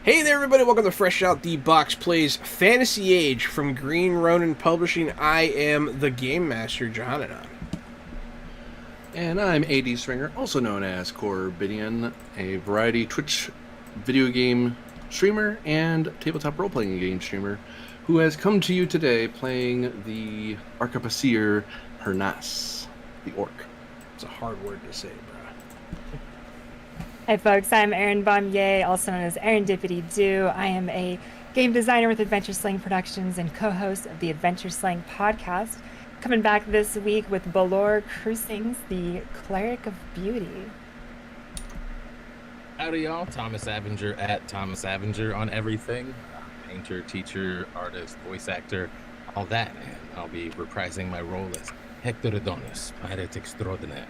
Hey there, everybody. Welcome to Fresh Out the Box Plays Fantasy Age from Green Ronin Publishing. I am the Game Master, Johannanon. And I'm AD Stringer, also known as Corbidian, a variety Twitch video game streamer and tabletop role-playing game streamer who has come to you today playing the Arquebusier Hernas, the orc. It's a hard word to say, bro. Hi folks, I'm Erin Bombier, also known as Erin Dippity Doo. I am a game designer with Adventure Slang Productions and co-host of the Adventure Slang podcast. Coming back this week with Balor Cruisings, the Cleric of Beauty. Howdy y'all, Thomas Avenger at Thomas Avenger on everything. Painter, teacher, artist, voice actor, all that. And I'll be reprising my role as Hector Adonis, pirate extraordinaire.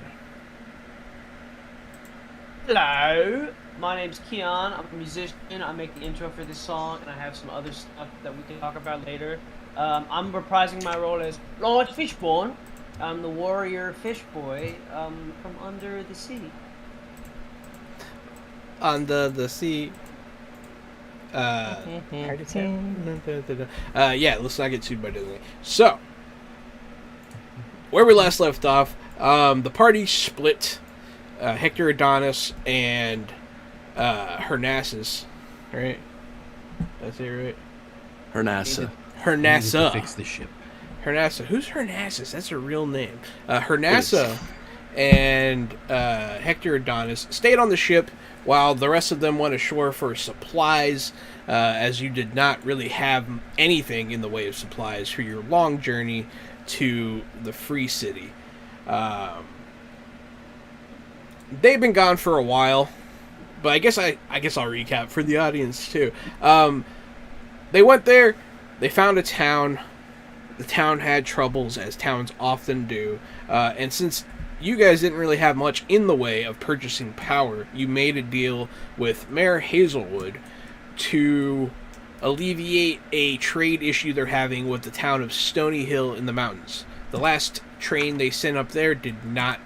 Hello, my name's Keon. I'm a musician. I make the intro for this song, and I have some other stuff that we can talk about later. I'm reprising my role as Lord Fishborn. I'm the warrior fish boy from under the sea. Under the sea. Hard to tell. Yeah, let's not get sued by Disney. So, where we last left off, the party split. Hector Adonis and Hernassus, right? That's it, right? Hernassa. Fix the ship. Hernassa. Who's Hernassus? That's a real name. Hernassa and Hector Adonis stayed on the ship while the rest of them went ashore for supplies, as you did not really have anything in the way of supplies for your long journey to the Free City. They've been gone for a while, but I guess I'll recap for the audience too. They went there, they found a town. The town had troubles, as towns often do, and since you guys didn't really have much in the way of purchasing power, you made a deal with Mayor Hazelwood to alleviate a trade issue they're having with the town of Stony Hill in the mountains. The last train they sent up there did not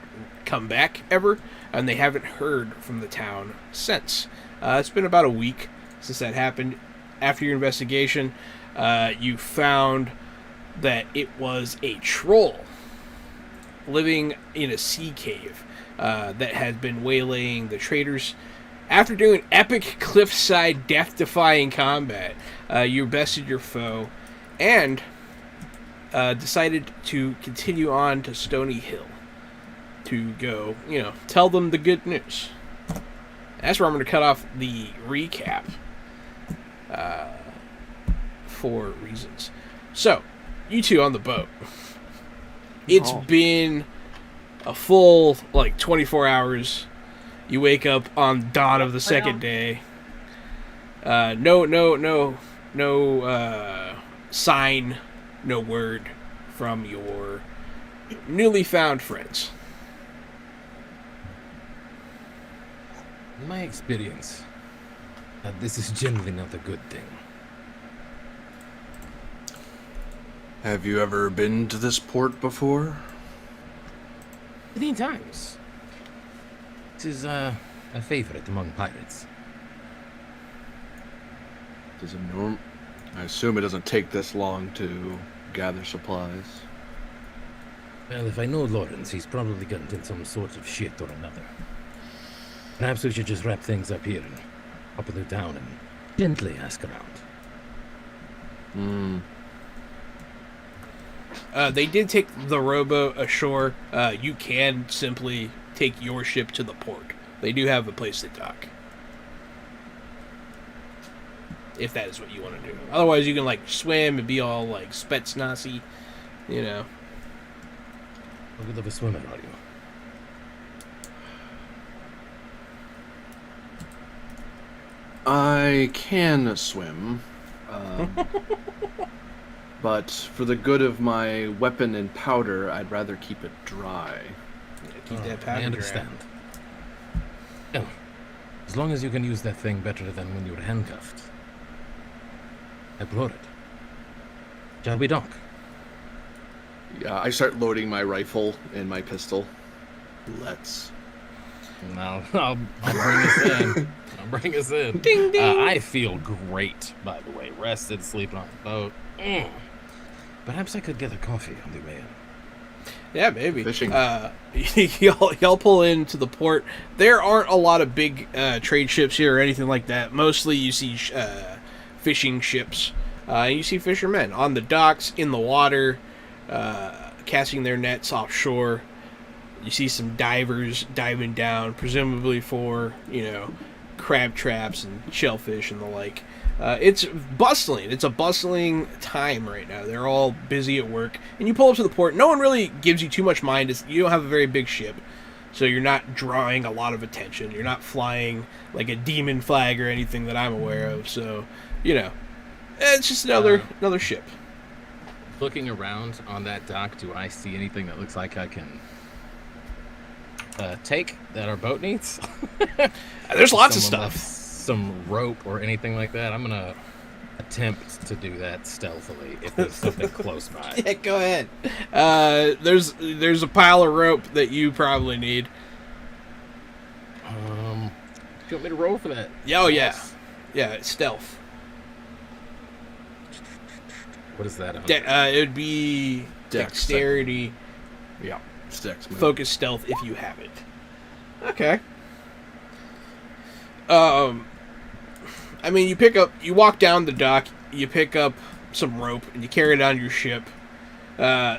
come back ever, and they haven't heard from the town since. It's been about a week since that happened. After your investigation, you found that it was a troll living in a sea cave that had been waylaying the traders. After doing epic cliffside death-defying combat, you bested your foe and decided to continue on to Stony Hill to go, tell them the good news. That's where I'm going to cut off the recap for reasons. So, you two on the boat. It's been a full, 24 hours. You wake up on dawn of the second day. No sign, no word from your newly found friends. In my experience, this is generally not a good thing. Have you ever been to this port before? 15 times. This is a favorite among pirates. I assume it doesn't take this long to gather supplies. Well, if I know Lawrence, he's probably gotten in some sort of shit or another. Perhaps we should just wrap things up here and hop into town and gently ask around. They did take the rowboat ashore. You can simply take your ship to the port. They do have a place to dock, if that is what you want to do. Otherwise, you can swim and be all Spetsnazi, How good of a swimmer are you? I can swim, but for the good of my weapon and powder, I'd rather keep it dry. Keep that powder I understand. Well, as long as you can use that thing better than when you were handcuffed. I brought it. Shall we dock? Yeah, I start loading my rifle and my pistol. Let's. I'll bring us in. I'll bring us in. Ding, ding. I feel great, by the way. Rested, sleeping on the boat. Perhaps I could get a coffee on the way in. Yeah, maybe. Fishing. Y'all pull into the port. There aren't a lot of big trade ships here or anything like that. Mostly you see fishing ships. You see fishermen on the docks, in the water, casting their nets offshore. You see some divers diving down, presumably for, crab traps and shellfish and the like. It's bustling. It's a bustling time right now. They're all busy at work. And you pull up to the port. No one really gives you too much mind. You don't have a very big ship, so you're not drawing a lot of attention. You're not flying like a demon flag or anything that I'm aware of. So, it's just another ship. Looking around on that dock, do I see anything that looks like I can take that our boat needs? There's lots of stuff. Some rope or anything like that. I'm gonna attempt to do that stealthily if there's something close by. Yeah, go ahead. There's a pile of rope that you probably need. Do you want me to roll for that? Yeah, oh yeah, it's stealth. What is that? It would be dexterity. Yeah, it's dex. Focus stealth if you have it. Okay. You walk down the dock, you pick up some rope, and you carry it on your ship.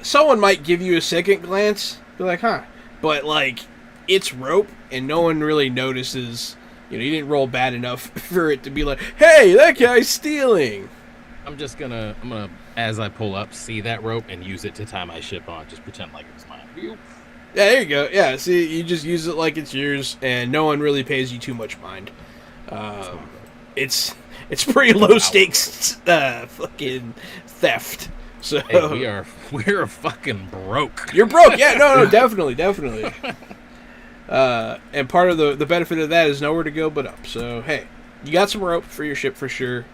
Someone might give you a second glance, be like, huh. But, it's rope, and no one really notices. You didn't roll bad enough for it to be like, hey, that guy's stealing. I'm gonna, as I pull up, see that rope and use it to tie my ship on. Just pretend like it's mine. Yeah, there you go. Yeah, see, you just use it like it's yours, and no one really pays you too much mind. It's pretty low stakes fucking theft. So hey, we're fucking broke. You're broke. Yeah, no, definitely. And part of the benefit of that is nowhere to go but up. So hey, you got some rope for your ship for sure,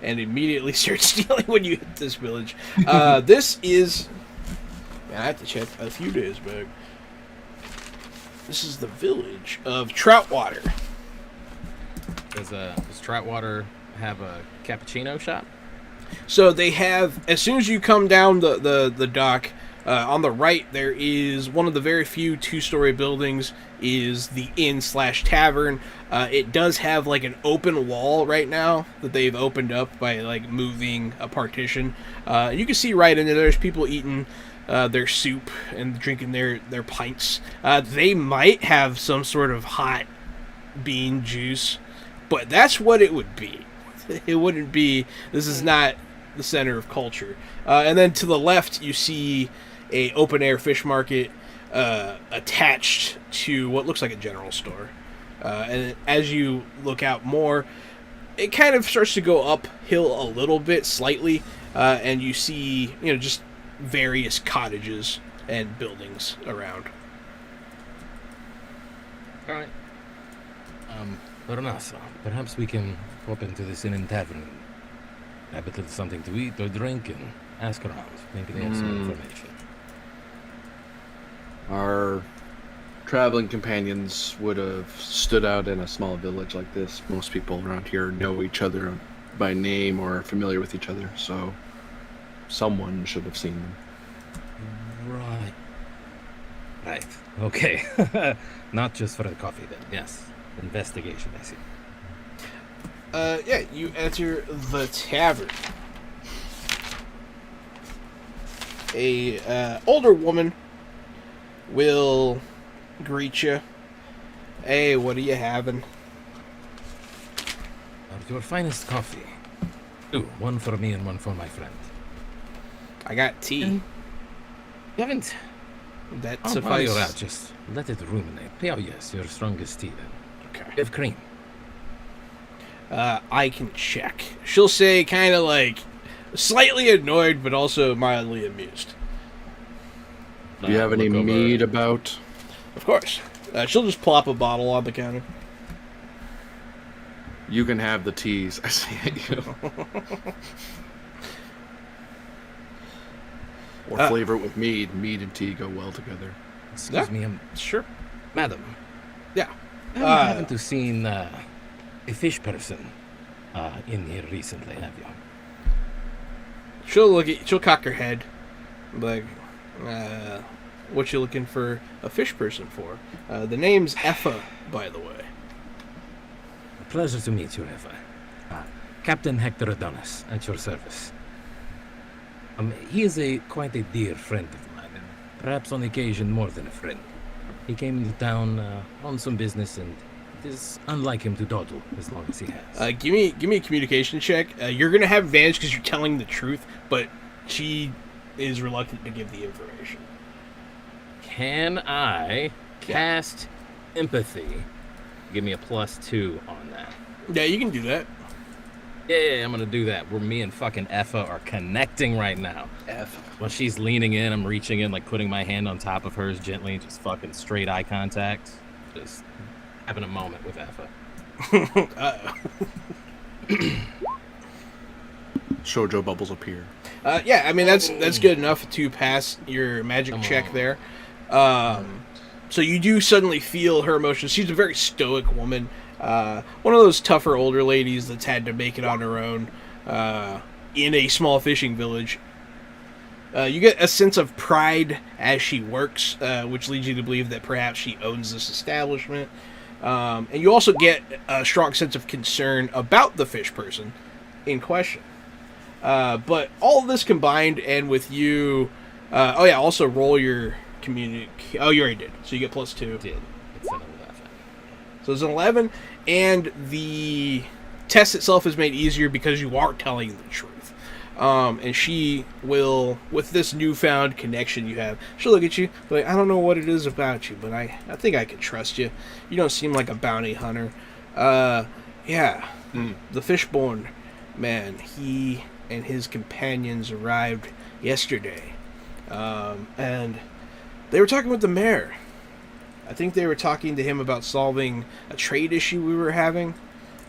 and immediately start stealing when you hit this village. This is, man, I have to check a few days back. This is the village of Troutwater. Does Troutwater have a cappuccino shop? So they have, as soon as you come down the dock, on the right there is one of the very few two-story buildings is the inn/tavern. It does have an open wall right now that they've opened up by moving a partition. You can see right in there, there's people eating their soup and drinking their pints. They might have some sort of hot bean juice, but that's what it would be. It wouldn't be, this is not the center of culture. And then to the left, you see a open-air fish market attached to what looks like a general store. And as you look out more, it kind of starts to go uphill a little bit, slightly, and you see, just various cottages and buildings around. All right. Renato, perhaps we can pop into this inn and tavern, have a little something to eat or drink, and ask around. Maybe they have some information. Our traveling companions would have stood out in a small village like this. Most people around here know each other by name or are familiar with each other, so someone should have seen them. Right. Okay. Not just for the coffee, then. Yes. Investigation, I see. Yeah, you enter the tavern. A older woman will greet you. Hey, what are you having? Your finest coffee. Ooh, one for me and one for my friend. I got tea. You haven't... That While suffices. you're out, just let it ruminate. Oh, yes, your strongest tea, then. Okay. You have cream. I can check. She'll say kind of slightly annoyed, but also mildly amused. Do you have any Look over- mead about? Of course. She'll just plop a bottle on the counter. You can have the teas. I see at you. Or flavor it with mead. Mead and tea go well together. Excuse me, Sure. madam. Yeah. You haven't you seen a fish person in here recently, have you? She'll cock her head, like, what you looking for a fish person for? The name's Effa, by the way. A pleasure to meet you, Eva. Captain Hector Adonis, at your service. He is quite a dear friend of mine, and perhaps on occasion more than a friend. He came into town on some business, and it is unlike him to dawdle as long as he has. Give me a communication check. You're gonna have advantage because you're telling the truth, but she is reluctant to give the information. Can I cast empathy? Give me a +2 on that. Yeah, you can do that. Yeah, I'm gonna do that. Me and fucking Effa are connecting right now. While she's leaning in, I'm reaching in, like putting my hand on top of hers gently, just fucking straight eye contact. Just having a moment with Effa. Shoujo bubbles appear. Yeah, I mean that's good enough to pass your magic check there. So you do suddenly feel her emotions. She's a very stoic woman. One of those tougher older ladies that's had to make it on her own in a small fishing village. You get a sense of pride as she works, which leads you to believe that perhaps she owns this establishment. And you also get a strong sense of concern about the fish person in question. But all of this combined, and with you... also roll your community... Oh, you already did. So you get +2. Did. It's an 11. So it's an 11, and the test itself is made easier because you are telling the truth. And she will, with this newfound connection you have, she'll look at you, like, I don't know what it is about you, but I think I can trust you. You don't seem like a bounty hunter. The Fishborn man, he and his companions arrived yesterday. And they were talking with the mayor. I think they were talking to him about solving a trade issue we were having.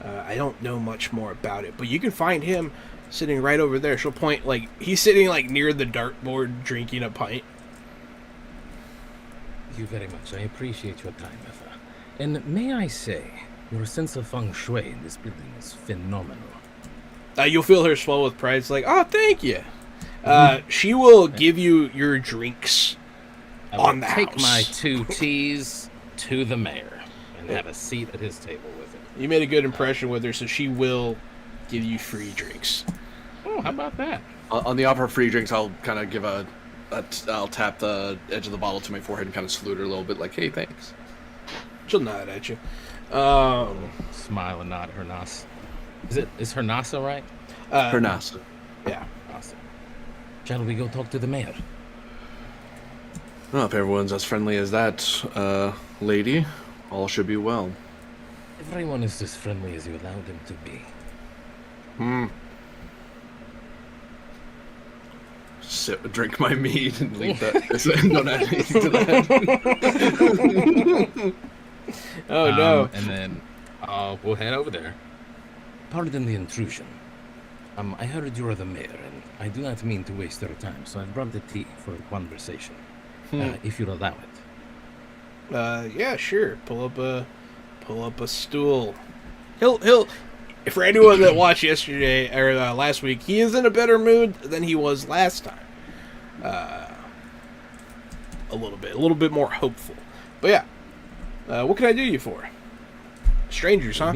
I don't know much more about it, but you can find him sitting right over there. She'll point, like, he's sitting, like, near the dartboard drinking a pint. Thank you very much. I appreciate your time, Effa. And may I say, your sense of feng shui in this building is phenomenal. You'll feel her swell with pride. It's like, oh, thank you. She will give you your drinks on the take house. my 2 teas to the mayor and have a seat at his table with him. You made a good impression with her, so she will give you free drinks. Oh, how about that? On the offer of free drinks, I'll kind of give I'll tap the edge of the bottle to my forehead and kind of salute her a little bit, like, hey, thanks. She'll nod at you. Smile and nod at her nas. Is her nasa right? Her nasa. Yeah. Awesome. Shall we go talk to the mayor? Well, if everyone's as friendly as that, lady, all should be well. Everyone is as friendly as you allow them to be. Drink my mead and leave that. Don't add anything to that. Oh, no. And then we'll head over there. Pardon the intrusion. I heard you are the mayor, and I do not mean to waste your time, so I brought the tea for a conversation. If you'll allow it. Yeah, sure. Pull up a stool. He'll. For anyone that watched yesterday or last week, he is in a better mood than he was last time. A little bit more hopeful. But yeah, what can I do you for? Strangers, huh?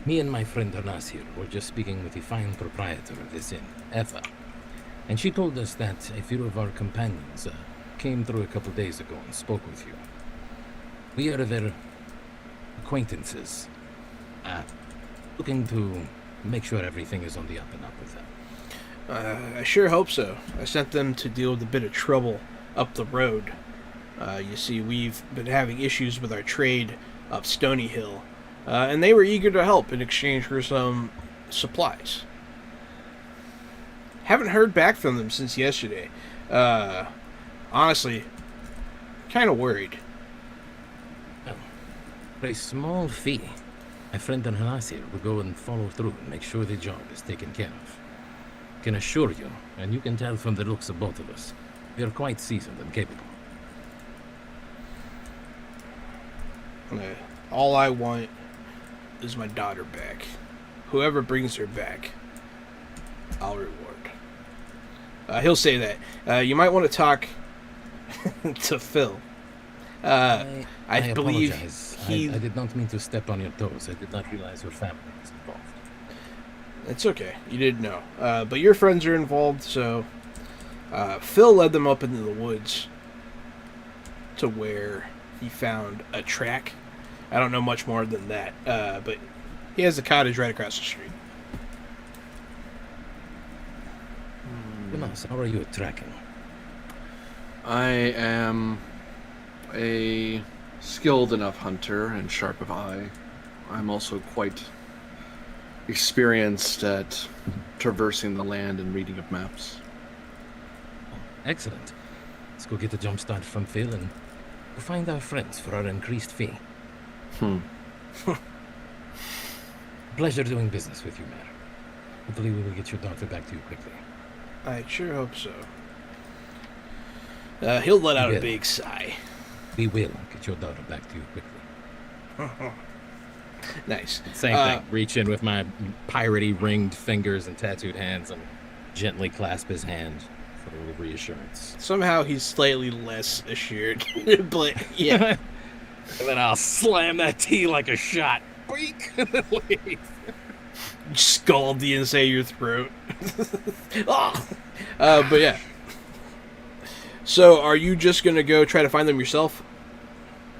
Me and my friend Arnas here were just speaking with the fine proprietor of this inn, Effa, and she told us that a few of our companions came through a couple days ago and spoke with you. We are their acquaintances, looking to make sure everything is on the up and up with them. I sure hope so. I sent them to deal with a bit of trouble up the road. You see, we've been having issues with our trade up Stony Hill, and they were eager to help in exchange for some supplies. Haven't heard back from them since yesterday. Honestly, kind of worried. Well, for a small fee, my friend Arnas here will go and follow through and make sure the job is taken care of. Can assure you, and you can tell from the looks of both of us, we are quite seasoned and capable. All I want is my daughter back. Whoever brings her back, I'll reward. He'll say that. You might want to talk to Phil. I believe apologize. he... I did not mean to step on your toes. I did not realize your family was involved. It's okay. You didn't know. But your friends are involved, so... Phil led them up into the woods to where he found a track. I don't know much more than that, but he has a cottage right across the street. Goodness, how are you tracking? I am a skilled enough hunter and sharp of eye. I'm also quite experienced at traversing the land and reading of maps. Excellent. Let's go get a jump start from Phil and go find our friends for our increased fee. Pleasure doing business with you, Mayor. Hopefully we will get your daughter back to you quickly. I sure hope so. He'll let out We a will. big sigh. We will get your daughter back to you quickly. Nice. Same thing. Reach in with my piratey ringed fingers and tattooed hands and gently clasp his hand for a little reassurance. Somehow he's slightly less assured. But, yeah. And then I'll slam that T like a shot. Beak! And then leave. Scald the inside of your throat. Oh! But yeah. So, are you just going to go try to find them yourself?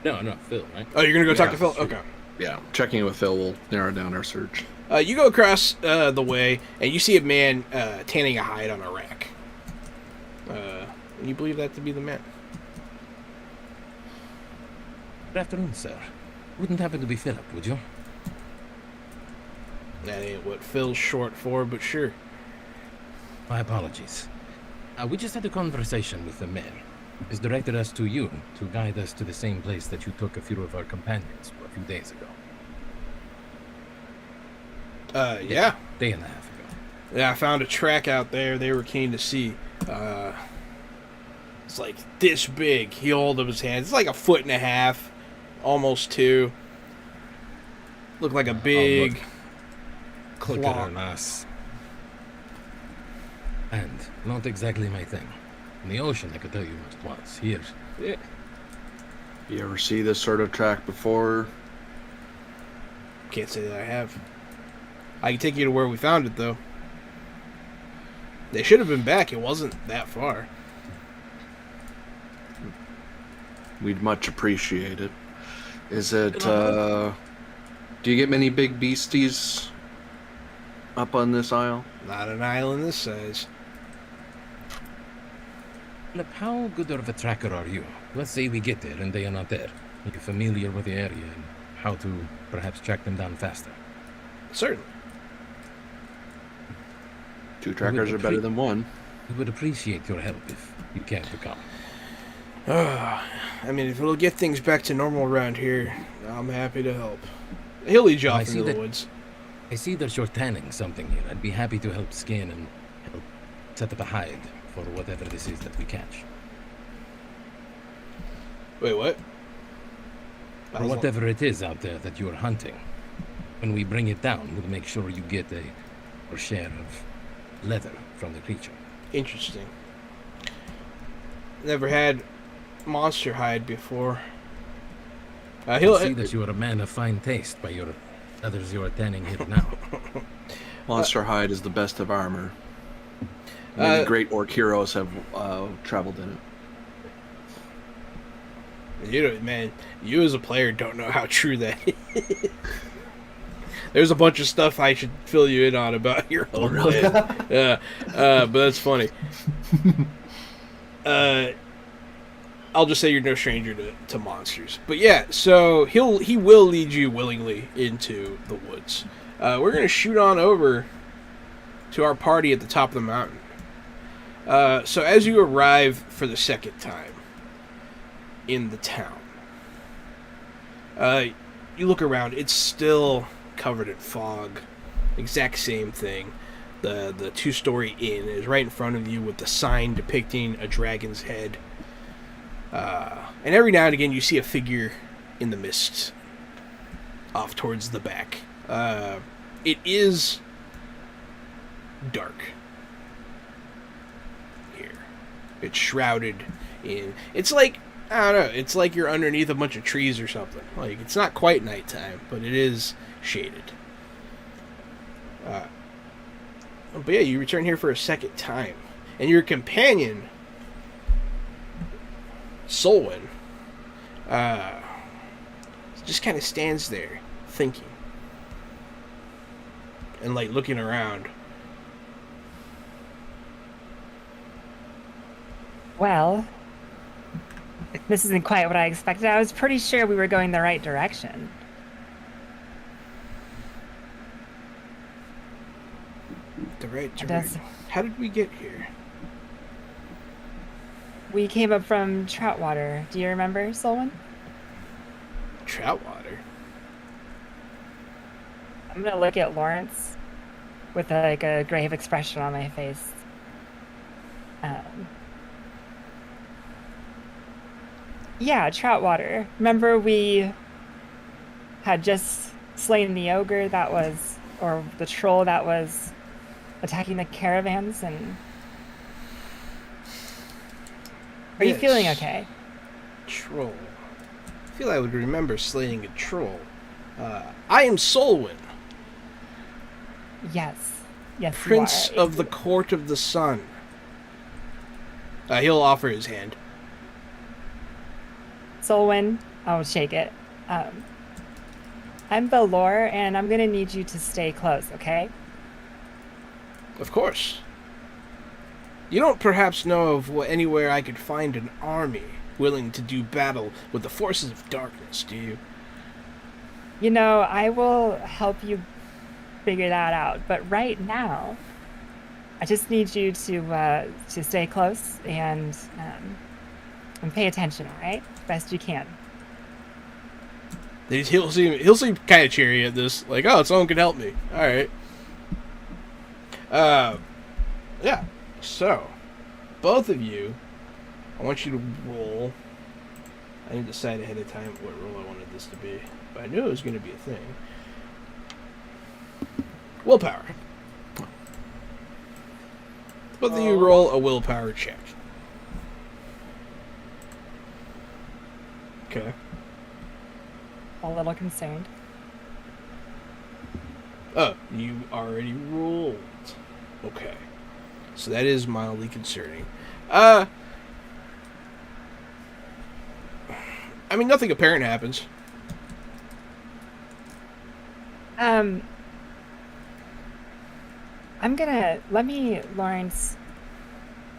No, Phil, right? Oh, you're going to go talk to Yeah. Phil? Okay. Yeah, checking in with Phil will narrow down our search. You go across the way, and you see a man tanning a hide on a rack. And you believe that to be the man? Good afternoon, sir. Wouldn't happen to be Philip, would you? That ain't what Phil's short for, but sure. My apologies. We just had a conversation with the mayor. He's directed us to you to guide us to the same place that you took a few of our companions a few days ago. Yeah. Day and a half ago. Yeah, I found a track out there they were keen to see. It's like this big. He held up his hand. It's like 1.5 feet, almost 2. Looked like a big Look at claw. her mass. And not exactly my thing. In the ocean, I could tell you what it was. Here, You ever see this sort of track before? Can't say that I have. I can take you to where we found it, though. They should have been back. It wasn't that far. We'd much appreciate it. Is it, do you get many big beasties up on this isle? Not an island this size. Philip, how good of a tracker are you? Let's say we get there and they are not there. Are you familiar with the area and how to perhaps track them down faster? Certainly. 2 trackers are better than 1. We would appreciate your help if you care to come. I mean, if it'll get things back to normal around here, I'm happy to help. He'll lead you I off see into the that- woods. I see that you're tanning something here. I'd be happy to help skin and help set up a hide for whatever this is that we catch. Wait, what? Or whatever it is out there that you're hunting. When we bring it down, we'll make sure you get your share of leather from the creature. Interesting. Never had monster hide before. I see that you are a man of fine taste by your leathers you are tanning here now. Monster hide is the best of armor. Many great orc heroes have traveled in it. You know, man, you as a player don't know how true that is. There's a bunch of stuff I should fill you in on about your whole really? Yeah, but that's funny. I'll just say you're no stranger to monsters. But yeah, so he will lead you willingly into the woods. We're gonna shoot on over to our party at the top of the mountain. So as you arrive for the second time in the town, you look around. It's still covered in fog. Exact same thing. The 2-story inn is right in front of you with the sign depicting a dragon's head. And every now and again you see a figure in the mist. off towards the back. It is dark here. It's shrouded in... It's like, I don't know, it's like you're underneath a bunch of trees or something. Like, it's not quite nighttime, but it is shaded. But yeah, you return here for a second time. And your companion, Solwyn, just kind of stands there, thinking. And, like, looking around. Well, this isn't quite what I expected. I was pretty sure we were going the right direction. The right direction. How did we get here? We came up from Troutwater. Do you remember, Solwyn? Troutwater? I'm gonna look at Lawrence with a grave expression on my face. Yeah, Troutwater. Remember we had just slain the ogre that was, or the troll that was attacking the caravans, and... Are you feeling okay? Troll. I feel I would remember slaying a troll. I am Solwyn. Yes. Yes, Prince you are. of the Court of the Sun. He'll offer his hand. Solwyn, I'll shake it. I'm Belor, and I'm gonna need you to stay close, okay? Of course. You don't perhaps know of anywhere I could find an army willing to do battle with the forces of darkness, do you? You know, I will help you figure that out, but right now, I just need you to stay close and pay attention, all right? Best you can. He'll seem kind of cheery at this, like, oh, someone can help me. All right. Yeah. So, both of you, I want you to roll. I didn't decide ahead of time what role I wanted this to be, but I knew it was going to be a thing. Willpower. Both of you roll a willpower check. Okay. A little concerned. Oh, you already rolled. Okay. So that is mildly concerning. I mean, nothing apparent happens. Lawrence,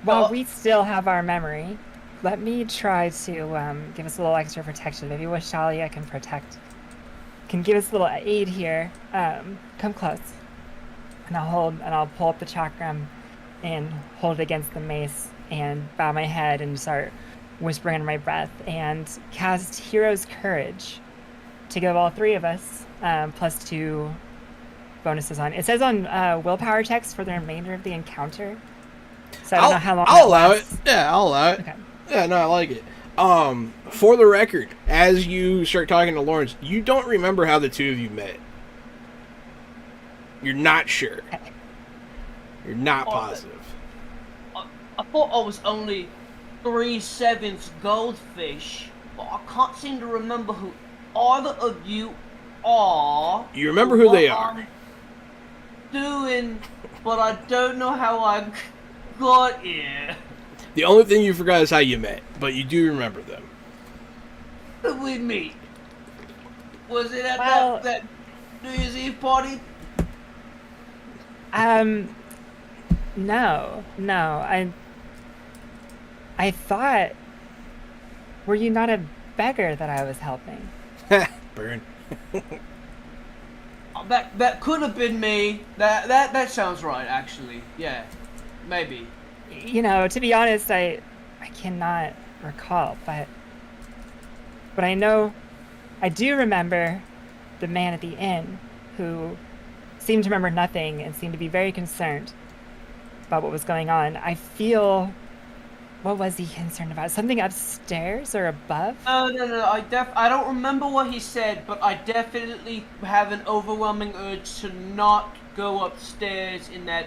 while we still have our memory, let me try to give us a little extra protection. Maybe with Shalia can give us a little aid here. Come close. And I'll pull up the chakram and hold it against the mace and bow my head and start whispering under my breath and cast Hero's Courage to give all three of us +2 bonuses on. It says on willpower checks for the remainder of the encounter. So I don't know how long I'll allow it. Yeah, I'll allow it. Okay. Yeah, no, I like it. For the record, as you start talking to Lawrence, you don't remember how the two of you met. You're not sure. Okay. You're not positive. I thought I was only 3/7 goldfish, but I can't seem to remember who either of you are. You remember who they are. I'm doing, but I don't know how I got here. The only thing you forgot is how you met, but you do remember them. How did we meet? Was it at Well- that New Year's Eve party? No. I thought, were you not a beggar that I was helping? Burn. That could have been me. That sounds right, actually. Yeah, maybe. You know, to be honest, I cannot recall, but I know, I do remember the man at the inn who seemed to remember nothing and seemed to be very concerned about what was going on. I feel What was he concerned about? Something upstairs or above? No. I don't remember what he said, but I definitely have an overwhelming urge to not go upstairs in that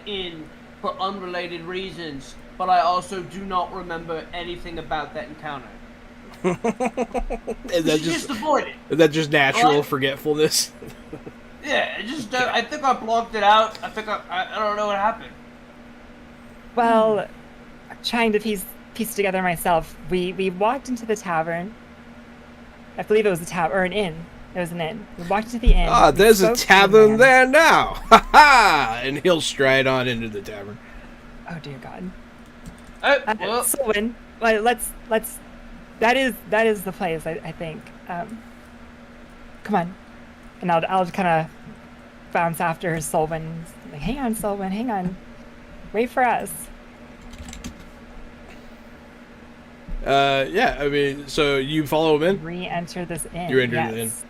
inn for unrelated reasons. But I also do not remember anything about that encounter. Is that just avoid it. Is that just natural Well, forgetfulness? Yeah, I think I blocked it out. I don't know what happened. Well, trying to piece together myself. We walked into the tavern. I believe it was a tavern or an inn. It was an inn. We walked into the inn. Ah, we there's a spoke to the tavern man. there now. Ha ha! And he'll stride on into the tavern. Oh dear God. Well, Sylvan, well, let's. That is the place. I think. Come on, and I'll kind of bounce after Sylvan. Like, hang on, Sylvan, hang on. Wait for us. Yeah, I mean, so you follow him in? Re-enter this inn. You enter yes.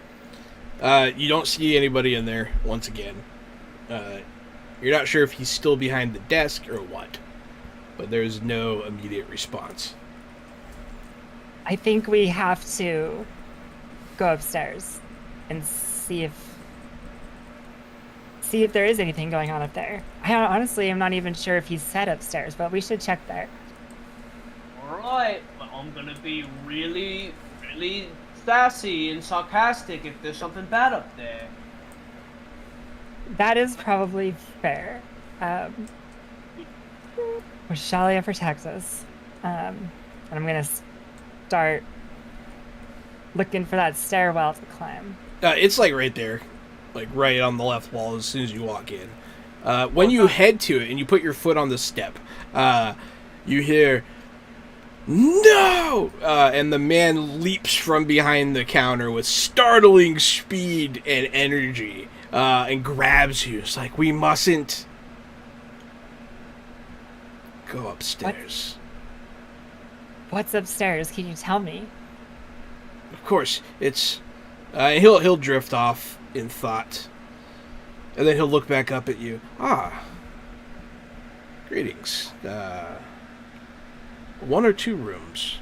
the inn. You don't see anybody in there once again. You're not sure if he's still behind the desk or what, but there's no immediate response. I think we have to go upstairs and see if there is anything going on up there. I honestly am not even sure if he's set upstairs, but we should check there. alright, but I'm gonna be really, really sassy and sarcastic if there's something bad up there. That is probably fair. Shalia protects us. And I'm gonna start looking for that stairwell to climb. It's like right there, like right on the left wall as soon as you walk in. When you head to it and you put your foot on the step, you hear, "No!" And the man leaps from behind the counter with startling speed and energy, and grabs you. It's like, we mustn't go upstairs. What's upstairs? Can you tell me? Of course, it's... he'll drift off in thought. And then he'll look back up at you. Ah. Greetings. 1 or 2 rooms.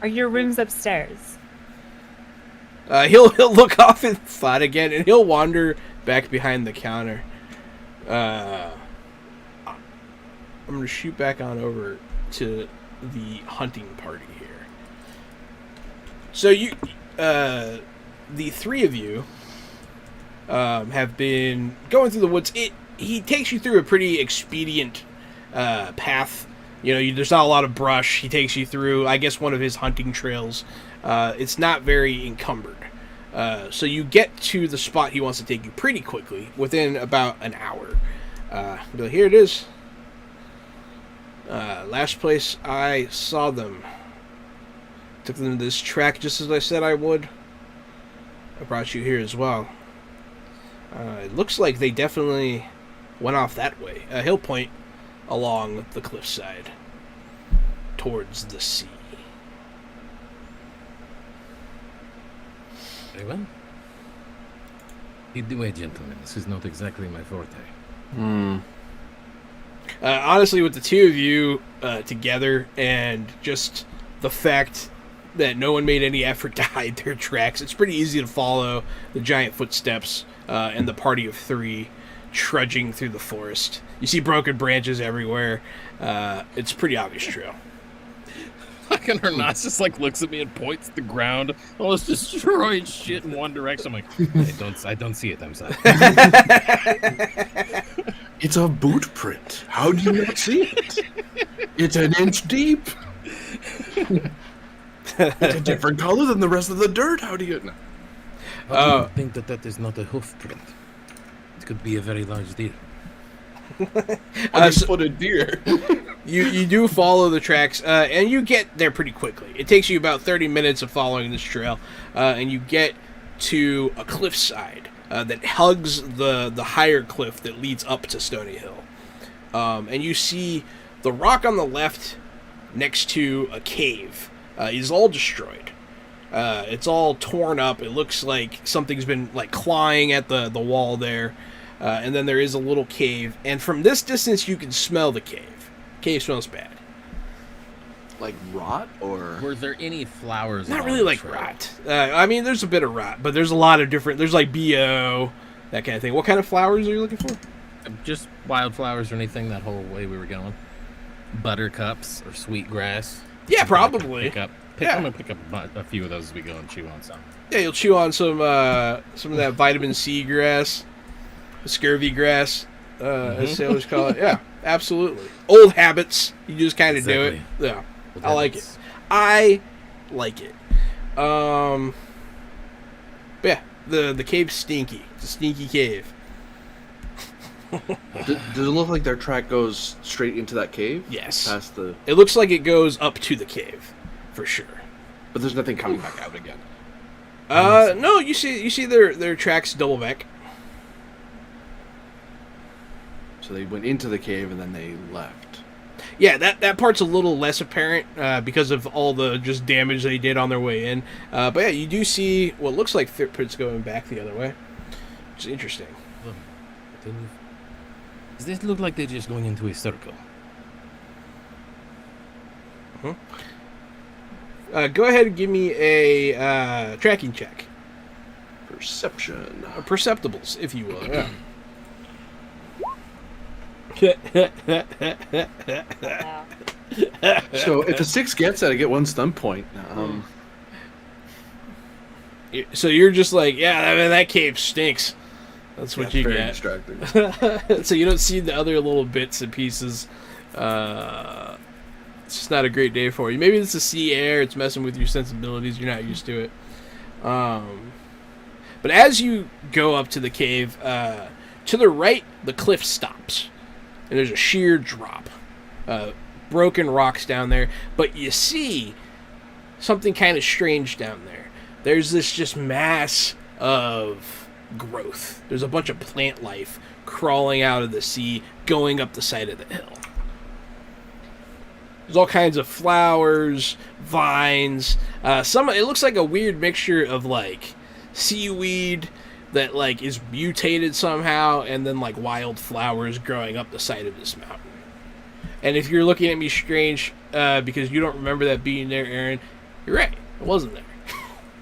Are your rooms upstairs? He'll look off in thought again, and he'll wander back behind the counter. I'm going to shoot back on over to the hunting party here. So you, the 3 of you, have been going through the woods. He takes you through a pretty expedient path. You know, there's not a lot of brush. He takes you through, I guess, one of his hunting trails. It's not very encumbered. So you get to the spot he wants to take you pretty quickly, within about an hour. But here it is. Last place I saw them. Took them to this track just as I said I would. I brought you here as well. It looks like they definitely went off that way. He'll point along the cliffside towards the sea. Very well. Lead the way, gentlemen. This is not exactly my forte. Honestly, with the 2 of you together, and just the fact that no one made any effort to hide their tracks, it's pretty easy to follow the giant footsteps and the party of 3 trudging through the forest. You see broken branches everywhere. It's a pretty obvious trail. Fucking Hernas just like looks at me and points at the ground, all this destroyed shit in one direction. I'm like, I don't see it. I'm sorry. It's a boot print. How do you not see it? It's an inch deep. It's a different color than the rest of the dirt. How do you know? How do you think that is not a hoof print? It could be a very large deer. Unexploded deer. You do follow the tracks, and you get there pretty quickly. It takes you about 30 minutes of following this trail, and you get to a cliffside that hugs the higher cliff that leads up to Stony Hill. And you see the rock on the left next to a cave is all destroyed. It's all torn up. It looks like something's been like clawing at the wall there. and then there is a little cave. And from this distance, you can smell the cave. Cave smells bad. Like rot, or Were there any flowers? Not along really the like trail? rot. I mean, there's a bit of rot, but there's a lot of different. There's like BO, that kind of thing. What kind of flowers are you looking for? Just wildflowers or anything that whole way we were going. Buttercups or sweetgrass. Yeah, Something I could probably. Pick up. Yeah. I'm gonna pick up a few of those as we go and chew on some. Yeah, you'll chew on some of that vitamin C grass, scurvy grass, as sailors call it. Yeah, absolutely. Old habits. You just kind of do it. Exactly. Yeah, Well, I like it. that's- I like it. But yeah, the cave's stinky. It's a stinky cave. does it look like their track goes straight into that cave? Yes. Past the, It looks like it goes up to the cave, for sure. but there's nothing coming back out again. No, you see their tracks double back. So they went into the cave and then they left. Yeah, that part's a little less apparent because of all the just damage they did on their way in. But yeah, you do see what looks like footprints going back the other way. It's interesting. Does this look like they're just going into a circle? Go ahead and give me a tracking check. Perception. Perceptibles, if you will. Yeah. Wow. So if a 6 gets it, I get 1 stun point. So you're just like, yeah, I mean, that cave stinks. That's what you very get. distracting. So you don't see the other little bits and pieces. It's just not a great day for you. Maybe it's the sea air. It's messing with your sensibilities. You're not used to it. But as you go up to the cave, to the right, the cliff stops. And there's a sheer drop. Broken rocks down there. But you see something kind of strange down there. There's this just mass of growth. There's a bunch of plant life crawling out of the sea, going up the side of the hill. There's all kinds of flowers, vines. It looks like a weird mixture of like seaweed that like is mutated somehow, and then like wild flowers growing up the side of this mountain. And if you're looking at me strange because you don't remember that being there, Aaron, you're right. It wasn't there.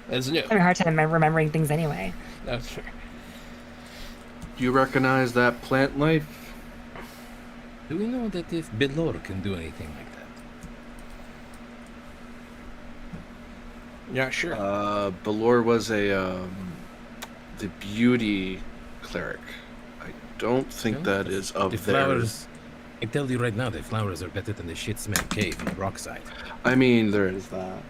That's new. I have a hard time remembering things anyway. That's fair. Do you recognize that plant life? Do we know that if Belor can do anything like that? Yeah, sure. Belor was the beauty cleric. I don't think that is of The theirs. flowers. I tell you right now, the flowers are better than the shit smell cave in the rock side. I mean, there is that.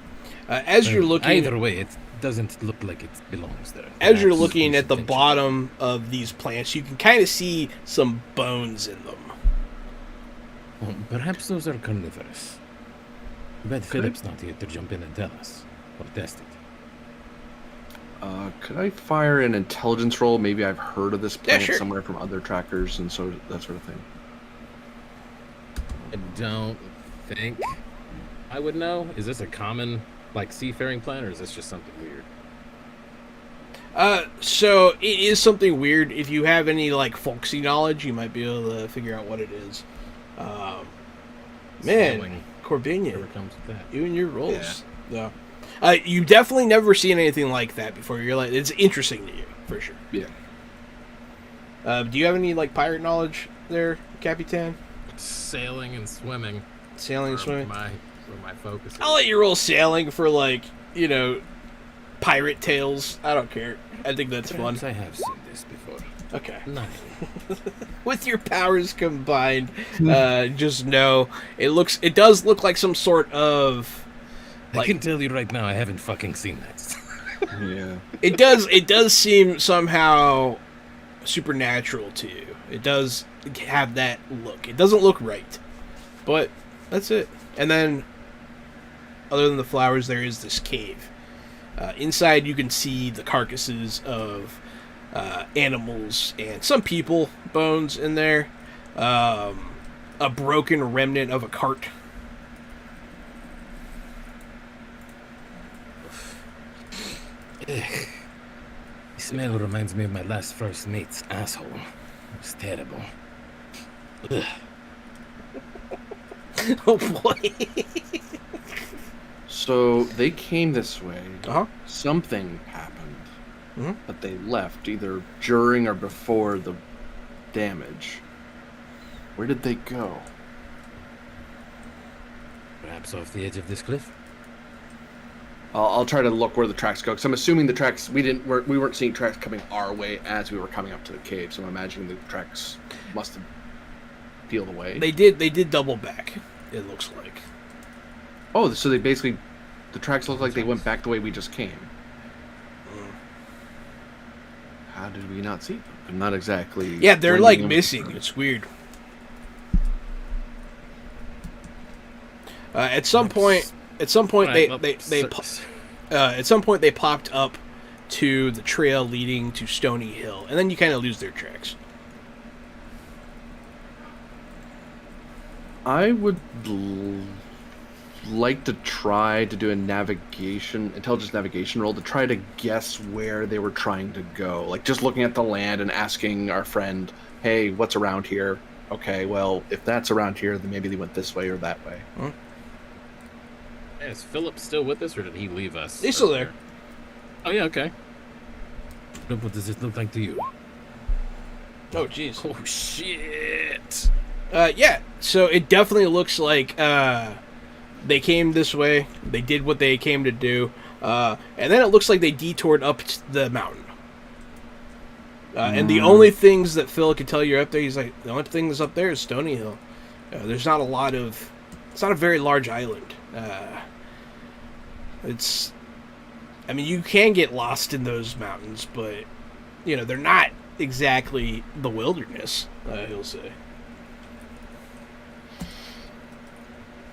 As you're looking, Either way, it doesn't look like it belongs there. as you're Perhaps looking there's at the potential. bottom of these plants, you can kind of see some bones in them. Well, perhaps those are carnivorous. Bet Philip's not here to jump in and tell us. Or test it. Could I fire an intelligence roll? Maybe I've heard of this plant sure. somewhere from other trackers and so that sort of thing. I don't think I would know. Is this a common, like, seafaring plant, or is this just something weird? So it is something weird. If you have any like folksy knowledge, you might be able to figure out what it is. Man, Smelling Corbinian, whatever comes with that. you and your rolls. Yeah. You definitely never seen anything like that before. You're like, it's interesting to you for sure. Yeah. Do you have any like pirate knowledge there, Capitan? Sailing and swimming. Sailing and are swimming. where my focus is. I'll let you roll sailing for like, pirate tales. I don't care. I think that's fun. Perhaps I have seen this before. Okay. 9. With your powers combined, just know it does look like some sort of I like can tell you right now, I haven't fucking seen that. Yeah. it does seem somehow supernatural to you. It does have that look. It doesn't look right. But that's it. And then other than the flowers, there is this cave. Inside you can see the carcasses of animals and some people bones in there. A broken remnant of a cart. The smell reminds me of my last first mate's asshole. It's terrible. Ugh. Oh boy. So they came this way. Uh-huh. Something happened, Mhm. but they left either during or before the damage. Where did they go? Perhaps off the edge of this cliff. I'll try to look where the tracks go, because I'm assuming the tracks we weren't seeing tracks coming our way as we were coming up to the cave. So I'm imagining the tracks must have peeled away. They did double back. It looks like. Oh, so they basically, the tracks look like they went back the way we just came. How did we not see them? I'm not exactly. Yeah, they're like missing. It's weird. At some point, they popped up to the trail leading to Stony Hill, and then you kind of lose their tracks. I would like to try to do a intelligence navigation roll to try to guess where they were trying to go. Like just looking at the land and asking our friend, "Hey, what's around here?" Okay, well, if that's around here, then maybe they went this way or that way. Huh? Is Philip still with us, or did he leave us? He's still there. Oh yeah, okay. What does it look like to you? Oh, jeez. Oh shit! Yeah. So it definitely looks like they came this way. They did what they came to do, and then it looks like they detoured up the mountain. And the only things that Phil could tell you are up there, he's like, the only thing that's up there is Stony Hill. There's not a lot of. It's not a very large island. I mean, you can get lost in those mountains, but they're not exactly the wilderness. He'll say.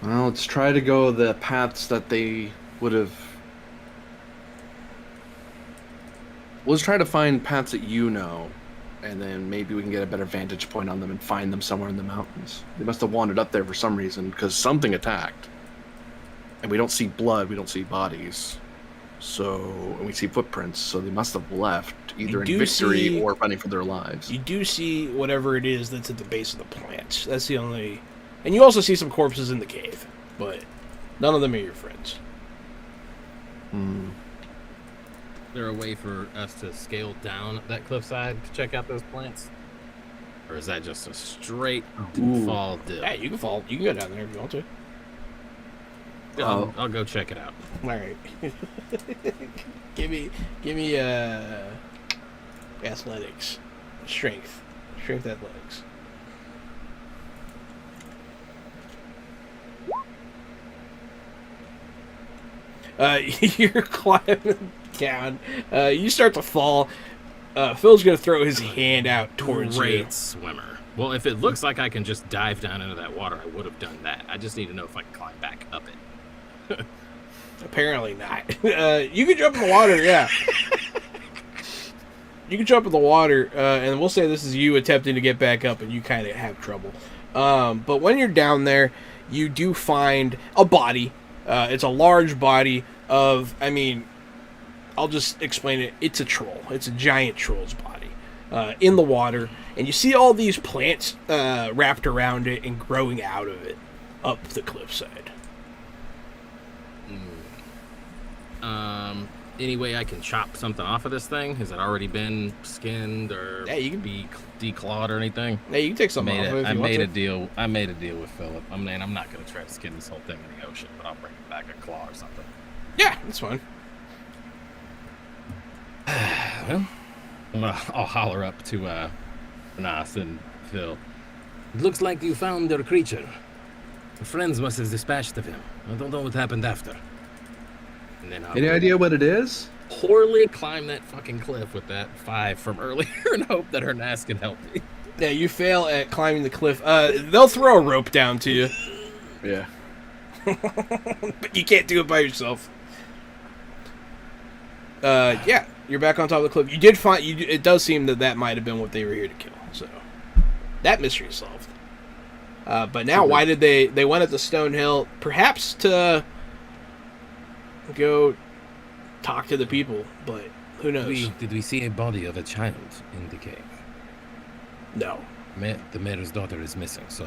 Well, let's try to go the paths that they would have. Let's try to find paths that and then maybe we can get a better vantage point on them and find them somewhere in the mountains. They must have wandered up there for some reason, because something attacked. And we don't see blood, we don't see bodies. And we see footprints, so they must have left, either in victory or running for their lives. You do see whatever it is that's at the base of the plant. That's the only... And you also see some corpses in the cave, but none of them are your friends. Is there a way for us to scale down that cliffside to check out those plants? Or is that just a straight fall dip? Yeah, you can fall. You can go down there if you want to. I'll go check it out. All right. give me athletics, strength athletics. You're climbing down. You start to fall. Phil's gonna throw his hand out towards you. Great swimmer. Well, if it looks like I can just dive down into that water, I would have done that. I just need to know if I can climb back up it. Apparently not. You can jump in the water, yeah. You can jump in the water, and we'll say this is you attempting to get back up, and you kind of have trouble. But when you're down there, you do find a body. It's a large body of, I'll just explain it. It's a troll. It's a giant troll's body in the water. And you see all these plants wrapped around it and growing out of it up the cliffside. Any way I can chop something off of this thing? Has it already been skinned or you can be declawed or anything? Yeah, you can take something off of it if you want to. I made a deal with Philip. I'm not going to try to skin this whole thing in the ocean, but I'll bring back a claw or something. Yeah, that's fine. Well, I'll holler up to Nas and Phil. It looks like you found their creature. The friends must have dispatched of him. I don't know what happened after. And then Any idea what it is? Poorly climb that fucking cliff with that 5 from earlier and hope that her Nas can help me. Yeah, you fail at climbing the cliff. They'll throw a rope down to you. Yeah. But you can't do it by yourself. Yeah, you're back on top of the cliff. You did find... It does seem that might have been what they were here to kill, so... That mystery is solved. But now, why did they went at the Stone Hill? Perhaps to go talk to the people, but who knows? Did we see a body of a child in the cave? No. The mayor's daughter is missing, so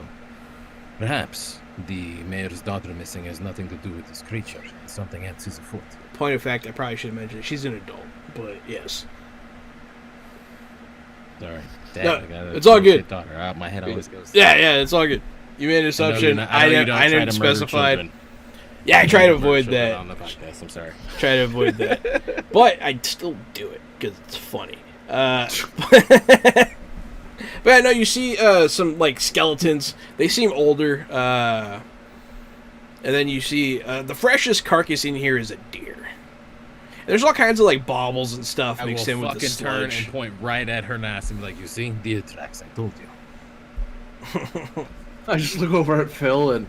perhaps the mayor's daughter missing has nothing to do with this creature. Something else is afoot. Point of fact, I probably should have mentioned it. She's an adult, but yes. Sorry. No, Damn, it's all good. Daughter. My head always goes. Yeah, it's all good. You made an assumption. I didn't specify. Yeah, I try to avoid that. On the podcast. I'm sorry. Try to avoid that. But I still do it because it's funny. But I know you see some like skeletons. They seem older. And then you see the freshest carcass in here is a deer. There's all kinds of like baubles and stuff mixed in with the sludge. I will fucking turn and point right at her ass and be like, "You see, deer tracks. I told you." I just look over at Phil and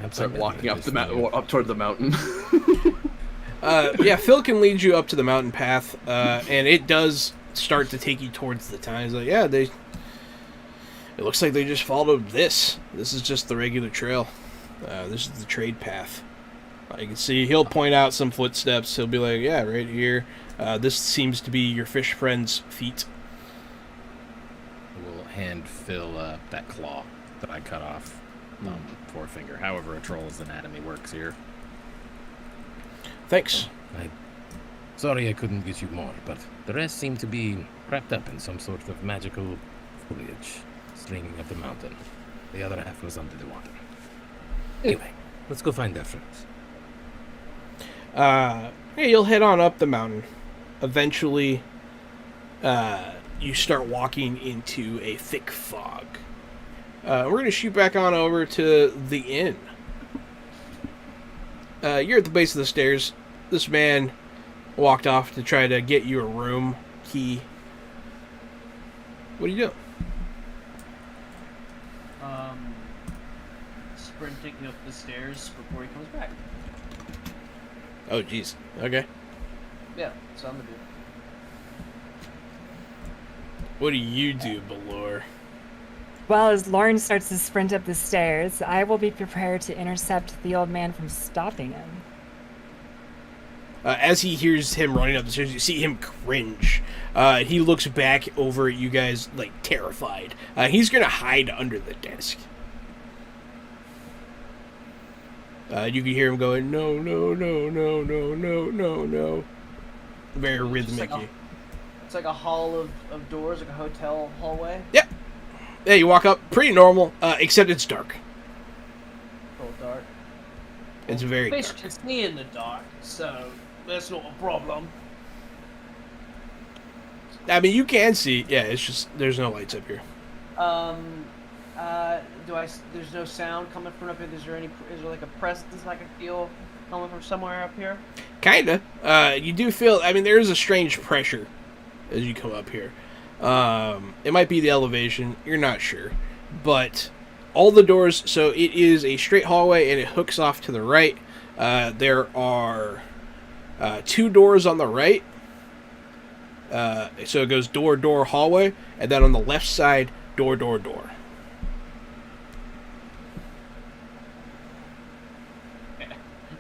start walking up the mountain, up toward the mountain. Yeah, Phil can lead you up to the mountain path, and it does start to take you towards the town. He's like, yeah, it looks like they just followed this. This is just the regular trail. This is the trade path. You can see he'll point out some footsteps. He'll be like, yeah, right here. This seems to be your fish friend's feet. We'll hand Phil that claw that I cut off forefinger. However, a troll's anatomy works here. Thanks. Sorry I couldn't get you more, but the rest seem to be wrapped up in some sort of magical foliage streaming up the mountain. The other half was under the water. Anyway, let's go find their friends. Yeah, you'll head on up the mountain. Eventually, you start walking into a thick fog. We're going to shoot back on over to the inn. You're at the base of the stairs. This man walked off to try to get you a room key. What are you doing? Sprinting up the stairs before he comes back. Oh, jeez. Okay. Yeah, that's what I'm gonna do. What do you do, Balor? Well, as Lauren starts to sprint up the stairs, I will be prepared to intercept the old man from stopping him. As he hears him running up the stairs, you see him cringe. He looks back over at you guys, like, terrified. He's going to hide under the desk. You can hear him going, no, no, no, no, no, no, no, no. Very rhythmic. It's like a hall of doors, like a hotel hallway. Yep. Yeah, you walk up, pretty normal, except it's dark. Oh, dark. It's very Fish dark. can see in the dark, so that's not a problem. I mean, you can see. Yeah, it's just there's no lights up here. There's no sound coming from up here. Is there like a presence I can feel coming from somewhere up here? Kinda. You do feel. I mean, there is a strange pressure as you come up here. It might be the elevation. You're not sure, but all the doors. So it is a straight hallway, and it hooks off to the right. There are 2 doors on the right. So it goes door, door, hallway, and then on the left side, door, door, door.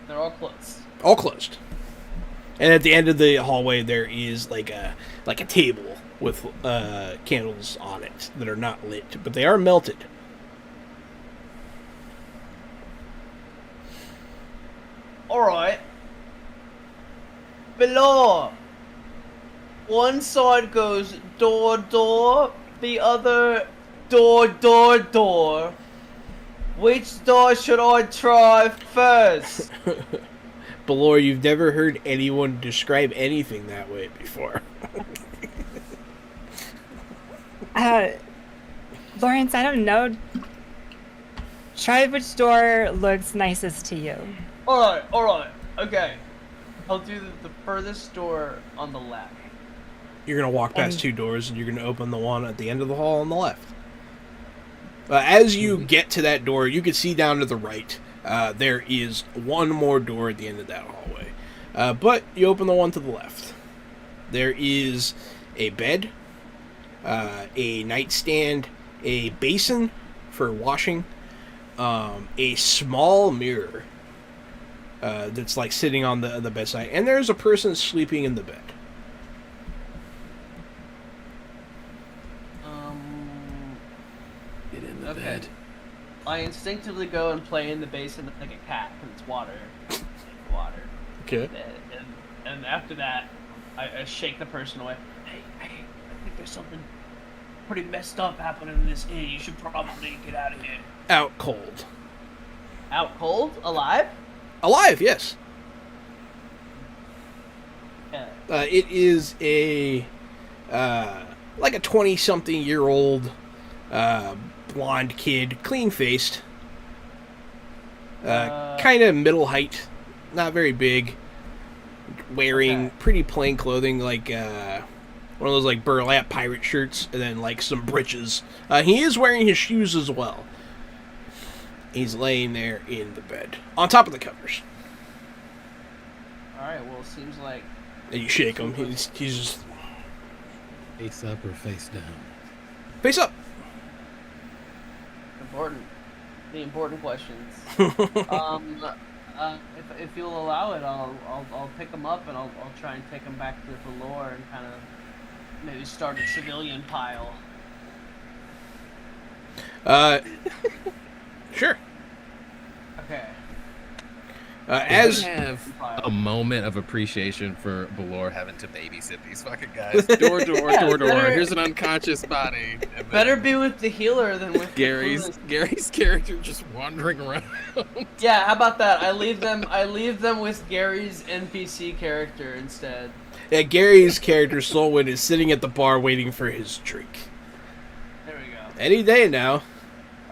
They're all closed. All closed. And at the end of the hallway, there is like a table with candles on it that are not lit, but they are melted. All right. Below. One side goes door, door. The other door, door, door. Which door should I try first? Balor, you've never heard anyone describe anything that way before. Lawrence, I don't know. Try which door looks nicest to you. All right. Okay. I'll do the furthest door on the left. You're going to walk past 2 doors, and you're going to open the one at the end of the hall on the left. As you get to that door, you can see down to the right. There is one more door at the end of that hallway. But you open the one to the left. There is a bed, a nightstand, a basin for washing, a small mirror that's like sitting on the bedside, and there's a person sleeping in the bed. Okay. bed. I instinctively go and play in the basin like a cat because it's water. Water. Okay. And after that, I shake the person away. Hey, I think there's something pretty messed up happening in this inn. You should probably get out of here. Out cold. Out cold? Alive? Alive, yes. Yeah. It is a like a 20-something-year-old blonde kid, clean-faced, kind of middle height, not very big, wearing pretty plain clothing, like one of those like burlap pirate shirts, and then like some breeches. He is wearing his shoes as well. He's laying there in the bed, on top of the covers. Alright, well, it seems like... And you shake him. He's just Face up or face down? face up. important. The important questions. If you'll allow it, I'll pick him up and I'll try and take him back to Valor and kind of maybe start a civilian pile. Sure. Okay. As have a moment of appreciation for Valor having to babysit these fucking guys. Door. better- Here's an unconscious body. And then Better be with the healer than with Gary's character just wandering around. Yeah, how about that? I leave them with Gary's NPC character instead. yeah, Gary's character Solwyn is sitting at the bar waiting for his drink. There we go. Any day now.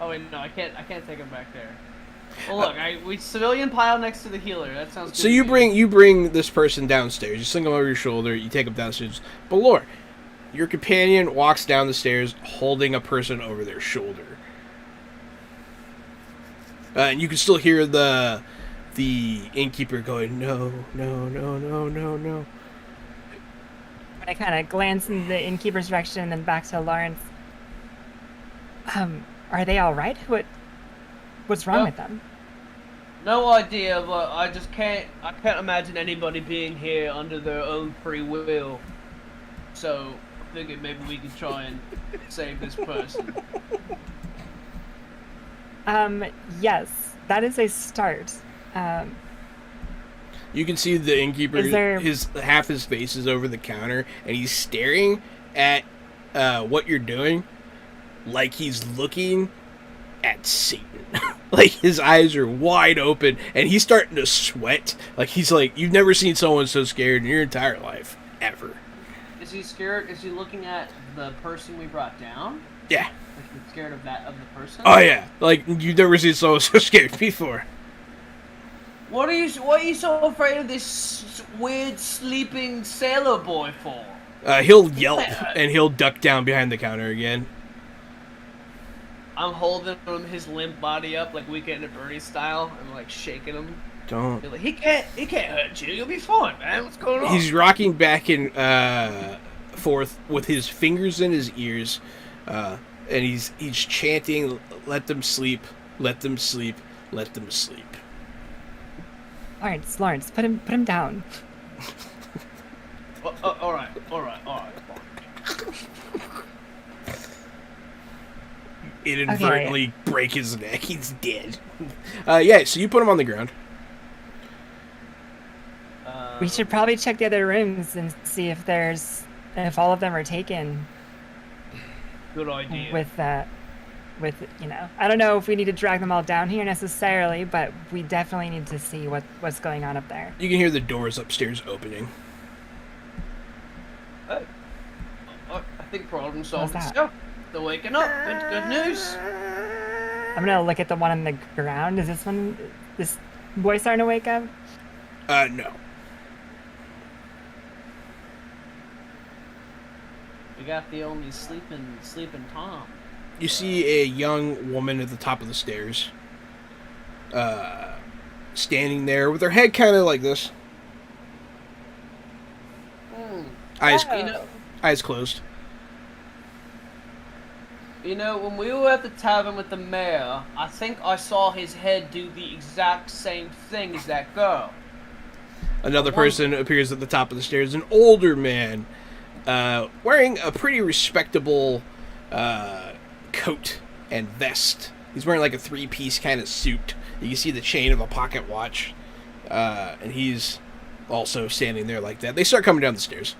Oh wait, no, I can't take him back there. Well, look, we civilian pile next to the healer. That sounds good. So to you me. bring this person downstairs. You sling him over your shoulder. You take him downstairs. Balor, your companion walks down the stairs holding a person over their shoulder. And you can still hear the innkeeper going, no. I kind of glance in the innkeeper's direction and then back to Lawrence. Are they all right? What's wrong with them? No idea, but I can't imagine anybody being here under their own free will. So I figured maybe we could try and save this person. Yes, that is a start. You can see the innkeeper, Is there- half his face is over the counter, and he's staring at what you're doing like he's looking at Satan. Like his eyes are wide open, and he's starting to sweat. Like he's like, you've never seen someone so scared in your entire life, ever. Is he scared? Is he looking at the person we brought down? Yeah. Like he's scared of the person? Oh yeah. Like you've never seen someone so scared before. What are you so afraid of this weird sleeping sailor boy for? He'll yelp and he'll duck down behind the counter again. I'm holding his limp body up like Weekend at Bernie style and like shaking him. Don't. Be like, he can't hurt you. You'll be fine, man. What's going on? He's rocking back and forth with his fingers in his ears, and he's chanting, "Let them sleep, let them sleep, let them sleep." Lawrence, put him down. All right. Inadvertently break his neck. He's dead. Yeah, so you put him on the ground. We should probably check the other rooms and see if all of them are taken. Good idea. With I don't know if we need to drag them all down here necessarily, but we definitely need to see what's going on up there. You can hear the doors upstairs opening. I think problem solved. What's that? So, they're waking up. Good news. I'm gonna look at the one on the ground. Is this boy starting to wake up? No. We got the only sleeping Tom. You see a young woman at the top of the stairs, standing there with her head kind of like this, eyes eyes closed. You know, when we were at the tavern with the mayor, I think I saw his head do the exact same thing as that girl. Another person appears at the top of the stairs, an older man, wearing a pretty respectable coat and vest. He's wearing like a 3-piece kind of suit. You can see the chain of a pocket watch. And he's also standing there like that. They start coming down the stairs.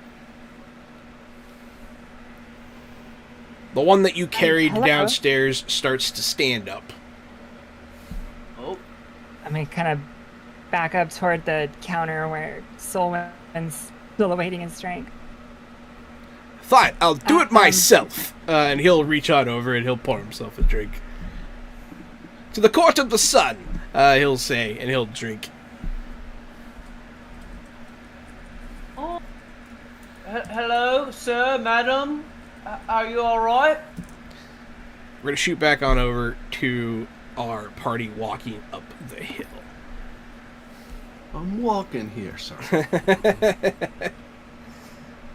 The one that you carried Hello? downstairs starts to stand up. Oh, I mean, kind of back up toward the counter where Solwyn's still awaiting his drink. Fine, I'll do it myself. And he'll reach on over and he'll pour himself a drink. To the court of the sun, he'll say, and he'll drink. oh. Hello, sir, madam. Are you all right? We're going to shoot back on over to our party walking up the hill. I'm walking here, sir.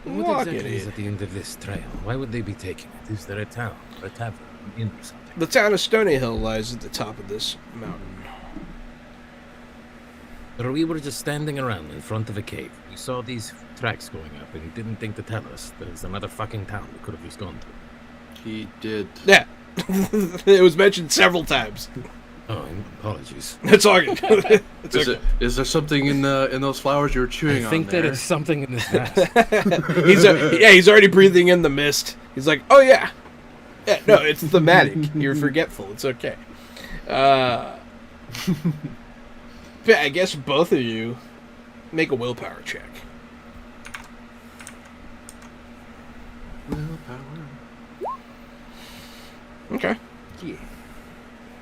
What Walking exactly is in. at the end of this trail? Why would they be taking it? Is there a town, a tavern, an inn or something? The town of Stony Hill lies at the top of this mountain. Or we were just standing around in front of a cave. We saw these tracks going up and didn't think to tell us there's another fucking town we could have just gone to. He did. Yeah. It was mentioned several times. Oh, apologies. It's all good. It's Is okay. is there something in those flowers you were chewing I on think there? that it's something in this vest. He's already breathing in the mist. He's like, oh yeah. Yeah, no, it's thematic. You're forgetful. It's okay. But I guess both of you make a willpower check. Willpower. Okay. Yeah.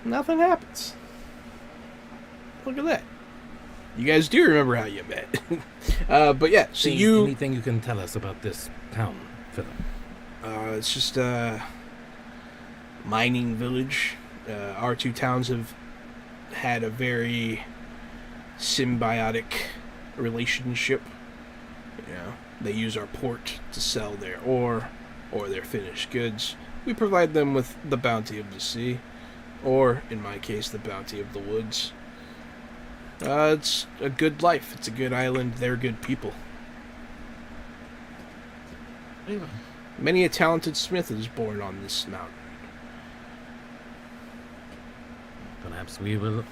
Nothing happens. Look at that. You guys do remember how you met. But yeah, so you... Anything you can tell us about this town, Philip? It's just a mining village. Our two towns have had a very symbiotic relationship. You know, they use our port to sell their ore or their finished goods. We provide them with the bounty of the sea, or, in my case, the bounty of the woods. It's a good life. It's a good island. They're good people. Many a talented smith is born on this mountain. Perhaps we will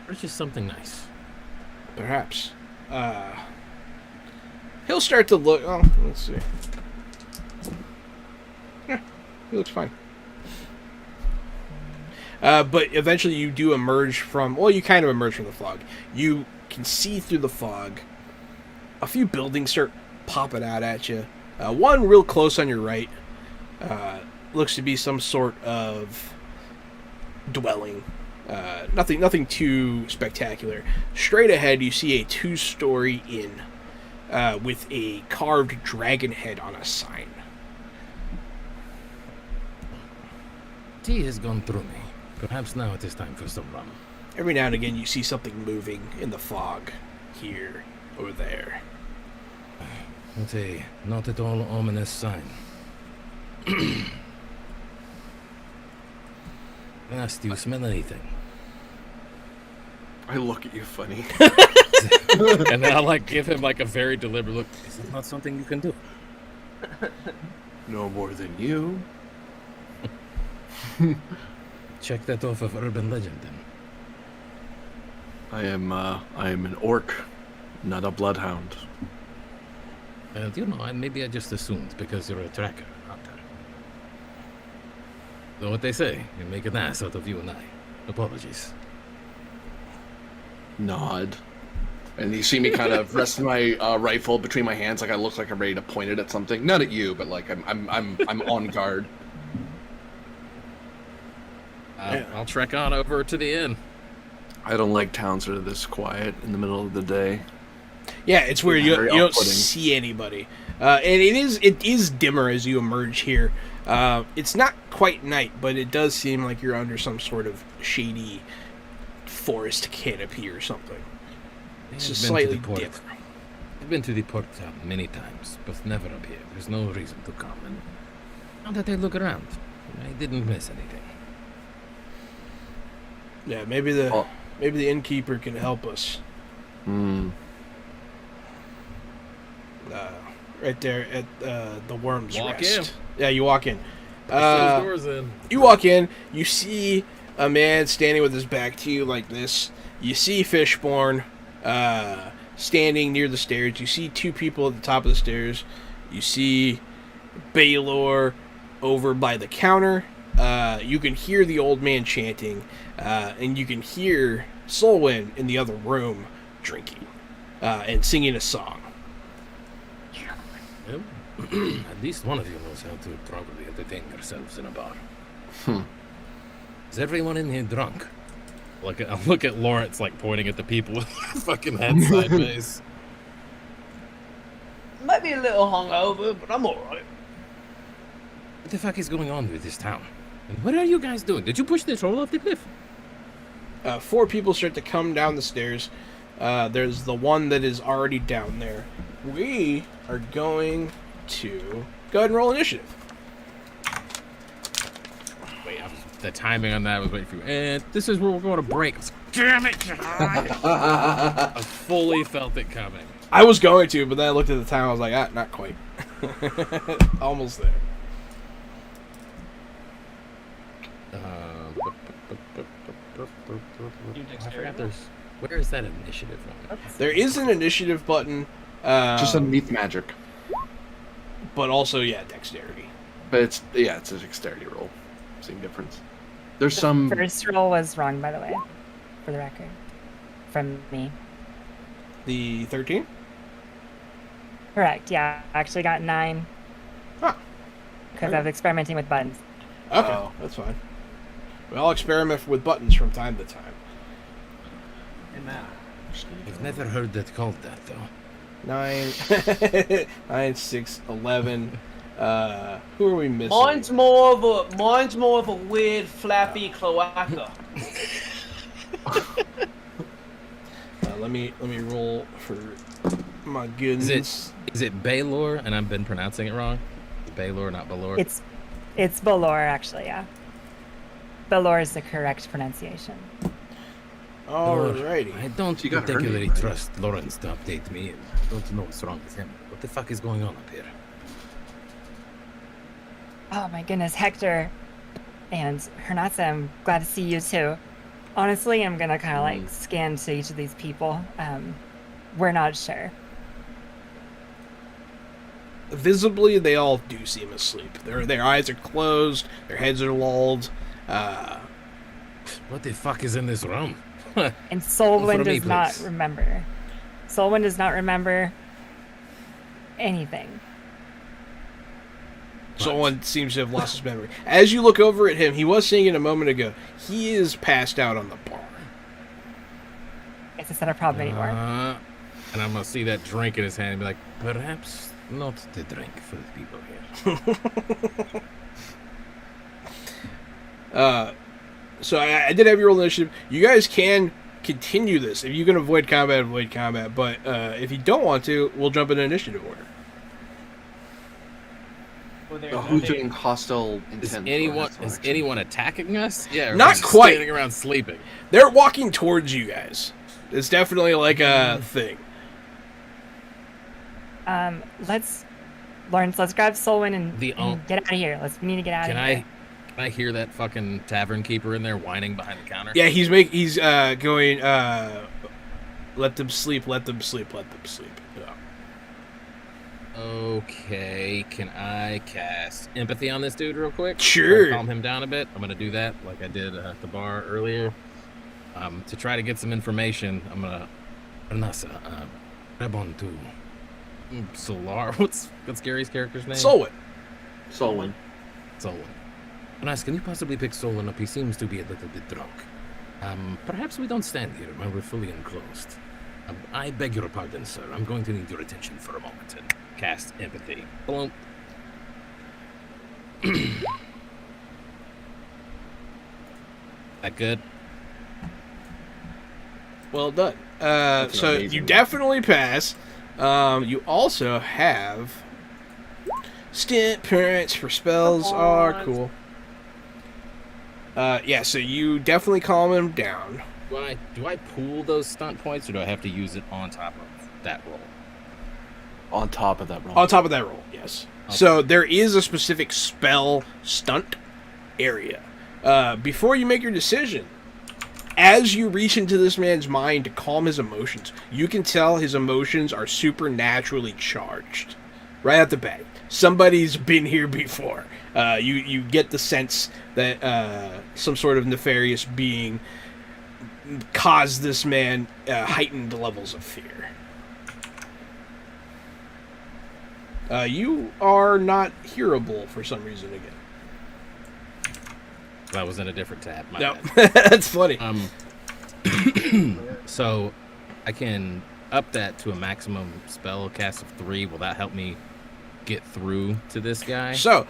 purchase something nice. Perhaps. He'll start to look... Oh, let's see. Yeah, he looks fine. But eventually you do emerge from... Well, you kind of emerge from the fog. You can see through the fog. A few buildings start popping out at you. One real close on your right. Looks to be some sort of dwelling. Nothing too spectacular. Straight ahead, you see a 2-story inn with a carved dragon head on a sign. Tea has gone through me. Perhaps now it is time for some rum. Every now and again, you see something moving in the fog, here or there. It's a not at all ominous sign. Last, do you smell anything? I look at you funny. And then I'll give him a very deliberate look. Is that not something you can do? No more than you. Check that off of urban legend then. I am an orc, not a bloodhound. Maybe I just assumed because you're a tracker, hunter. Know what they say? You make an ass out of you and I. Apologies. Nod. And you see me kind of rest my rifle between my hands, like I look like I'm ready to point it at something. Not at you, but like I'm on guard. I'll trek on over to the inn. I don't like towns that are this quiet in the middle of the day. Yeah, it's where you Very don't off-putting. see anybody. And it is dimmer as you emerge here. It's not quite night, but it does seem like you're under some sort of shady forest canopy or something. It's just slightly dimmer. I've been to the port town many times, but never up here. There's no reason to come. And now that I look around, I didn't miss anything. Yeah, maybe the innkeeper can help us. Right there at the Worm's Walk Rest. in. Yeah, you walk in. Those doors in. You walk in, you see a man standing with his back to you like this. You see Fishborn standing near the stairs. You see two people at the top of the stairs. You see Baylor over by the counter. You can hear the old man chanting, and you can hear Solwyn in the other room drinking and singing a song. Well, at least one of you knows how to properly entertain yourselves in a bar. Is everyone in here drunk? I look at Lawrence, like, pointing at the people with their fucking heads sideways. Might be a little hungover, but I'm alright. What the fuck is going on with this town? And what are you guys doing? Did you push the troll off the cliff? 4 people start to come down the stairs. There's the one that is already down there. We are going to go ahead and roll initiative. Wait, the timing on that was waiting for you. And this is where we're going to break. Damn it! I fully felt it coming. I was going to, but then I looked at the time. I was like, not quite. Almost there. Where is that initiative one? There is an initiative button. Just underneath magic. But also, dexterity. But it's a dexterity roll. Same difference. There's some. First roll was wrong, by the way, for the record, from me. The 13? Correct. Yeah, I actually got 9. Huh. Because I was experimenting with buttons. Okay, that's fine. We all experiment with buttons from time to time. I've never heard that called that, though. 9, 6, 11. Who are we missing? Mine's more of a weird flappy cloaca. Let me roll for my goodness. Is it Baylor? And I've been pronouncing it wrong. Baylor, not Balor. It's Balor, actually. Yeah, Balor is the correct pronunciation. Alrighty. I don't You got her particularly name, right? trust Lawrence to update me. And I don't know what's wrong with him. What the fuck is going on up here? Oh my goodness, Hector and Hernatza, I'm glad to see you too. Honestly, I'm gonna kind of like scan to each of these people. We're not sure. Visibly, they all do seem asleep. Their eyes are closed. Their heads are lulled. What the fuck is in this room? And Solwyn For me, does not please. remember. Solwyn does not remember anything. Someone seems to have lost his memory. As you look over at him, he was singing a moment ago. He is passed out on the bar. Guess it's not a problem anymore. And I'm gonna see that drink in his hand and be like, perhaps not the drink for the people here. So I did have your roll initiative. You guys can continue this. If you can avoid combat. But if you don't want to, we'll jump into initiative order. Who's doing hostile intent? Is anyone attacking us? Yeah, or Not just quite. Standing around sleeping. They're walking towards you guys. It's definitely like a thing. Lawrence, let's grab Solwyn and The get out of here. We need to get out of here. Can I hear that fucking tavern keeper in there whining behind the counter? Yeah, he's going. Let them sleep. Let them sleep. Let them sleep. Yeah. Okay, can I cast empathy on this dude real quick? Sure. Calm him down a bit. I'm gonna do that like I did at the bar earlier. To try to get some information, I'm gonna grab on to Solar. What's Gary's character's name? Solwyn. Solwyn. Anas, can you possibly pick Solon up? He seems to be a little bit drunk. Perhaps we don't stand here when we're fully enclosed. I beg your pardon, sir. I'm going to need your attention for a moment and cast empathy. Boom. That good? Well done. That's So amazing. you definitely pass. You also have stint points for spells. Are cool. Yeah, so you definitely calm him down. Do I pool those stunt points, or do I have to use it on top of that roll? On top of that roll. On top of that roll, yes. Okay. So there is a specific spell stunt area. Before you make your decision, as you reach into this man's mind to calm his emotions, you can tell his emotions are supernaturally charged. Right at the bat. Somebody's been here before. You get the sense that some sort of nefarious being caused this man heightened levels of fear. You are not hearable for some reason again. That was in a different tab. My No, bad. that's funny. So I can up that to a maximum spell cast of 3. Will that help me get through to this guy? So,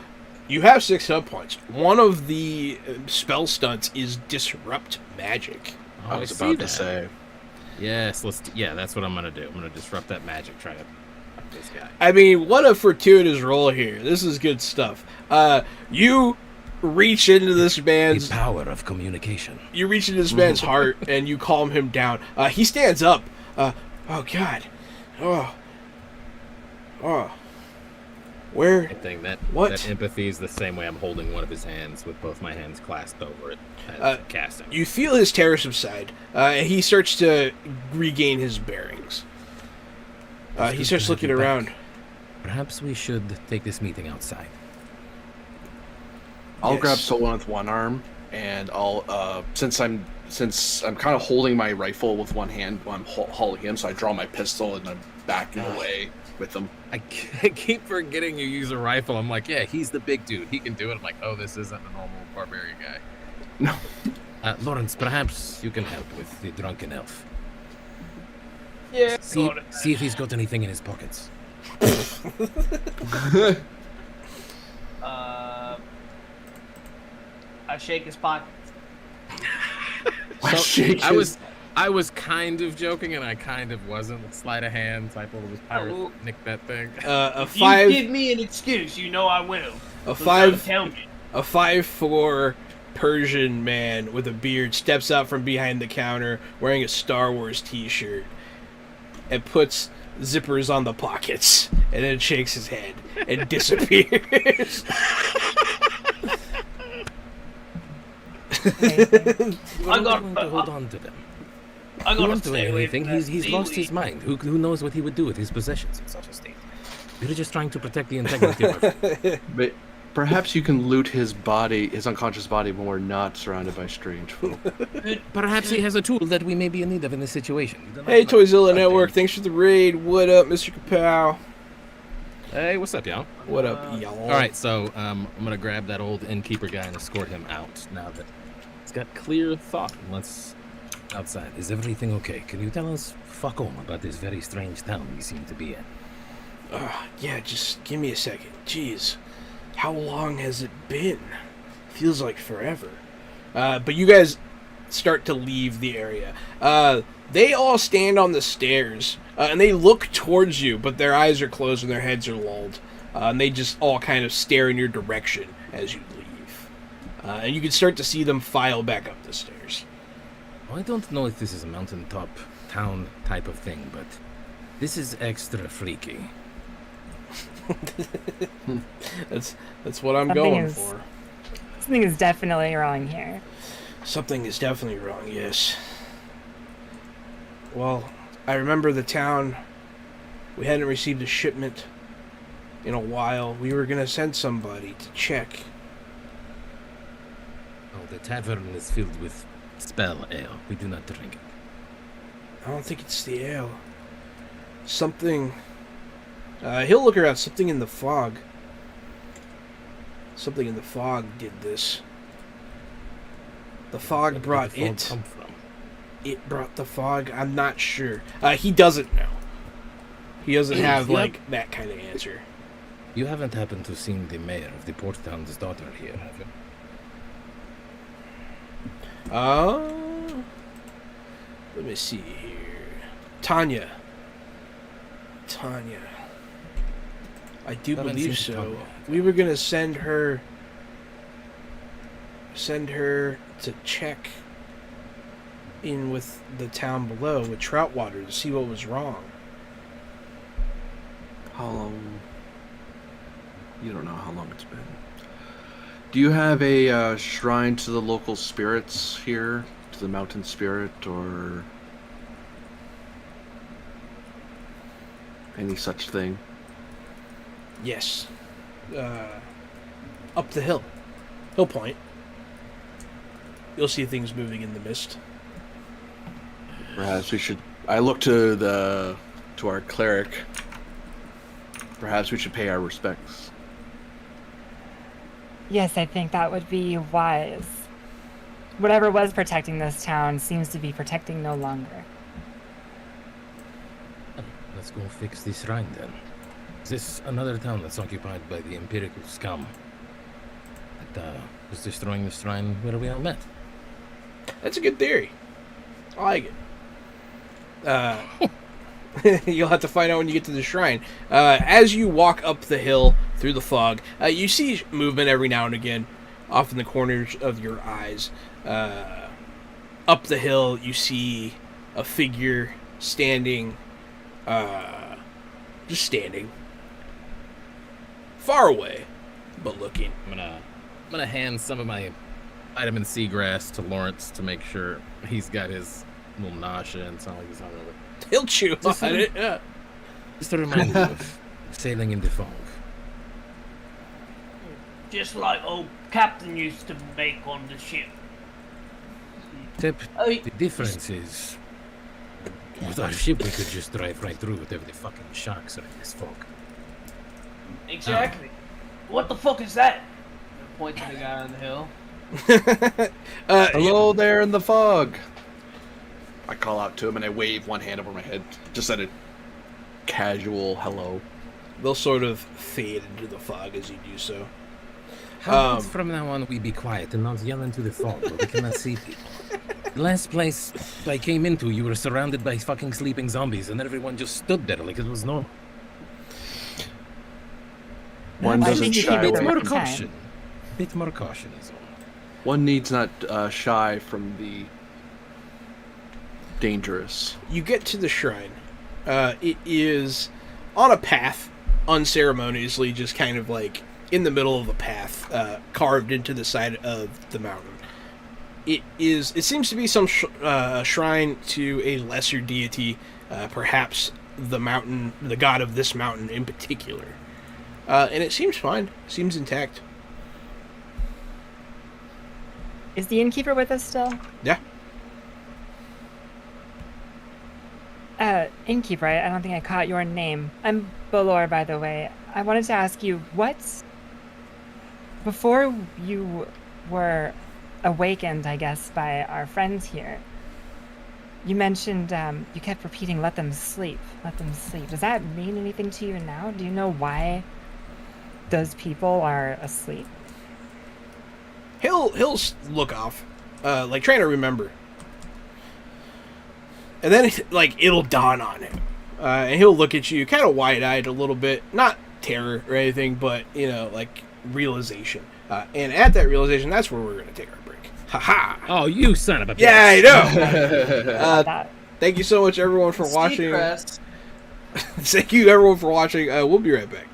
you have 6 hit points. One of the spell stunts is Disrupt Magic. Oh, I was see about that. to say. Yes, that's what I'm gonna do. I'm gonna disrupt that magic. Try to up this guy. I mean, what a fortuitous roll here. This is good stuff. You reach into this man's power of communication. You reach into this man's heart and you calm him down. He stands up. Oh God. Oh. Where? I think that What? that empathy is the same way I'm holding one of his hands with both my hands clasped over it as casting. You feel his terror subside. And he starts to regain his bearings. He starts looking around. Perhaps we should take this meeting outside. I'll Yes. grab Solon with one arm, and I'll since I'm kind of holding my rifle with one hand while I'm hauling him, so I draw my pistol and I'm backing away with them. I keep forgetting you use a rifle. I'm like, yeah, he's the big dude. He can do it. I'm like, oh, this isn't a normal barbarian guy. No. Lawrence, perhaps you can help with the drunken elf. Yeah. See if he's got anything in his pockets. I shake his pocket. I was kind of joking and I kind of wasn't. Sleight of hand type of this pirate Oh. nick that thing. A You 5. give me an excuse, you know I will. A So 5. don't tell me. A 5'4" Persian man with a beard steps out from behind the counter wearing a Star Wars t-shirt and puts zippers on the pockets and then shakes his head and disappears. I got going to hold on to them. I He gotta won't do stay away anything. from that He's lost his seaweed. mind. Who knows what he would do with his possessions in such a state? We're just trying to protect the integrity of our friend. But perhaps you can loot his body, his unconscious body, when we're not surrounded by strange folk. Perhaps he has a tool that we may be in need of in this situation. You don't Hey, know. Toyzilla Network, thanks for the raid. What up, Mr. Kapow? Hey, what's up, y'all? What up, y'all? All right, so I'm gonna grab that old innkeeper guy and escort him out now that he's got clear thought. Let's outside. Is everything okay? Can you tell us fuck all about this very strange town we seem to be in? Yeah, just give me a second. Jeez. How long has it been? Feels like forever. But you guys start to leave the area. They all stand on the stairs, and they look towards you, but their eyes are closed and their heads are lulled. And they just all kind of stare in your direction as you leave. And you can start to see them file back up the stairs. I don't know if this is a mountaintop town type of thing, but this is extra freaky. That's what I'm Something going is- for. Something is definitely wrong here. Something is definitely wrong, yes. Well, I remember the town. We hadn't received a shipment in a while. We were gonna send somebody to check. Oh, the tavern is filled with spell ale. We do not drink it. I don't think it's the ale. Something. He'll look around. Something in the fog. Something in the fog did this. The fog Where did brought the fog it. come from? It brought the fog. I'm not sure. He doesn't know. He doesn't have Yep. like that kind of answer. You haven't happened to seen the mayor of the port town's daughter here, have you? Let me see here. Tanya. I do Haven't believe seen so. Tanya. We were gonna send her to check in with the town below with Troutwater to see what was wrong. How long? You don't know how long it's been. Do you have a shrine to the local spirits here? To the mountain spirit or any such thing? Yes. Up the hill. Hill Point. You'll see things moving in the mist. Perhaps we should. I look to our cleric. Perhaps we should pay our respects. Yes, I think that would be wise. Whatever was protecting this town seems to be protecting no longer. Let's go fix this shrine then. Is this another town that's occupied by the empirical scum that was destroying the shrine where we all met? That's a good theory. I like it. You'll have to find out when you get to the shrine. As you walk up the hill through the fog, you see movement every now and again off in the corners of your eyes. Up the hill, you see a figure standing, just standing. Far away, but looking. I'm gonna hand some of my vitamin C grass to Lawrence to make sure he's got his little nausea and sound like he's hungover. He'll chew Just on it. Yeah. Just to remind you of sailing in the fog. Just like old Captain used to make on the ship. Tip, Oh, the difference is, with our ship we could just drive right through whatever the fucking sharks are in this fog. exactly. What the fuck is that? Point to the guy on the hill. Hello there in the fog. I call out to him and I wave one hand over my head, just at a casual hello. They'll sort of fade into the fog as you do so. How about from now on we be quiet and not yell into the fog, but we cannot see people. The last place I came into, you were surrounded by fucking sleeping zombies, and everyone just stood there like it was normal. One I doesn't think you shy should be away. the More right time. caution. Bit more caution is all. One needs not shy from the dangerous. You get to the shrine. It is on a path, unceremoniously, just kind of like in the middle of a path, carved into the side of the mountain. It seems to be some shrine to a lesser deity, perhaps the mountain, the god of this mountain in particular. And it seems fine. Seems intact. Is the innkeeper with us still? Yeah. Innkeeper, I don't think I caught your name. I'm Bolor, by the way. I wanted to ask you, before you were awakened, I guess, by our friends here, you mentioned, you kept repeating, let them sleep, let them sleep. Does that mean anything to you now? Do you know why those people are asleep? He'll look off, like trying to remember. And then, it'll dawn on him. And he'll look at you kind of wide-eyed a little bit. Not terror or anything, but, realization. And at that realization, that's where we're going to take our break. Ha-ha! Oh, you son of a bitch. Yeah, I know! That- Thank you so much, everyone, for watching. Seacrest. Thank you, everyone, for watching. We'll be right back.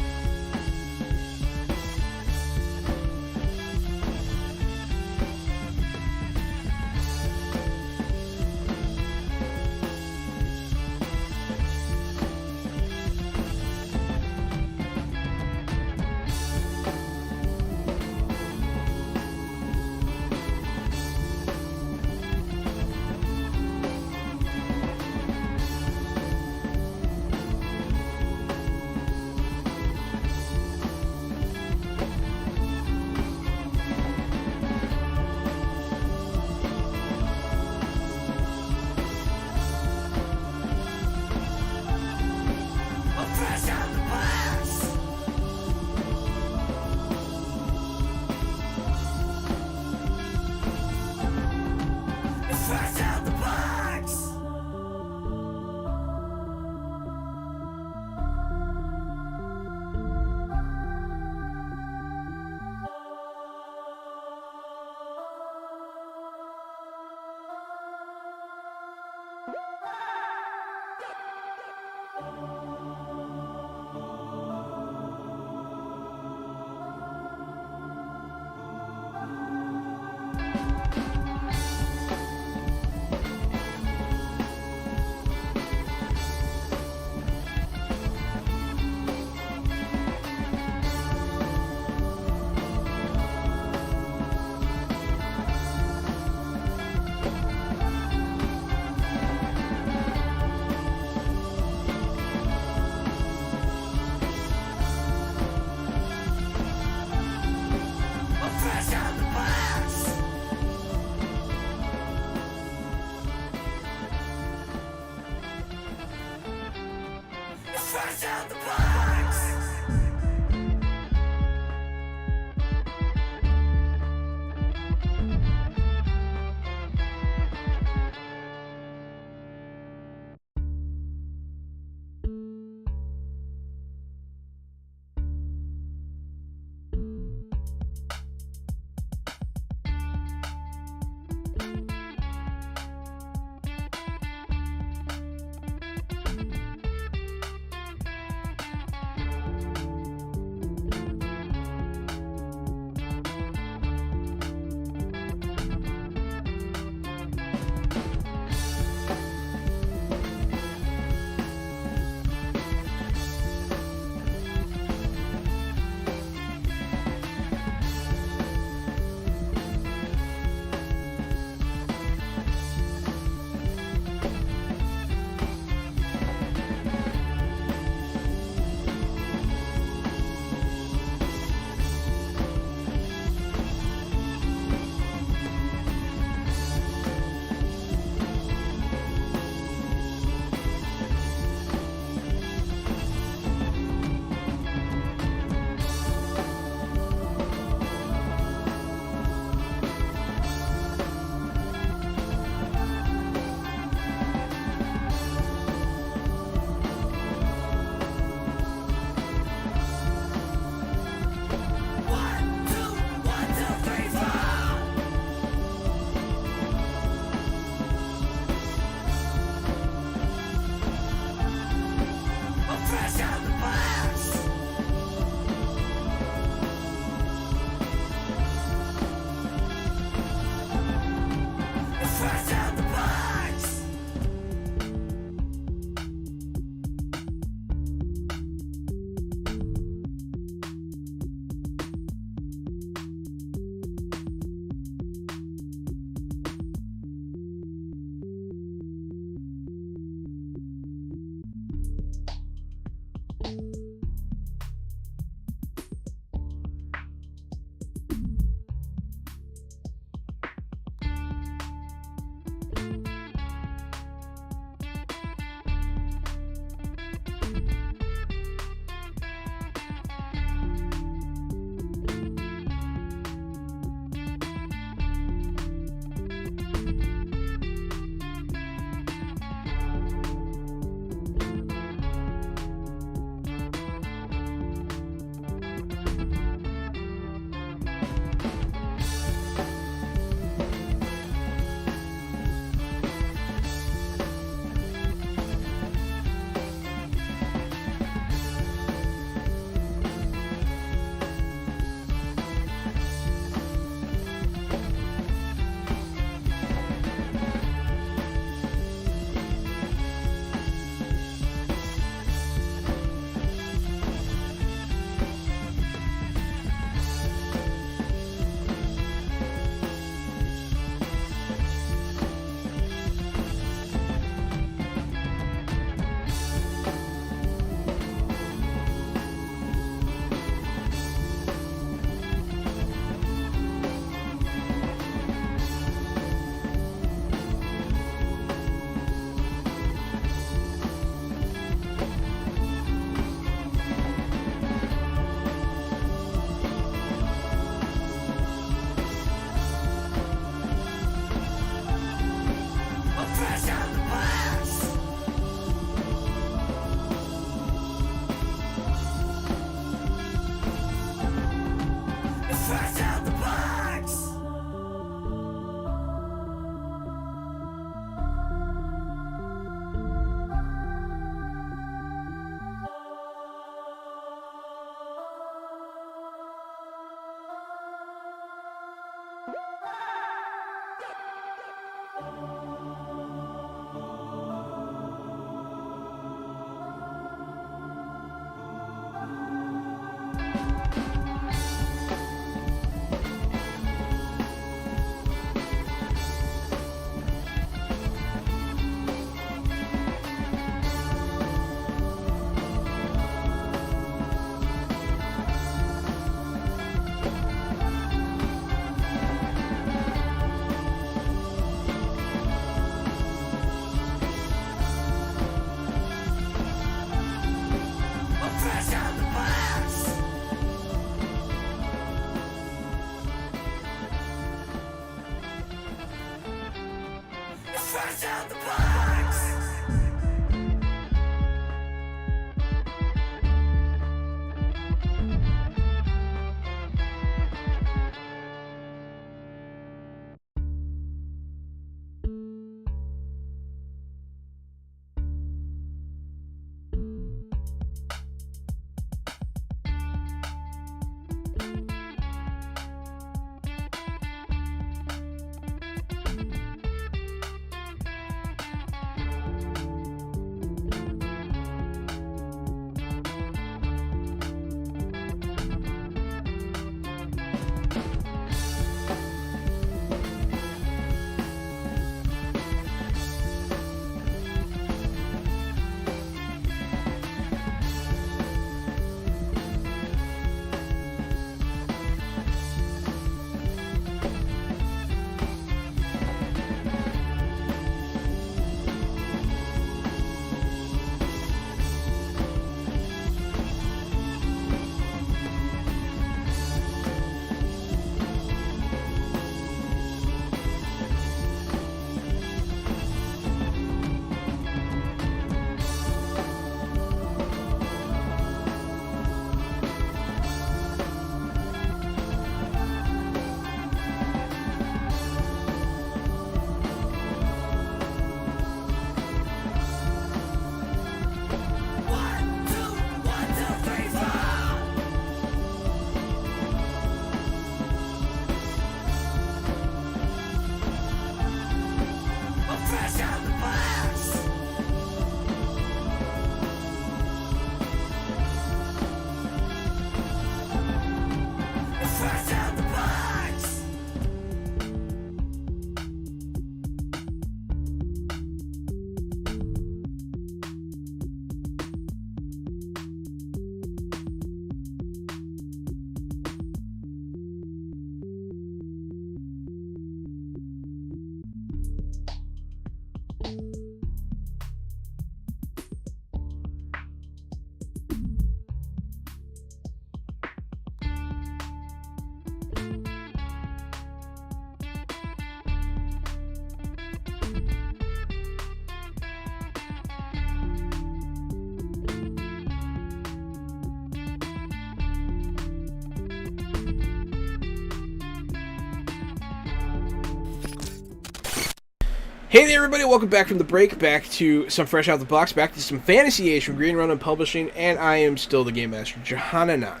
Hey there, everybody! Welcome back from the break, back to some fresh out the box, back to some Fantasy Age from Green Run Publishing, and I am still the Game Master, Johannanan.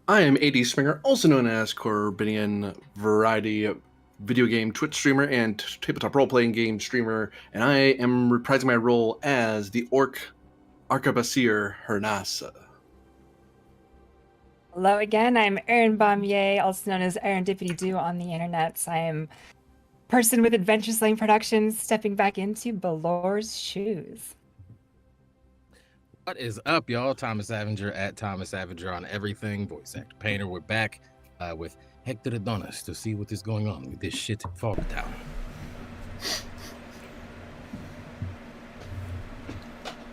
I am AD Springer, also known as Corbinian, variety video game Twitch streamer and tabletop role-playing game streamer, and I am reprising my role as the Orc Arquebusier Hernasa. Hello again, I'm Erin Baumier, also known as Erendipity Do on the internet. I am person with Adventure Slang Productions, stepping back into Balor's shoes. What is up, y'all? Thomas Avenger at Thomas Avenger on everything. Voice actor painter. We're back with Hector Adonis to see what is going on with this shit Fog Town.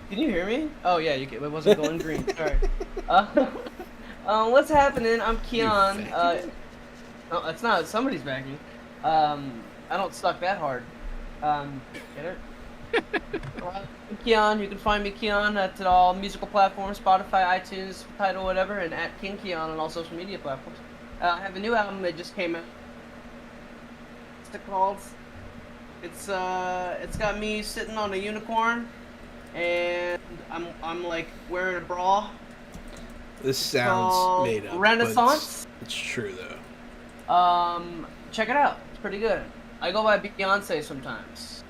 Can you hear me? Oh yeah, it wasn't going green. Sorry. What's happening? I'm Keon. No, it's not. Somebody's backing. I don't suck that hard. Get it? I'm Keon. You can find me Keon at all musical platforms, Spotify, iTunes, Tidal, whatever, and at King Keon on all social media platforms. I have a new album that just came out. What's it called? It's got me sitting on a unicorn, and I'm like wearing a bra. This sounds made up. Renaissance. It's true though. Check it out. It's pretty good. I go by Beyonce sometimes.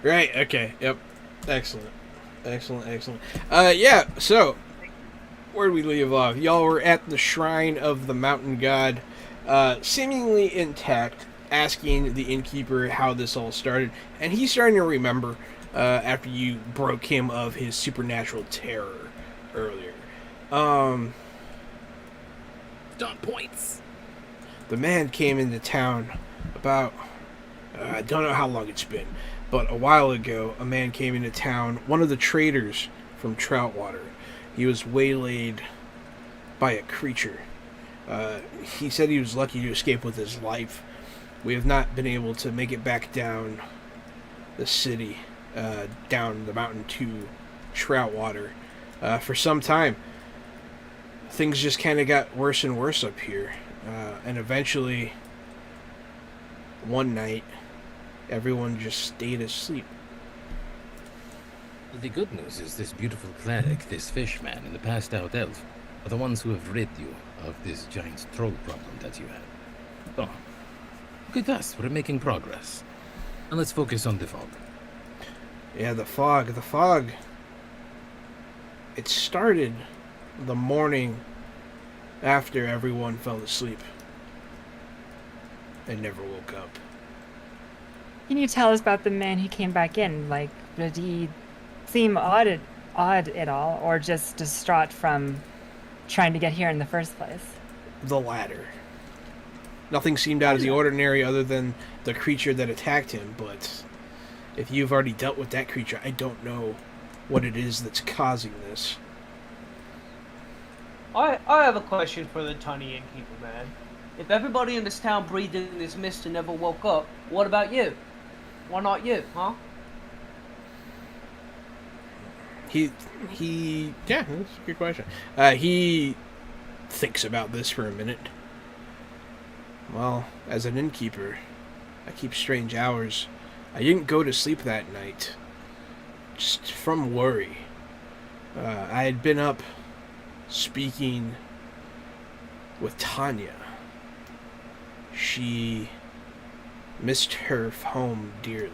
Right, okay, yep. Excellent. Yeah, so, where did we leave off? Y'all were at the shrine of the mountain god, seemingly intact, asking the innkeeper how this all started, and he's starting to remember, after you broke him of his supernatural terror earlier. Done points. The man came into town about, I don't know how long it's been, but a while ago, a man came into town, one of the traders from Troutwater. He was waylaid by a creature. He said he was lucky to escape with his life, we have not been able to make it back down the city, down the mountain to Troutwater, for some time. Things just kind of got worse and worse up here, and eventually, one night, everyone just stayed asleep. The good news is this beautiful cleric, this fishman, and the passed out elf are the ones who have rid you of this giant troll problem that you had. So, look at us, we're making progress. Now let's focus on the fog. Yeah, the fog. It started the morning after everyone fell asleep and never woke up. Can you tell us about the man who came back in? Like, did he seem odd at all, or just distraught from trying to get here in the first place? The latter. Nothing seemed out of the ordinary other than the creature that attacked him, but if you've already dealt with that creature, I don't know what it is that's causing this. I have a question for the tiny innkeeper, man. If everybody in this town breathed in this mist and never woke up, what about you? Why not you, huh? Yeah, that's a good question. He thinks about this for a minute. Well, as an innkeeper, I keep strange hours. I didn't go to sleep that night, just from worry. I had been up speaking with Tanya. She missed her home dearly.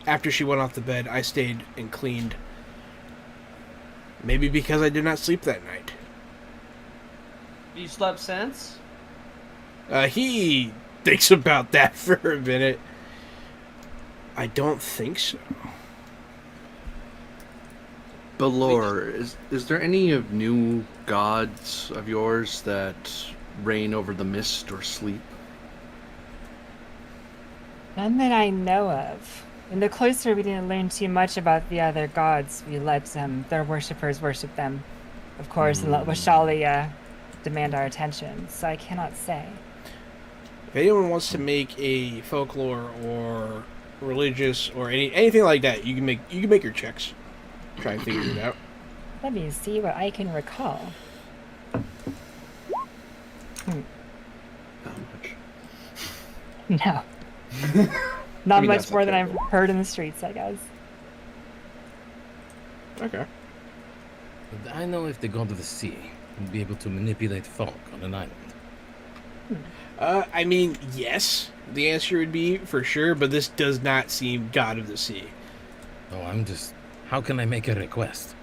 After she went off the bed, I stayed and cleaned. Maybe because I did not sleep that night. You slept since? He thinks about that for a minute. I don't think so. Balor, is there any of new gods of yours that reign over the mist or sleep? None that I know of. In the cloister, we didn't learn too much about the other gods. We let their worshippers worship them, of course, and let Washali demand our attention. So I cannot say. If anyone wants to make a folklore or religious or anything like that, you can make your checks. Try and figure it out. Let me see what I can recall. Not much. No. Not mean, much that's more not than I've terrible. heard in the streets, I guess. Okay. I know if the god of the sea would be able to manipulate fog on an island. I mean, yes. The answer would be for sure, but this does not seem God of the Sea. Oh, how can I make a request?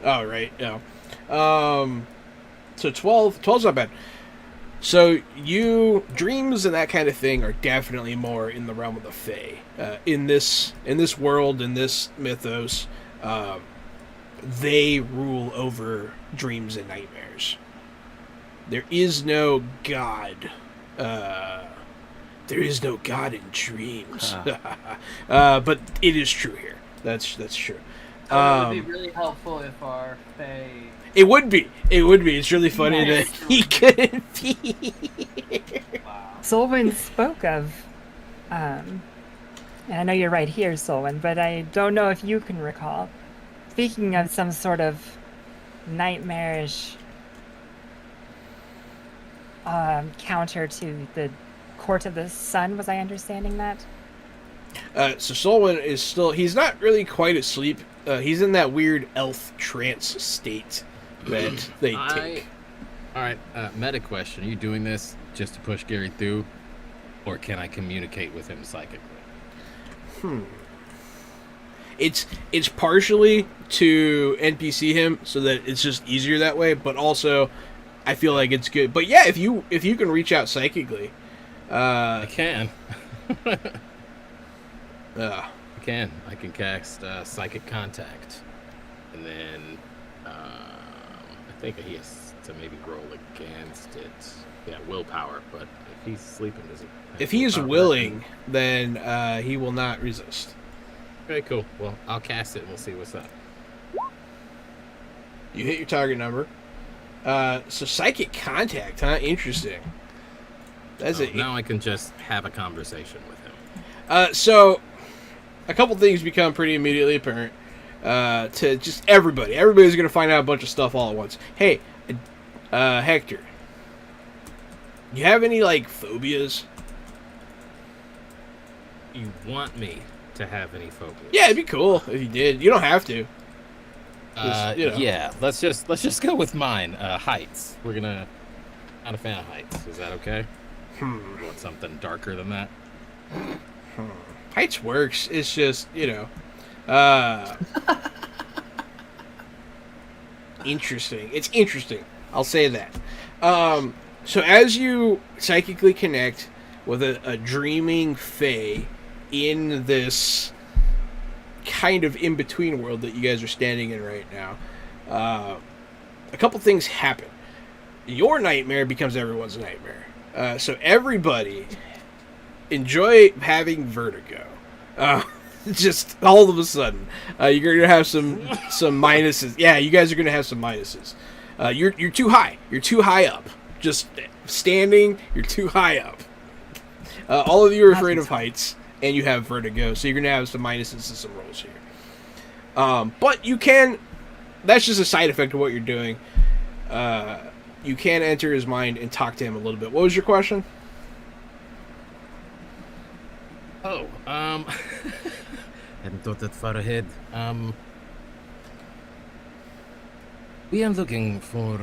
Oh, right. No. So 12's not bad. So dreams and that kind of thing are definitely more in the realm of the Fae. In this world, in this mythos, they rule over dreams and nightmares. There is no god. There is no god in dreams. But it is true here. That's true. It would be really helpful if our Fae... It would be. It's really funny that he couldn't be. Wow. Solwyn spoke of, and I know you're right here, Solwyn, but I don't know if you can recall, speaking of some sort of nightmarish counter to the Court of the Sun. Was I understanding that? So Solwyn is still... He's not really quite asleep. He's in that weird elf trance state that they take. Alright, meta question. Are you doing this just to push Gary through? Or can I communicate with him psychically? It's partially to NPC him so that it's just easier that way, but also I feel like it's good. But yeah, if you can reach out psychically, I can. uh, I can cast Psychic Contact. And then I think he has to maybe roll against it. Yeah, willpower. But if he's sleeping, does he? if he is willing, then he will not resist. Okay, cool. Well, I'll cast it and we'll see what's up. You hit your target number. So psychic contact, huh? Interesting. That's it. Now I can just have a conversation with him. So a couple things become pretty immediately apparent to just everybody. Everybody's going to find out a bunch of stuff all at once. Hey, Hector, you have any like phobias? You want me to have any phobias? Yeah, it'd be cool if you did. You don't have to. Just, you know. Yeah. Let's just go with mine. Heights. We're gonna. Not a fan of heights. Is that okay? You want something darker than that? Heights works. It's just, interesting. It's interesting. I'll say that. So as you psychically connect with a dreaming fae in this kind of in-between world that you guys are standing in right now, a couple things happen. Your nightmare becomes everyone's nightmare. So everybody enjoy having vertigo. Just all of a sudden, you're gonna have some minuses. Yeah, you guys are gonna have some minuses. You're too high. You're too high up. Just standing, you're too high up. All of you are afraid of heights, and you have vertigo, so you're gonna have some minuses and some rolls here. But you can. That's just a side effect of what you're doing. You can enter his mind and talk to him a little bit. What was your question? Oh, hadn't thought that far ahead. We are looking for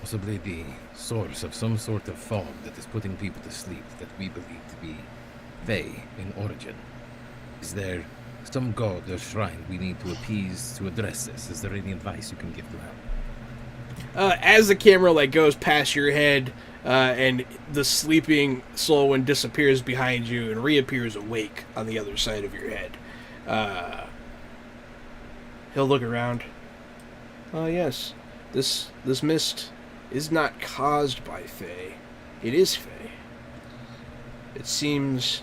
possibly the source of some sort of fog that is putting people to sleep that we believe to be Fae in origin. Is there some god or shrine we need to appease to address this? Is there any advice you can give to help? As the camera goes past your head, and the sleeping soul one disappears behind you and reappears awake on the other side of your head, he'll look around. Oh yes, this mist is not caused by Fae. It is Fae. It seems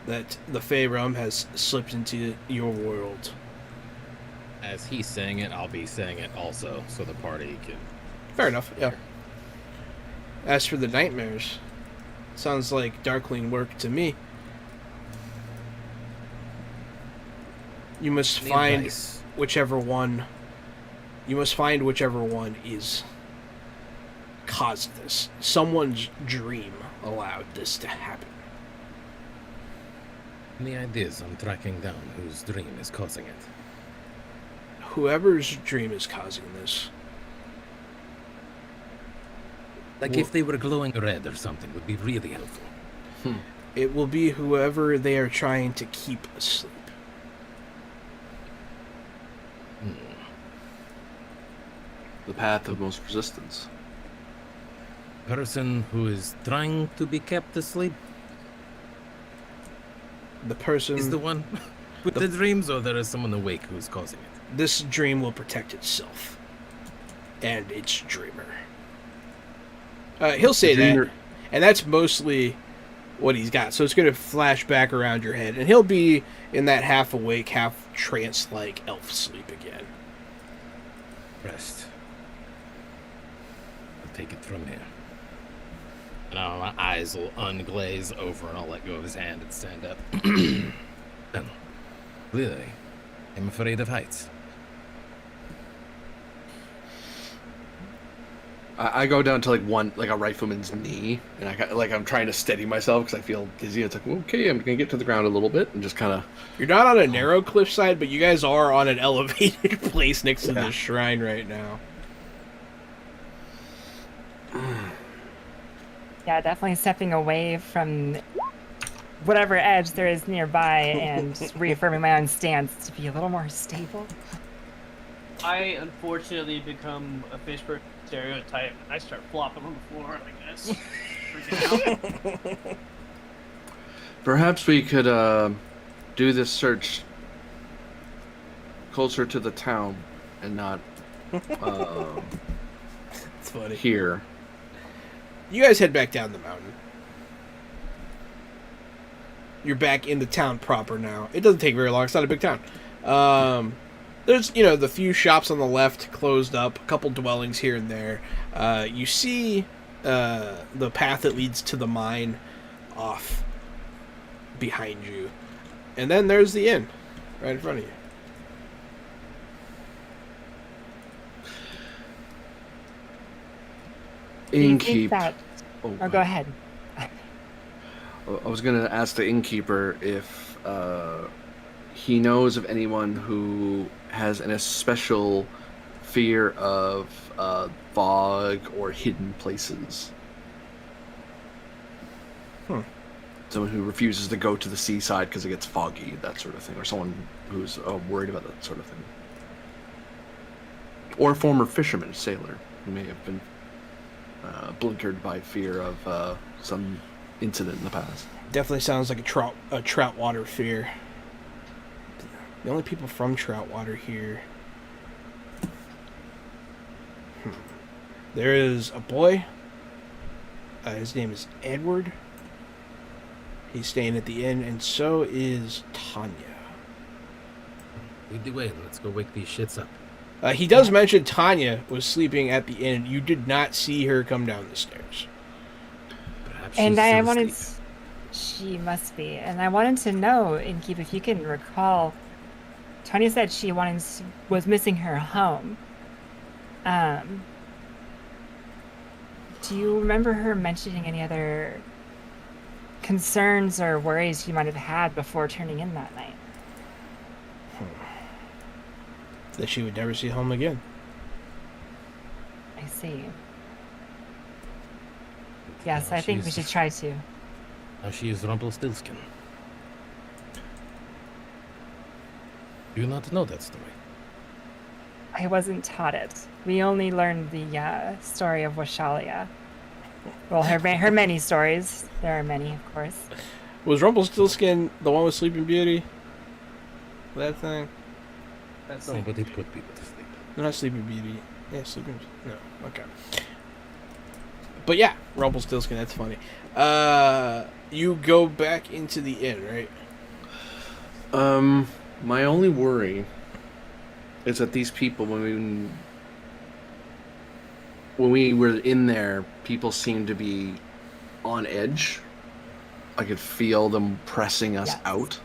that the Fae realm has slipped into your world. As he's saying it, I'll be saying it also, so the party can... Fair enough, yeah. As for the nightmares, sounds like Darkling work to me. You must find whichever one... You must find whichever one is caused this. Someone's dream allowed this to happen. Any ideas on tracking down whose dream is causing it? Whoever's dream is causing this. Like if they were glowing red or something would be really helpful. It will be whoever they are trying to keep asleep. The path of most resistance. Person who is trying to be kept asleep The person... is the one with the dreams, or there is someone awake who's causing it? This dream will protect itself. And its dreamer. He'll say that. And that's mostly what he's got. So it's going to flash back around your head. And he'll be in that half awake, half trance-like elf sleep again. Rest. I'll take it from here. And my eyes will unglaze over and I'll let go of his hand and stand up. Clearly, I'm afraid of heights. I go down to a rifleman's knee, and I'm trying to steady myself because I feel dizzy. It's like, okay, I'm gonna get to the ground a little bit and just kind of. You're not on a narrow cliffside, but you guys are on an elevated place next to the shrine right now. Yeah, definitely stepping away from whatever edge there is nearby and just reaffirming my own stance to be a little more stable. I unfortunately become a fish person stereotype. I start flopping on the floor, I guess. Freaking out. Perhaps we could do this search closer to the town and not It's funny. here. You guys head back down the mountain. You're back in the town proper now. It doesn't take very long. It's not a big town. There's, the few shops on the left closed up, a couple dwellings here and there. You see the path that leads to the mine off behind you. And then there's the inn right in front of you. Do you think Innkeep. that... Or go ahead. I was going to ask the innkeeper if he knows of anyone who has an especial fear of fog or hidden places. Someone who refuses to go to the seaside because it gets foggy, that sort of thing, or someone who's worried about that sort of thing. Or a former fisherman, sailor, who may have been blinkered by fear of some incident in the past. Definitely sounds like a trout water fear. The only people from Troutwater here. There is a boy. His name is Edward. He's staying at the inn, and so is Tanya. Lead the way. Let's go wake these shits up. He does mention Tanya was sleeping at the inn. You did not see her come down the stairs. Perhaps And she's I still wanted... asleep. She must be. And I wanted to know, Innkeep, if you can recall... Tanya said she was missing her home. Do you remember her mentioning any other concerns or worries you might have had before turning in that night? That she would never see home again. I see. Yes, I think we should try to. Now she is Rumpelstiltskin. Do you not know that story? I wasn't taught it. We only learned the story of Washalia. Well, her many stories. There are many, of course. Was Rumpelstiltskin the one with Sleeping Beauty? That thing? That's No, but it put people to sleep. No, not Sleeping Beauty. Yeah, Sleeping... No, okay. But yeah, Rumpelstiltskin, that's funny. You go back into the inn, right? My only worry is that these people, when we were in there, people seemed to be on edge. I could feel them pressing us Yes. out.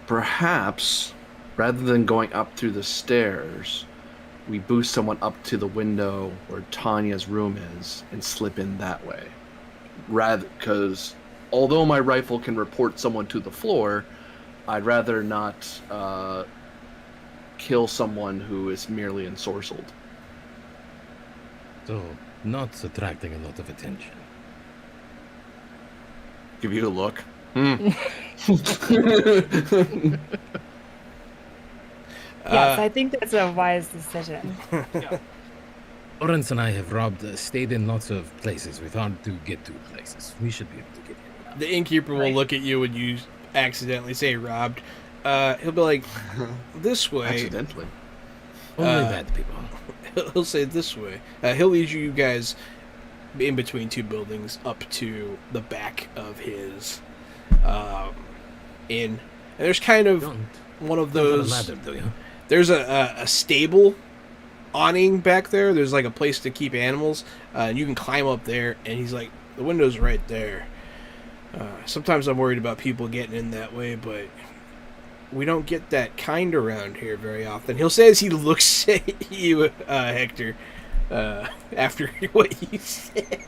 Perhaps, rather than going up through the stairs, we boost someone up to the window where Tanya's room is and slip in that way. Because although my rifle can report someone to the floor, I'd rather not kill someone who is merely ensorcelled. So, not attracting a lot of attention. Give you a look. Yes, I think that's a wise decision. Lawrence and I have stayed in lots of places. We've hard to get to places. We should be able to get in. The innkeeper will look at you when you accidentally say robbed. He'll be like, this way. Accidentally. Only bad people. He'll say this way. He'll lead you guys in between two buildings up to the back of his inn. And there's kind of one of those... Ladder, do you? There's a stable awning back there. There's like a place to keep animals. And you can climb up there. And he's like, the window's right there. Sometimes I'm worried about people getting in that way, but we don't get that kind around here very often. He'll say as he looks at you, Hector, after what you said.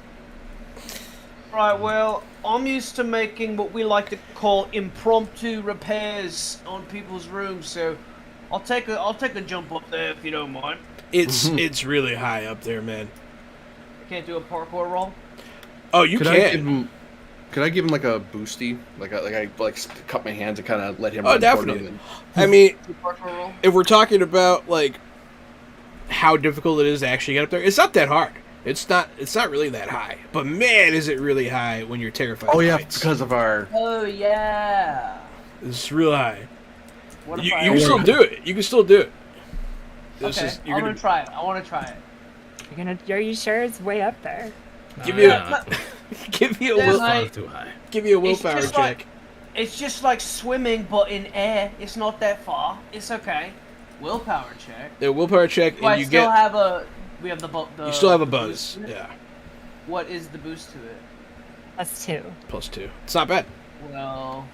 Right, well, I'm used to making what we like to call impromptu repairs on people's rooms, so I'll take a jump up there if you don't mind. It's really high up there, man. I can't do a parkour roll. Oh, you can. Could I give him like a boosty? Like I cup my hands and kind of let him. Oh, run definitely. him. I mean, Parkour roll. if we're talking about like how difficult it is to actually get up there, it's not that hard. It's not really that high. But man, is it really high when you're terrified. Oh of yeah, heights. because of our. Oh yeah. It's real high. What if You I- can still do it. You can still do it. Okay, I'm gonna try it. I want to try it. Are you sure it's way up there? Give me a Yeah, give me a There's will, like- Far too high. give me a willpower just check. It's just like swimming, but in air. It's not that far. It's okay. Willpower check. The willpower check, Do I and you still get. have a? We have the. You still have a the buzz. boost to it? Yeah, What is the boost to it? +2. +2. It's not bad. Well,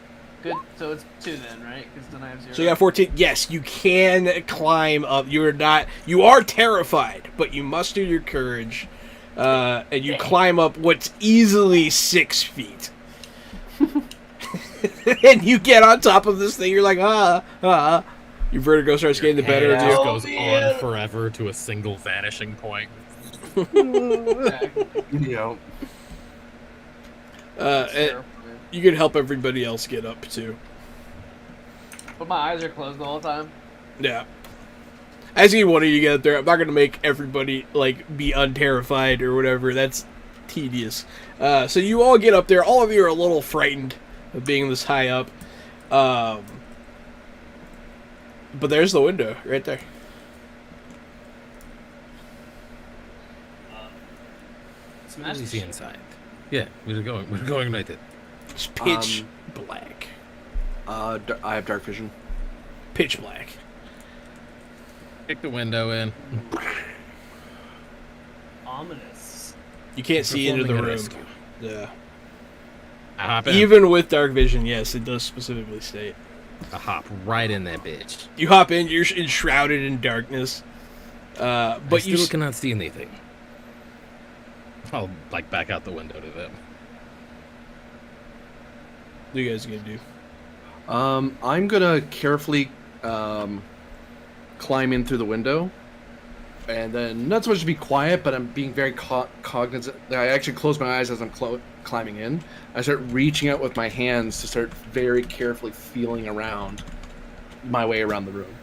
good. So it's 2 then, right? Because then I have 0. So you got 14. Yes, you can climb up. You are terrified, but you muster your courage, and you climb up what's easily 6 feet. And you get on top of this thing. You're like, Your vertigo starts getting the better of Just you. goes on forever to a single vanishing point. Yeah. And you can help everybody else get up too. But my eyes are closed the whole time. Yeah. As you want to get up there, I'm not gonna make everybody like be unterrified or whatever. That's tedious. So you all get up there. All of you are a little frightened of being this high up. But there's the window right there. Smash Who's the the inside? Yeah, we're going right there. It's pitch black. I have dark vision. Pitch black. Kick the window in. Ominous. You can't see into the Performing a room. rescue. Yeah. I hop in. Even with dark vision, yes, it does specifically state. I hop right in that bitch. You hop in, you're enshrouded in darkness. But But I you still cannot see anything. I'll like back out the window to them. What are you guys gonna do? I'm gonna carefully climb in through the window, and then not so much to be quiet, but I'm being very cognizant. I actually close my eyes as I'm climbing in. I start reaching out with my hands to start very carefully feeling around my way around the room.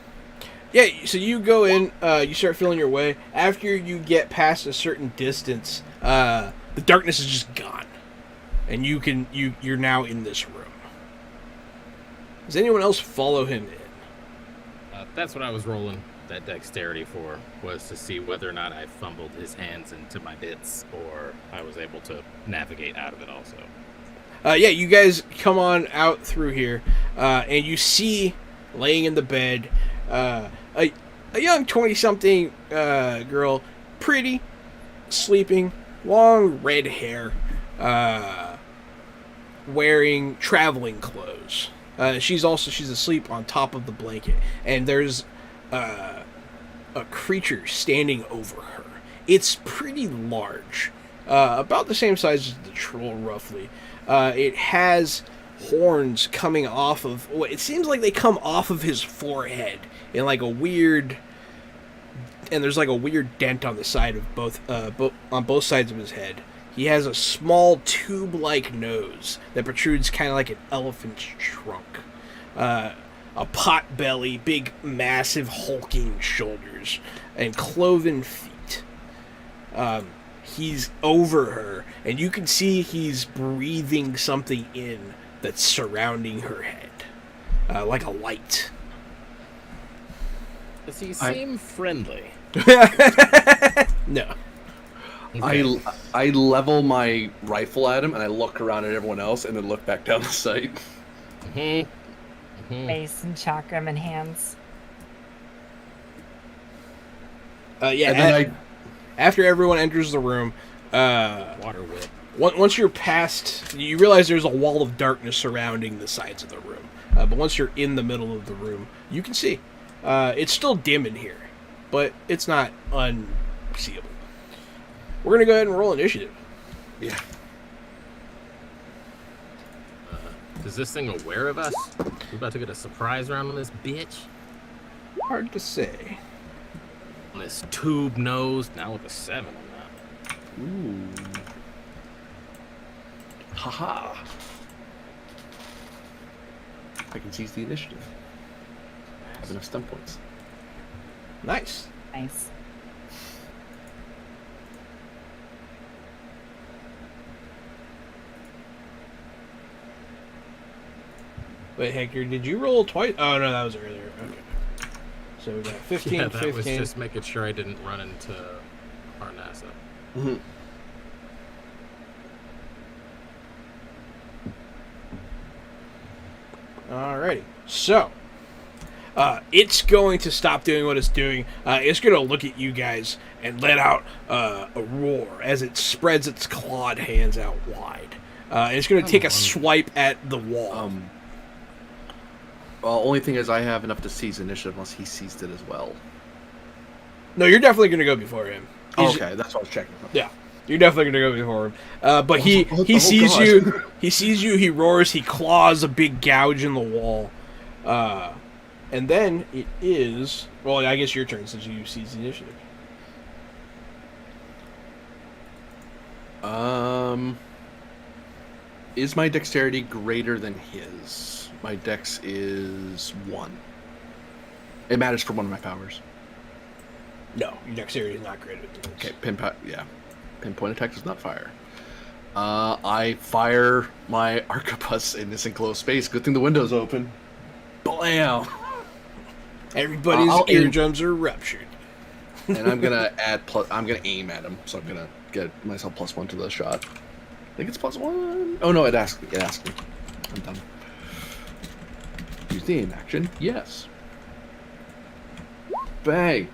Yeah, so you go in, you start feeling your way. After you get past a certain distance, the darkness is just gone, and you're now in this room. Does anyone else follow him in? That's what I was rolling that dexterity for, was to see whether or not I fumbled his hands into my bits, or I was able to navigate out of it also. Yeah, you guys come on out through here, and you see, laying in the bed, a young 20-something girl, pretty, sleeping, long red hair, wearing traveling clothes. She's asleep on top of the blanket, and there's a creature standing over her. It's pretty large, about the same size as the troll, roughly. It has horns coming off of. It seems like they come off of his forehead in like a weird. And there's like a weird dent on the side of on both sides of his head. He has a small tube-like nose that protrudes kind of like an elephant's trunk. A pot belly, big, massive, hulking shoulders, and cloven feet. He's over her, and you can see he's breathing something in that's surrounding her head, like a light. Does he seem friendly? No. Okay. I level my rifle at him, and I look around at everyone else, and then look back down the sight. Mace and chakram in hands. Yeah. And then After everyone enters the room, Water whip. once you're past, you realize there's a wall of darkness surrounding the sides of the room. But once you're in the middle of the room, you can see. It's still dim in here, but it's not unseeable. We're going to go ahead and roll initiative. Yeah. Is this thing aware of us? We're about to get a surprise round on this bitch. Hard to say. On this tube nose. Now with a 7 on that. Ooh. Haha. I can seize the initiative. I have enough stun points. Nice. Nice. Wait, Hector, did you roll twice? Oh, no, that was earlier. Okay. So we got 15, Yeah, that 15. was just making sure I didn't run into Parnassa. Mm-hmm. Alrighty. So, it's going to stop doing what it's doing. It's going to look at you guys and let out a roar as it spreads its clawed hands out wide. And it's going to take a swipe at the wall. Well, only thing is I have enough to seize initiative unless he seized it as well. No, you're definitely going to go before him. Okay, that's what I was checking. Yeah, you're definitely going to go before him. But he sees you. He sees you. He roars. He claws a big gouge in the wall. And then it is... Well, I guess your turn since you seize the initiative. Is my dexterity greater than his? My dex is 1. It matters for one of my powers. No, your dexterity is not greater than his. Okay, pinpoint attack does not fire. I fire my arquebus in this enclosed space. Good thing the window's open. Blam! Everybody's eardrums are ruptured. And I'm gonna I'm gonna aim at him, so I'm gonna get myself +1 to the shot. I think it's +1. Oh no, it asked me. I'm done. Use the aim action. Yes. Bang.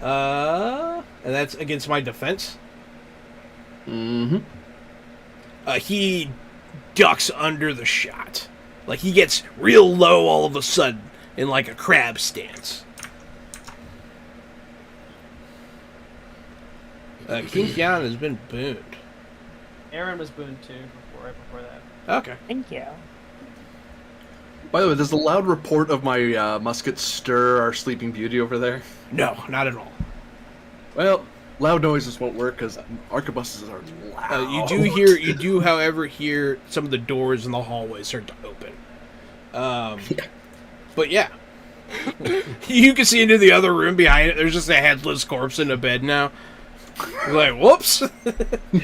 And that's against my defense. Mm-hmm. He ducks under the shot. Like, he gets real low all of a sudden in, like, a crab stance. King Kian has been booned. Aaron was booned too, right before that. Okay. Thank you. By the way, does the loud report of my musket stir our sleeping beauty over there? No, not at all. Well, loud noises won't work because arquebuses are loud. You do, however, hear some of the doors in the hallway start to open. But yeah, you can see into the other room behind it. There's just a headless corpse in a bed now. You're like, whoops!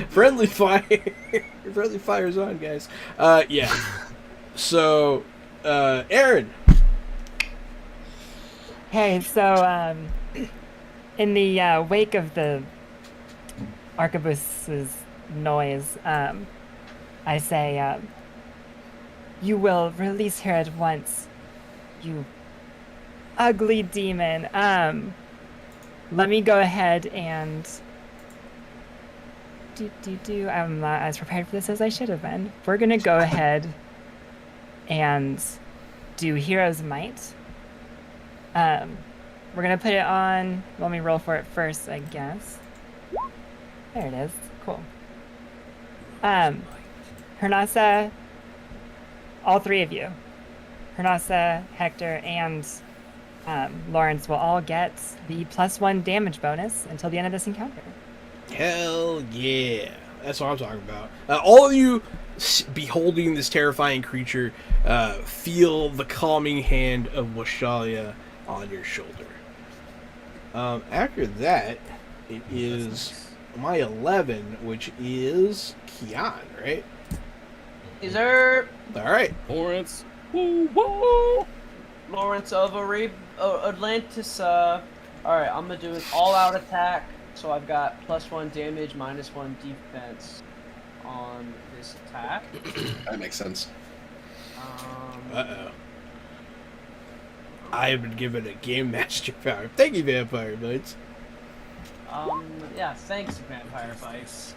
Friendly fire. Friendly fire's on, guys. Yeah. So, Aaron. Hey, so in the wake of the arquebus's noise, I say, you will release her at once, you ugly demon. Let me go ahead and I'm not as prepared for this as I should have been. We're gonna go ahead and do Hero's Might. We're gonna put it on. Let me roll for it first, I guess. There it is. Cool. Hernasa, all three of you, Hernasa, Hector, and Lawrence will all get the +1 damage bonus until the end of this encounter. Hell yeah. That's what I'm talking about. All of you beholding this terrifying creature feel the calming hand of Washalia on your shoulder. After that, it is my 11, which is Kian, right? Is there Alright. Lawrence. Lawrence of Atlantis? Alright, I'm gonna do an all-out attack. So I've got +1 damage, -1 defense on this attack. That makes sense. Uh-oh. I have been given a Game Master power. Thank you, Vampire Bites. Yeah, thanks, Vampire Bites.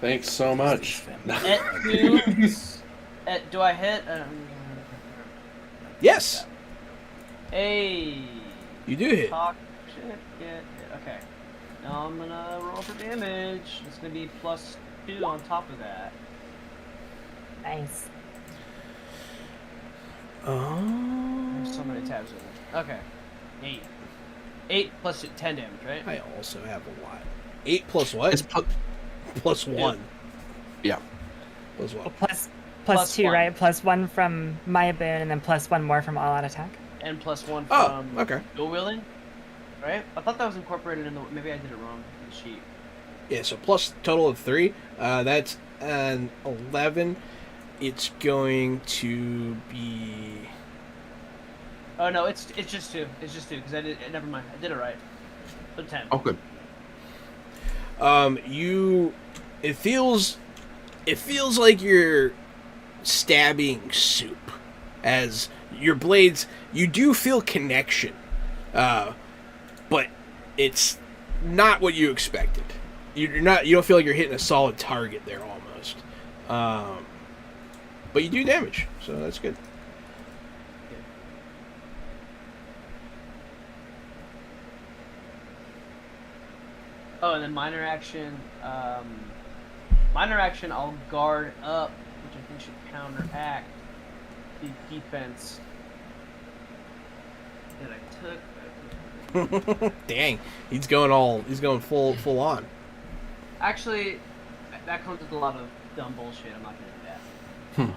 Thanks so much. At 2, do I hit? Yes! Hey! You do hit. Talk shit, get hit. Okay. Now I'm gonna roll for damage. It's gonna be +2 on top of that. Nice. There's so many tabs in there. Okay. 8. 8 plus 10 damage, right? I also have a lot. 8 plus what? It's plus 1. Yeah. Plus what? Plus 2, 1. right? +1 from Maya Boon, and then +1 more from All Out Attack. And +1 Oh, from okay. dual wielding, right? I thought that was incorporated in the. Maybe I did it wrong in the sheet. Yeah, so plus total of 3. That's an 11. It's going to be... Oh no, it's just 2. It's just 2 because I did. Never mind, I did it right. So 10. Oh, good. It feels like you're stabbing soup, as your blades. You do feel connection, but it's not what you expected. You don't feel like you're hitting a solid target there almost. But you do damage, so that's good. Oh, and then minor action. I'll guard up, which I think should counteract the defense that I took. Dang, he's going full on. Actually, that comes with a lot of dumb bullshit. I'm not gonna do that. I'm not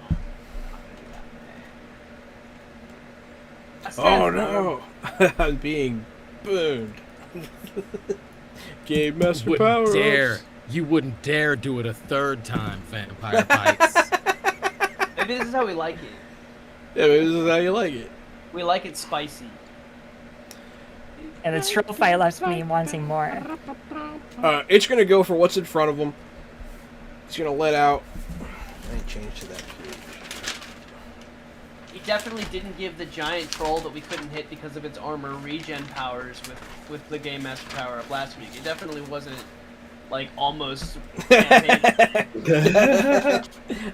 gonna do that. I stand Oh no! I'm being booned. Game Master Wouldn't power. dare. You wouldn't dare do it a third time, Vampire Bites. Maybe this is how we like it. Yeah, this is how you like it. We like it spicy. And the troll fight left me wanting more. It's gonna go for what's in front of him. He's gonna let out. Let me change to that page. He definitely didn't give the giant troll that we couldn't hit because of its armor regen powers with the Game Master power up last week. It definitely wasn't like almost. That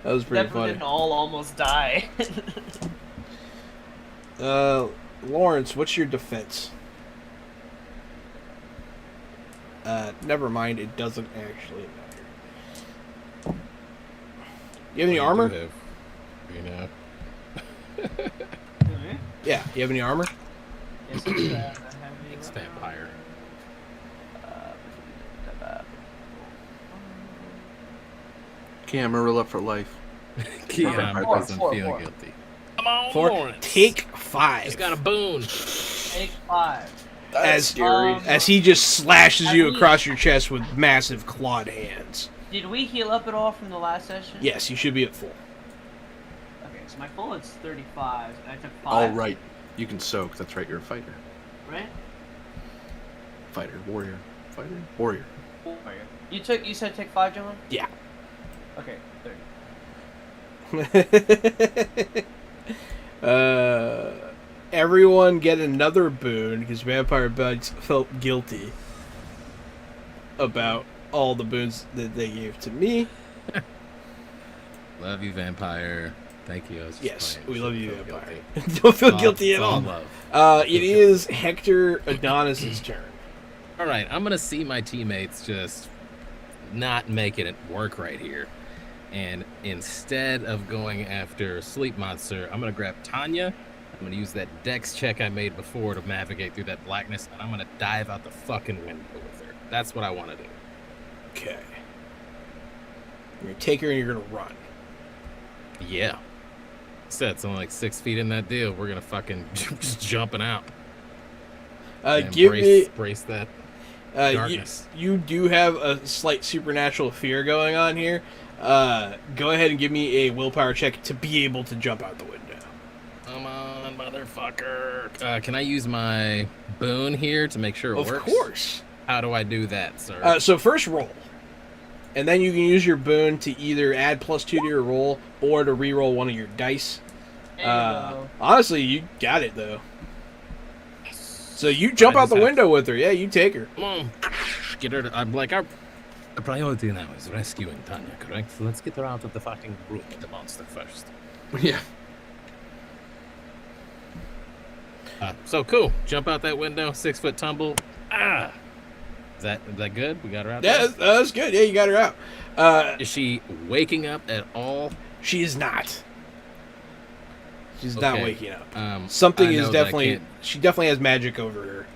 was pretty Definitely funny. didn't all almost die. Lawrence, what's your defense? Never mind. It doesn't actually matter. You have any armor? You know. Yeah. You have any armor? Yes, It's vampire. Camera roll up for life. Keon Four, wasn't four, feeling four. guilty. Come on, For Lawrence. take 5. He's got a boon. Take 5. As he just slashes you At across your chest with massive clawed hands. Did we heal up at all from the last session? Yes, you should be at full. Okay, so my full is 35, and I took 5. All right. You can soak. That's right. You're a fighter. Right? Fighter. Warrior. Fighter. Warrior. Warrior. You said take 5, John? Yeah. Okay, 30. Everyone get another boon because Vampire Bites felt guilty about all the boons that they gave to me. Love you, Vampire. Thank you. I was just Yes, playing. we love you, Shouldn't feel Vampire. guilty. Don't feel It's guilty at it's all. Love. It is Hector Adonis's turn. All right, I'm gonna see my teammates just not making it work right here, and instead of going after Sleep Monster, I'm gonna grab Tanya. I'm gonna use that Dex check I made before to navigate through that blackness, and I'm gonna dive out the fucking window with her. That's what I want to do. Okay. You're gonna take her and you're gonna run. Yeah. Said it's only like 6 feet in that deal. We're gonna fucking just jumping out. And Give me. brace that. You, darkness. you do have a slight supernatural fear going on here. Go ahead and give me a willpower check to be able to jump out the window. Come on, motherfucker. Can I use my boon here to make sure it Of works? course. How do I do that, sir? So first roll. And then you can use your boon to either add +2 to your roll or to re-roll one of your dice. There you go. Honestly, you got it, though. So you jump out the window with her. Yeah, you take her. Come on. Get her to, I'm like, our priority now is rescuing Tanya, correct? So let's get her out of the fucking room with the monster first. Yeah. So cool. Jump out that window, 6-foot tumble. Ah! Is that good? We got her out Yeah, there? that's good. Yeah, you got her out. Is she waking up at all? She is not. She's not Okay. waking up. Something Something is definitely... She definitely has magic over her.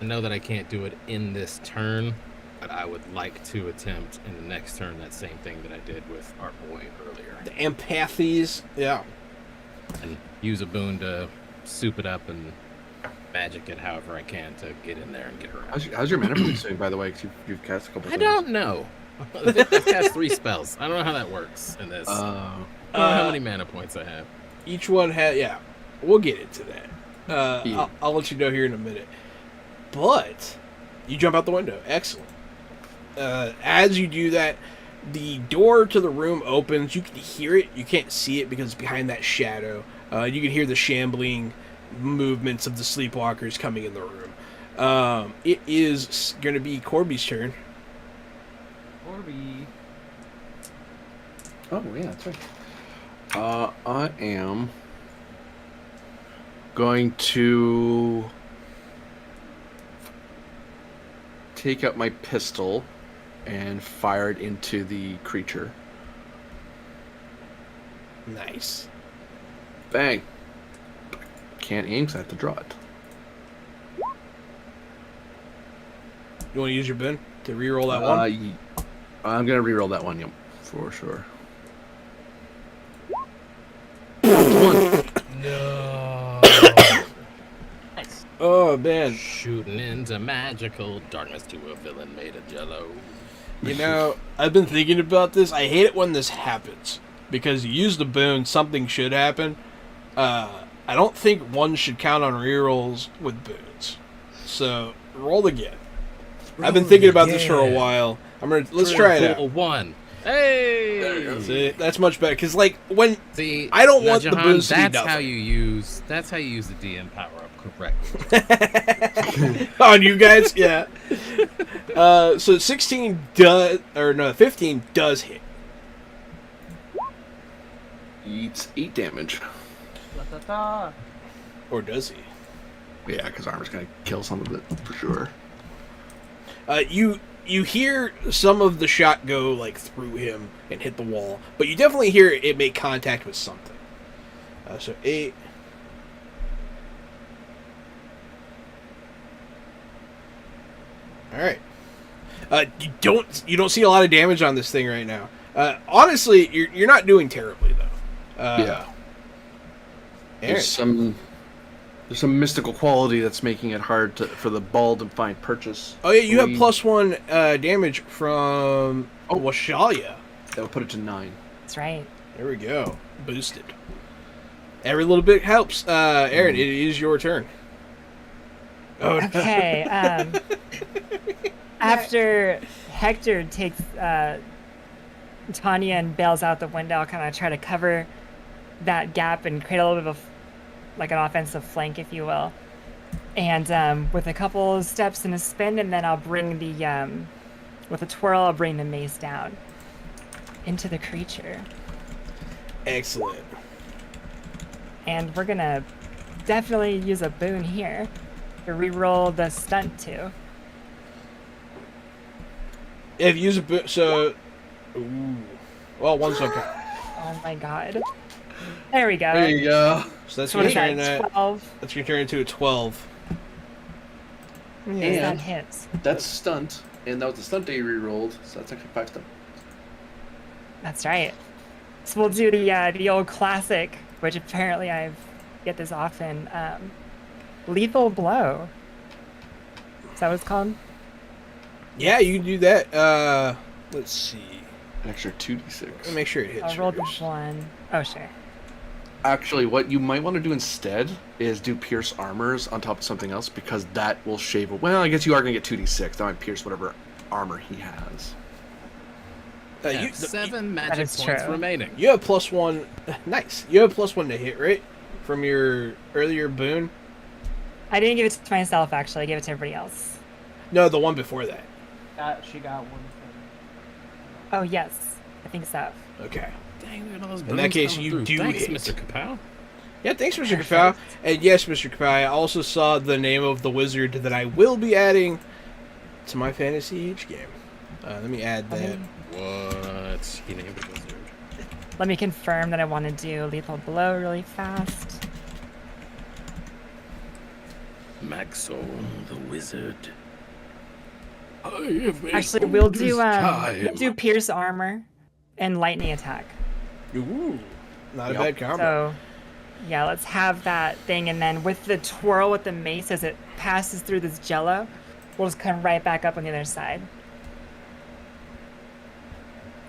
I know that I can't do it in this turn, but I would like to attempt in the next turn that same thing that I did with our boy earlier. The empathies. Yeah. And use a boon to soup it up and magic it however I can to get in there and get her out. How's your mana points doing, by the way? Because you've cast a couple I times. don't know. I've cast 3 spells. I don't know how that works in this. I don't know how many mana points I have. Each one had... Yeah. We'll get into that. Yeah. I'll let you know here in a minute. But you jump out the window. Excellent. As you do that, the door to the room opens. You can hear it. You can't see it because it's behind that shadow. You can hear the shambling movements of the sleepwalkers coming in the room. It is going to be Corby's turn. Corby. Oh, yeah, that's right. I am going to take out my pistol and fire it into the creature. Nice. Bang. Can't aim because I have to draw it. You want to use your bin to reroll that one? I'm going to reroll that one, yep, for sure. No. Nice. Oh, man. Shooting into magical darkness to a villain made of jello. You know, I've been thinking about this. I hate it when this happens. Because you use the boon, something should happen. I don't think one should count on rerolls with boons. So, roll again. I've been thinking about this for a while. Let's try it out. One. Hey! See, that's much better. Because, like, when... See, I don't now, want the Jahan, boons to be that's nothing. how you use the DM power up correctly. On you guys? Yeah. So 16 does... Or no, 15 does hit. Eats 8 damage. Ta-ta-ta. Or does he? Yeah, because armor's going to kill some of it, for sure. You hear some of the shot go like through him and hit the wall, but you definitely hear it make contact with something. So 8. All right. You don't see a lot of damage on this thing right now. Honestly, you're not doing terribly though. Yeah. Aaron. There's some mystical quality that's making it hard for the ball to find purchase. Oh yeah, you have +1 damage from Washalia. That'll put it to 9. That's right. There we go. Boosted. Every little bit helps. Aaron, it is your turn. Oh, no. Okay. After Hector takes Tanya and bails out the window, I'll kind of try to cover that gap and create a little bit of like an offensive flank, if you will. And with a couple of steps and a spin, and then I'll bring with a twirl, I'll bring the mace down into the creature. Excellent. And we're gonna definitely use a boon here to reroll the stunt too. If you use a boon, so... Ooh. Well, one's okay. Oh my god. There we go. There you go. So that's So what going is to turn that, 12? That's going to turn into a 12. Yes, And- that hits. That's stunt, and that was the stunt that you rerolled, so that's actually 5 stunt. That's right. So we'll do the old classic, which apparently I get this often. Lethal blow. Is that what it's called? Yeah, you can do that. Let's see. An extra 2d6. Let me make sure it hits I'll roll the first. 1. Oh, sure. Actually, what you might want to do instead is do pierce armors on top of something else, because that will shave. Well, I guess you are going to get 2d6. That might pierce whatever armor he has. Yeah, 7 magic is points true. remaining. You have +1. Nice. You have +1 to hit, right? From your earlier boon? I didn't give it to myself, actually. I gave it to everybody else. No, the one before that. She got one Oh, yes. I think so. Okay. Dang, look at all those In that boons case, coming you through. do Thanks, hit. Mr. Kapow. Yeah, thanks, Mr. Kapow. And yes, Mr. Kapow, I also saw the name of the wizard that I will be adding to my Fantasy Age game. Let me add that. What? He named a wizard. Let me confirm that I want to do lethal blow really fast. Maxo the wizard. I have made Actually, we'll all this time. do pierce armor and lightning attack. Ooh, not a Yep. bad combo. So, yeah, let's have that thing, and then with the twirl with the mace as it passes through this jello, we'll just come right back up on the other side.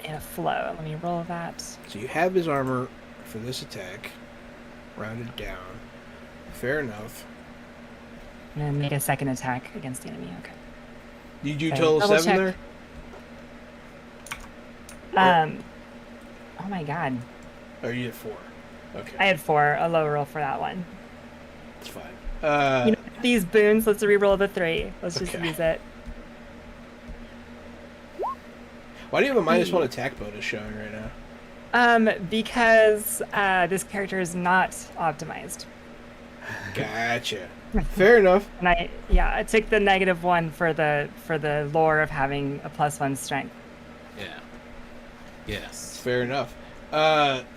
In a flow. Let me roll that. So you have his armor for this attack, rounded down. Fair enough. And then make a second attack against the enemy. Okay. Did you Okay, total double 7 check. there? Oh my god. Or you had 4. Okay, I had 4, a low roll for that one. it's fine. You know, these boons, let's re-roll the 3. Let's just Okay. use it. Why do you have a -1 attack bonus showing right now? Because this character is not optimized. Gotcha. Fair enough. And I took the -1 for the lore of having a +1 strength. Yeah. Yes. Fair enough.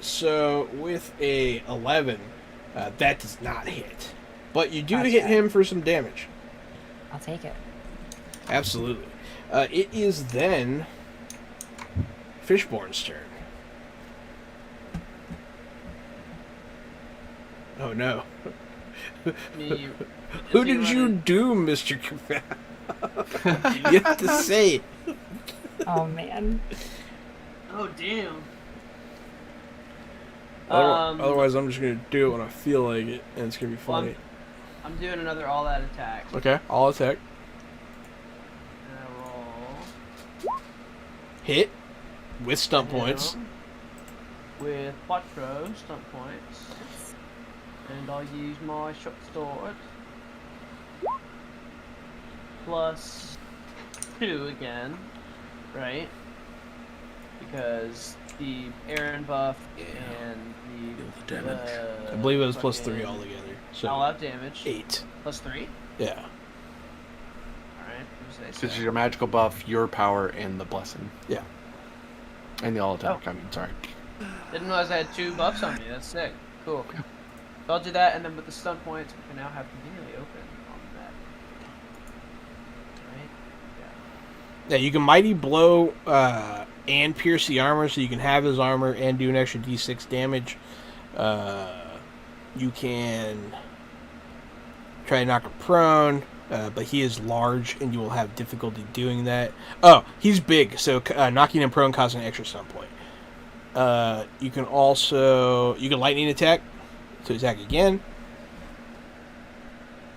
So with a 11, that does not hit. But you do Gotcha. hit him for some damage. I'll take it. Absolutely. It is then Fishborn's turn. Oh no. Me, Who did you doom, Mr. Kafal? You have to say it. Oh man. Oh damn. Otherwise, I'm just going to do it when I feel like it, and it's going to be Well, funny. I'm doing another all-out attack. Okay, I'll attack. And I roll. Hit. With stump points. With quattro stunt points. And I'll use my short sword. Plus 2 again. Right? Because the Aaron buff and the damage. I believe it was plus 3 altogether. So all-out damage. 8. Plus 3? Yeah. Alright, Because your magical buff, your power, and the blessing. Yeah. And the all attack, Oh. I mean, sorry. Didn't realize I had 2 buffs on me. That's sick. Cool. So I'll do that, and then with the stun points, we can now have continually open on that. Right? Yeah, you can Mighty Blow and pierce the armor, so you can have his armor and do an extra d6 damage. You can try to knock him prone, but he is large, and you will have difficulty doing that. Oh, he's big, so knocking him prone causes an extra stun point. You can lightning attack to attack again.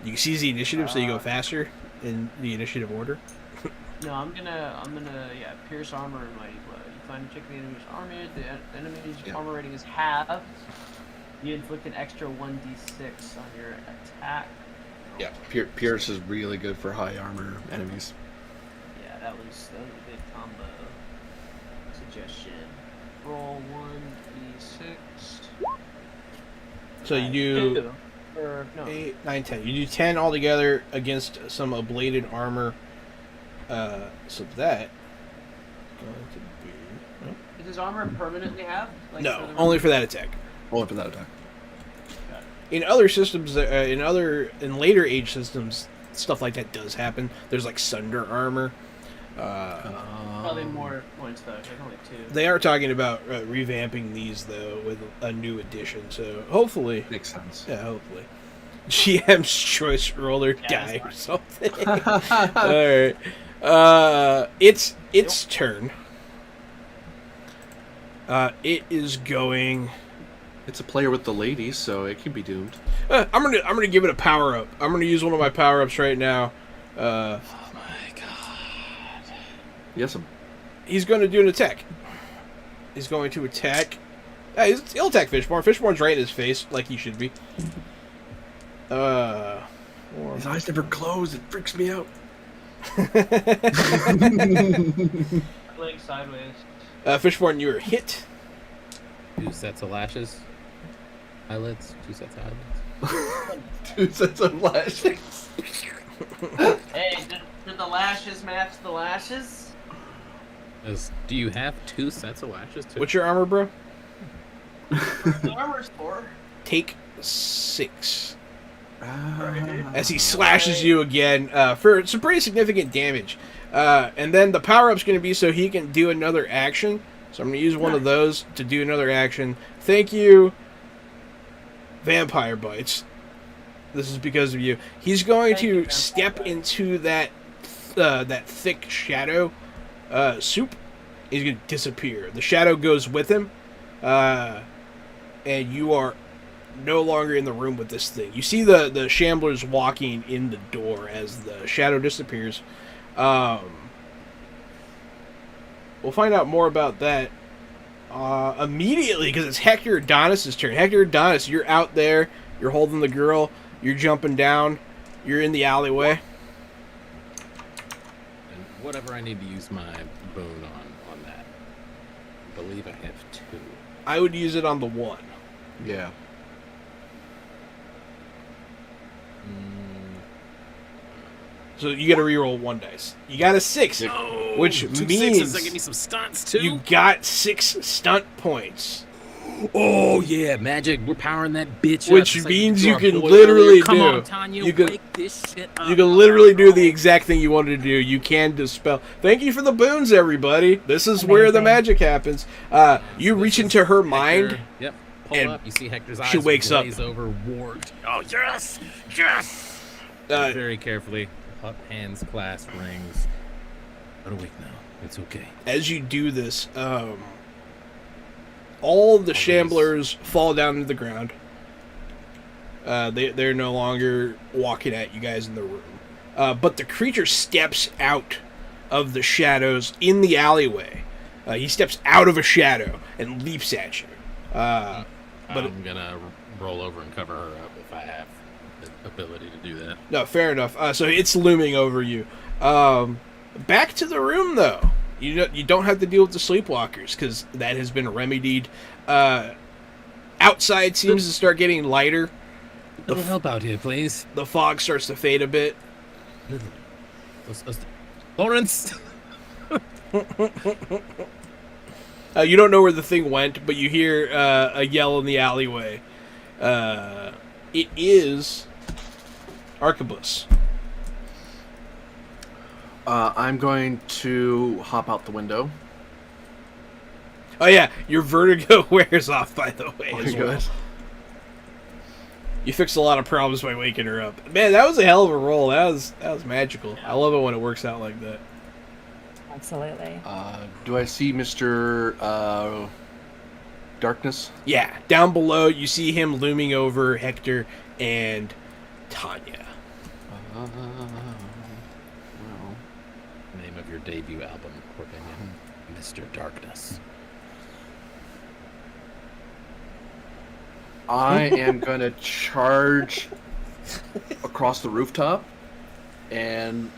You can seize the initiative, so you go faster in the initiative order. No, I'm gonna pierce armor and mighty blow. You find a check the enemy's armor, the enemy's armor rating is halved. You inflict an extra 1d6 on your attack. Yeah, Pierce is really good for high armor enemies. Yeah, that was a good combo. Suggestion. Roll 1d6. So you do 2. Or, no. 8, 9, 10. You do 10 altogether against some ablated armor. So that going to be Is his armor permanently halved? Like no, for the- only for that attack. Only for that attack. In other systems, in later age systems, stuff like that does happen. There's like Sunder armor. Probably more points though. There's only 2. They are talking about revamping these though with a new edition. So hopefully, Makes sense. yeah, hopefully, GM's choice roller die or something. All right, its turn. It is going. It's a player with the ladies, so it can be doomed. I'm gonna give it a power up. I'm gonna use one of my power ups right now. Oh my god. Yes, He's going to do an attack. He's going to attack. He'll attack Fishborn. Fishborn's right in his face, like he should be. his eyes never close. It freaks me out. Leg sideways. Fishborn, you are hit. 2 sets of lashes. Eyelids. 2 sets of eyelids. 2 sets of lashes. Hey, did the lashes match the lashes? Do you have 2 sets of lashes too? What's your armor, bro? The armor's 4. Take 6. Ah. As he slashes you again for some pretty significant damage. And then the power up's going to be so he can do another action. So I'm going to use one of those to do another action. Thank you, Vampire Bites. This is because of you. He's going to step into that thick shadow soup. He's going to disappear. The shadow goes with him. And you are no longer in the room with this thing. You see the shamblers walking in the door as the shadow disappears. we'll find out more about that immediately, because it's Hector Adonis' turn. Hector Adonis, you're out there. You're holding the girl. You're jumping down. You're in the alleyway. And whatever I need to use my boon on that. I believe I have 2. I would use it on the 1. Yeah. So you got to reroll 1 dice. You got a 6, which 2 means 6s, that give me some stunts too. you got 6 stunt points. Oh yeah, magic! We're powering that bitch Which up. It's means like you our can boy literally earlier. Come do- on, Tanya, you can- wake this shit up. You can literally do the exact thing you wanted to do. You can dispel. Thank you for the boons, everybody. This is where the Amazing. magic happens. You reach into her mind. Hector, yep. Pull and up. You see Hector's eyes. she wakes up. glaze over, warped. Oh yes, yes. Very carefully. Up, hands, clasp, rings. But awake now. It's okay. As you do this, all the shamblers fall down to the ground. They're no longer walking at you guys in the room. But the creature steps out of the shadows in the alleyway. He steps out of a shadow and leaps at you. But I'm gonna roll over and cover her up if I have the ability to do that. no, fair enough. So it's looming over you. Back to the room, though. You don't have to deal with the sleepwalkers because that has been remedied. Outside seems to start getting lighter. A little help out here, please. The fog starts to fade a bit. Lawrence. You don't know where the thing went, but you hear a yell in the alleyway. It is Arquebus. I'm going to hop out the window. Oh yeah, your vertigo wears off, by the way, as Good. well. You fixed a lot of problems by waking her up. Man, that was a hell of a roll. That was magical. I love it when it works out like that. Absolutely. Do I see Mr. Darkness? Yeah, down below you see him looming over Hector and Tanya. Well, Name of your debut album, Corbinian. Mr. Darkness. I am going to charge across the rooftop and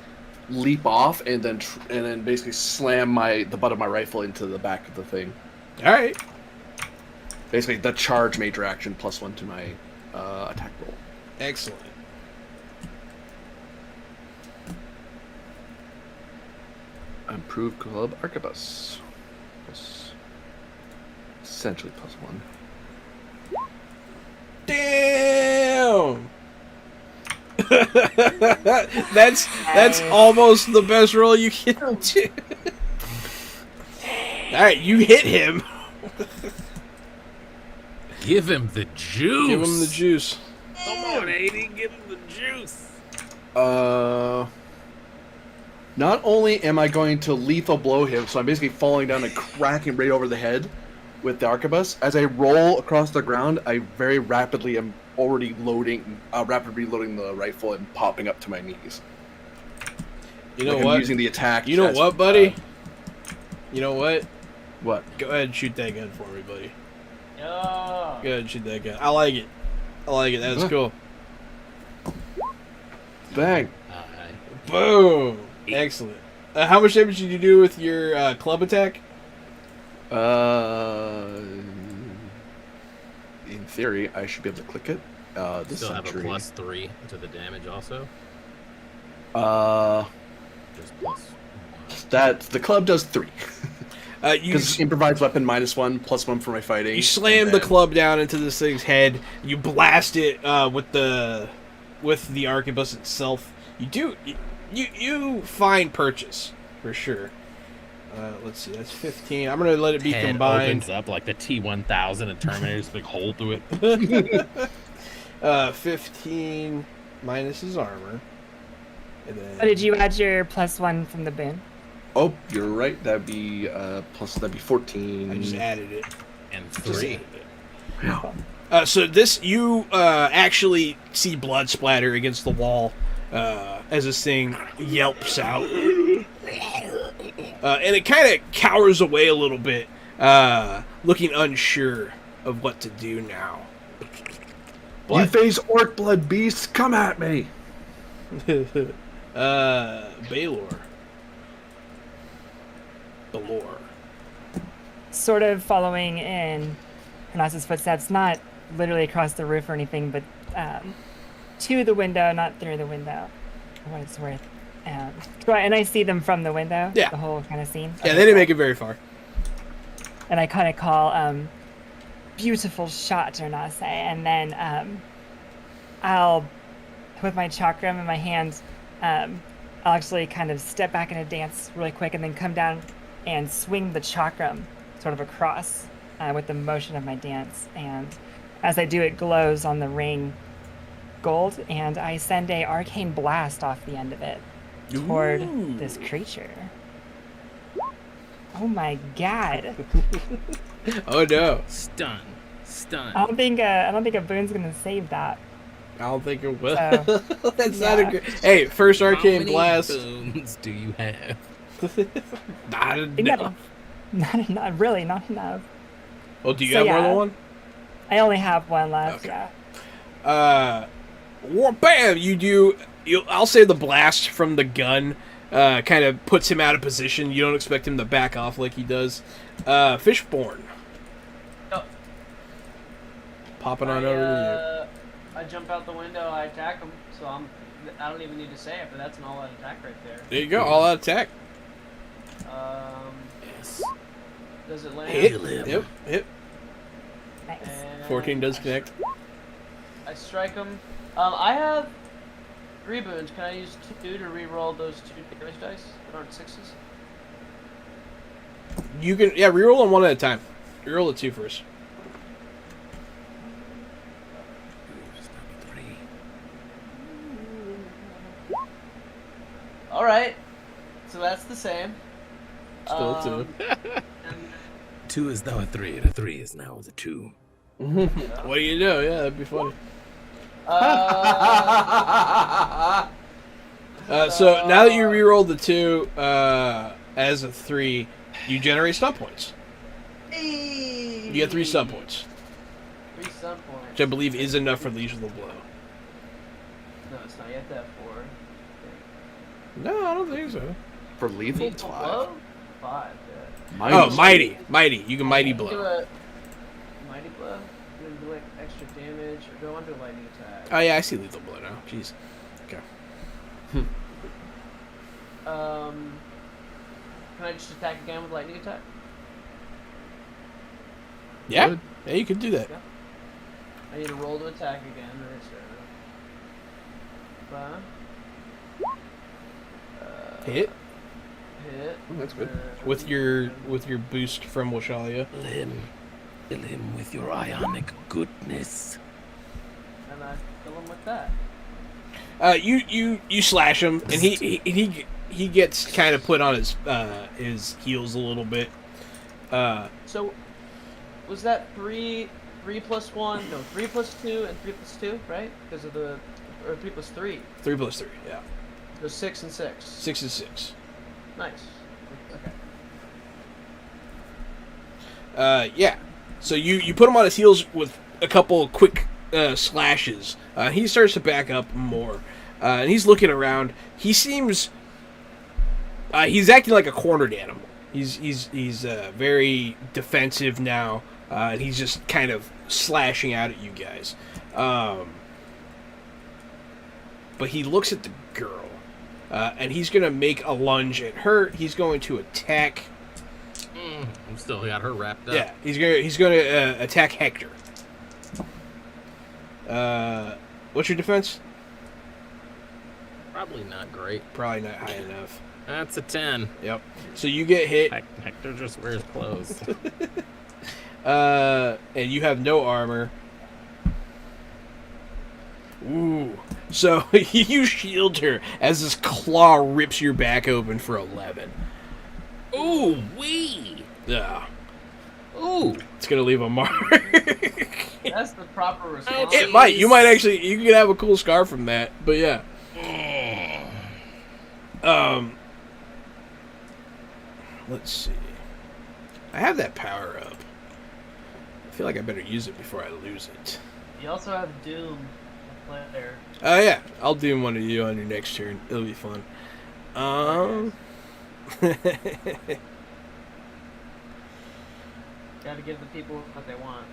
leap off, and then basically slam the butt of my rifle into the back of the thing. All right. Basically, the charge major action +1 to my attack roll. Excellent. Improved Club Arquebus. Essentially +1. Damn. that's almost the best roll you can do. All right, you hit him. Give him the juice. Give him the juice. Come on, 80. Give him the juice. Not only am I going to lethal blow him, so I'm basically falling down and cracking right over the head with the arquebus. As I roll across the ground, I very rapidly am already rapidly reloading the rifle and popping up to my knees. You know I'm what? using the attack. You know as, what, buddy? You know what? What? Go ahead and shoot that gun for me, buddy. Yeah. Go ahead and shoot that gun. I like it. That's cool. Bang. Boom. Excellent. How much damage did you do with your club attack? In theory, I should be able to click it. This Still have a century. +3 to the damage also. Just +1. That the club does 3 You because improvised weapon -1 +1 for my fighting. you slam and the then- club down into this thing's head. You blast it with the arquebus itself. You find purchase for sure. Let's see, that's 15. I'm gonna let it be Head combined. opens up like the T-1000 and Terminator's big hole through it. 15 minus his armor. And then Oh, did you add your +1 from the boon? Oh, you're right. That'd be that'd be 14. I just added it. And Just 3. added it. So this, you actually see blood splatter against the wall as this thing yelps out. and it kind of cowers away a little bit, looking unsure of what to do now. You face orc blood beasts, come at me! Balor. Sort of following in Hanas's footsteps, not literally across the roof or anything, but to the window, not through the window, for what it's worth. And I see them from the window, Yeah. the whole kind of scene. Yeah, they didn't make it very far. And I kind of call, beautiful shot, Renase, and then I'll, with my chakram in my hand, I'll actually kind of step back in a dance really quick and then come down and swing the chakram sort of across with the motion of my dance. And as I do, it glows on the ring gold, and I send a arcane blast off the end of it toward this creature. Oh my god. Oh no. Stun. I don't think a boon's gonna save that. I don't think it will. So, That's not a good. Hey, first arcane How many blast. boons do you have? Not I think enough. not really, not enough. Well, do you So, have more yeah. than one? I only have one left. Okay. Yeah. Bam! I'll say the blast from the gun kind of puts him out of position. You don't expect him to back off like he does. Fishborn. Oh. Popping on over to I jump out the window, I attack him, so I don't even need to say it, but that's an all-out attack right there. you. There you go, all out attack. Yes. Does it land? Hit. Yep. Nice. And 14 does connect. I strike him. I have 3 boons. Can I use 2 to re-roll those 2 damage dice that aren't 6s? You can, reroll them one at a time. Reroll the 2 first. Alright. So that's the same. Still a 2. And 2 is now a 3, and a 3 is now a 2. What do you do? Yeah, that'd be funny. So now that you rerolled the 2 as a 3, you generate stun points. You get 3 stun points, 3 stun points. which I believe is enough for lethal blow. No, it's not yet that 4. No, I don't think so. For lethal, it's Lethal 5. blow? 5, yeah. Mighty. Mighty. You can mighty Do blow. a mighty blow? Then do like extra damage, or go under lightning attack. Oh yeah, I see lethal blow now. Jeez. Okay. Can I just attack again with lightning attack? Yeah. Good. Yeah, you could do that. I need to roll to attack again. Hit Hit. That's good. with your boost from Washalia. Kill him with your ionic goodness. And I kill him with that. You slash him, and he gets kind of put on his heels a little bit. So, was that 3 plus 1? No, 3 plus 2 and 3 plus 2, right? Because of or 3 plus 3. 3 plus 3, yeah. So 6 and 6. 6 is 6. Nice. Okay. Yeah. So you put him on his heels with a couple quick slashes. He starts to back up more, and he's looking around. He seems he's acting like a cornered animal. He's very defensive now, and he's just kind of slashing out at you guys. But he looks at the girl, and he's gonna make a lunge at her. He's going to attack. I'm still got her wrapped up. Yeah, he's gonna attack Hector. What's your defense? Probably not great. Probably not high enough. That's a 10. Yep. So you get hit, Hector just wears clothes. and you have no armor. Ooh. So you shield her as this claw rips your back open for 11. Ooh, wee! Yeah. Ooh! It's gonna leave a mark. That's the proper response. It might. You might actually. You can have a cool scar from that. But yeah. let's see. I have that power up. I feel like I better use it before I lose it. You also have Doom to play there. Oh yeah, I'll do one of you on your next turn. It'll be fun. Gotta give the people what they want.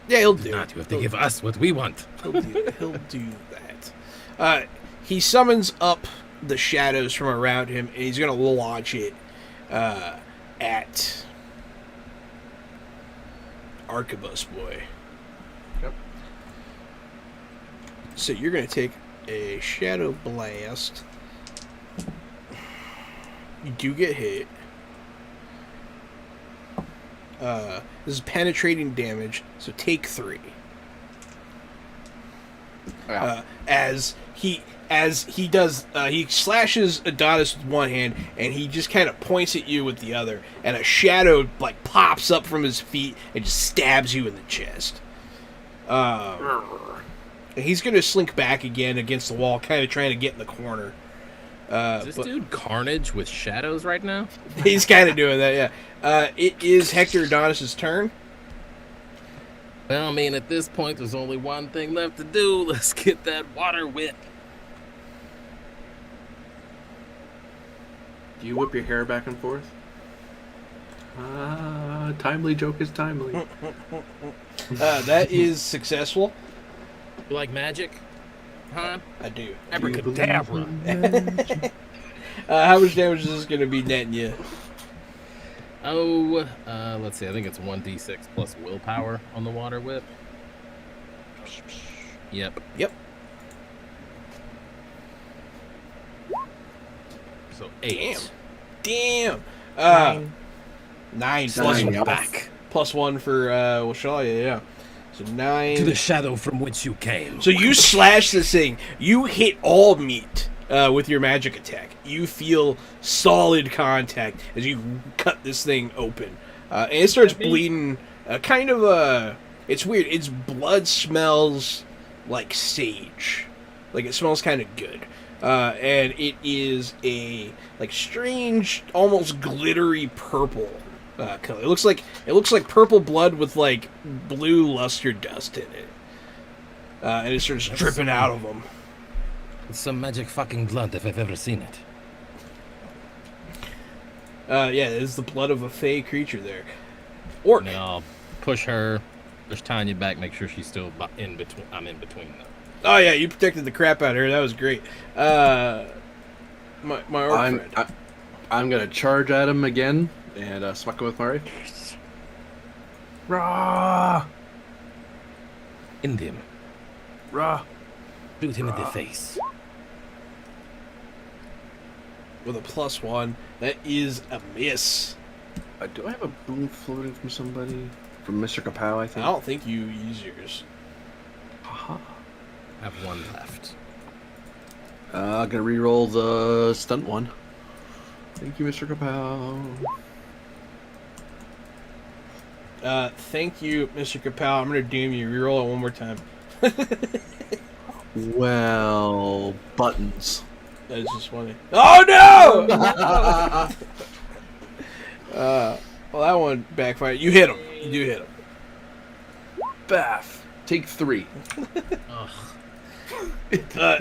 Yeah, he'll do Not, it. you have to give us what we want. He'll do that. He summons up the shadows from around him, and he's going to launch it at Arquebus Boy. Yep. So you're going to take a Shadow Blast. You do get hit. This is penetrating damage, so take 3. Yeah. As he does, he slashes Adonis with one hand, and he just kind of points at you with the other, and a shadow like pops up from his feet and just stabs you in the chest. And he's gonna slink back again against the wall, kind of trying to get in the corner. Is this dude Carnage with shadows right now? He's kind of doing that, yeah. It is Hector Adonis' turn. Well, I mean, at this point, there's only one thing left to do. Let's get that water whip. Do you whip your hair back and forth? Timely joke is timely. That is successful. You like magic? Huh? I do. Abracadabra. How much damage is this going to be netting you? Oh, let's see. I think it's 1d6 plus willpower on the water whip. Yep. So 8. Damn. 9. 9 plus Nine, 1 yep. back. Plus 1 for Washalia, yeah. So 9. To the shadow from which you came. So you slash this thing. You hit all meat with your magic attack. You feel solid contact as you cut this thing open. And it starts bleeding. It's weird. Its blood smells like sage. Like it smells kind of good. And it is a like strange, almost glittery purple color. It looks like purple blood with like blue luster dust in it. And it starts dripping out of them. It's some magic fucking blood if I've ever seen it. Yeah, it is the blood of a fey creature there. Orc. And then I'll push her, push Tanya back, make sure she's still in between. I'm in between them. Oh yeah, you protected the crap out of her. That was great. My orc friend. I'm gonna charge at him again and smack him with my rifle. Rah! In him. Rah! Shoot him in the face. With a +1, that is a miss. Do I have a boon floating from somebody? From Mr. Kapow, I I think. don't think you use yours. Haha. I have 1 left. I'm gonna re-roll the stunt one. Thank you, Mr. Kapow. Thank you, Mr. Kapow. I'm gonna doom you. Reroll it one more time. Well, buttons. That's just funny. Oh no! Well, that one backfired. You hit him. You do hit him. Bath. Take 3. Ugh.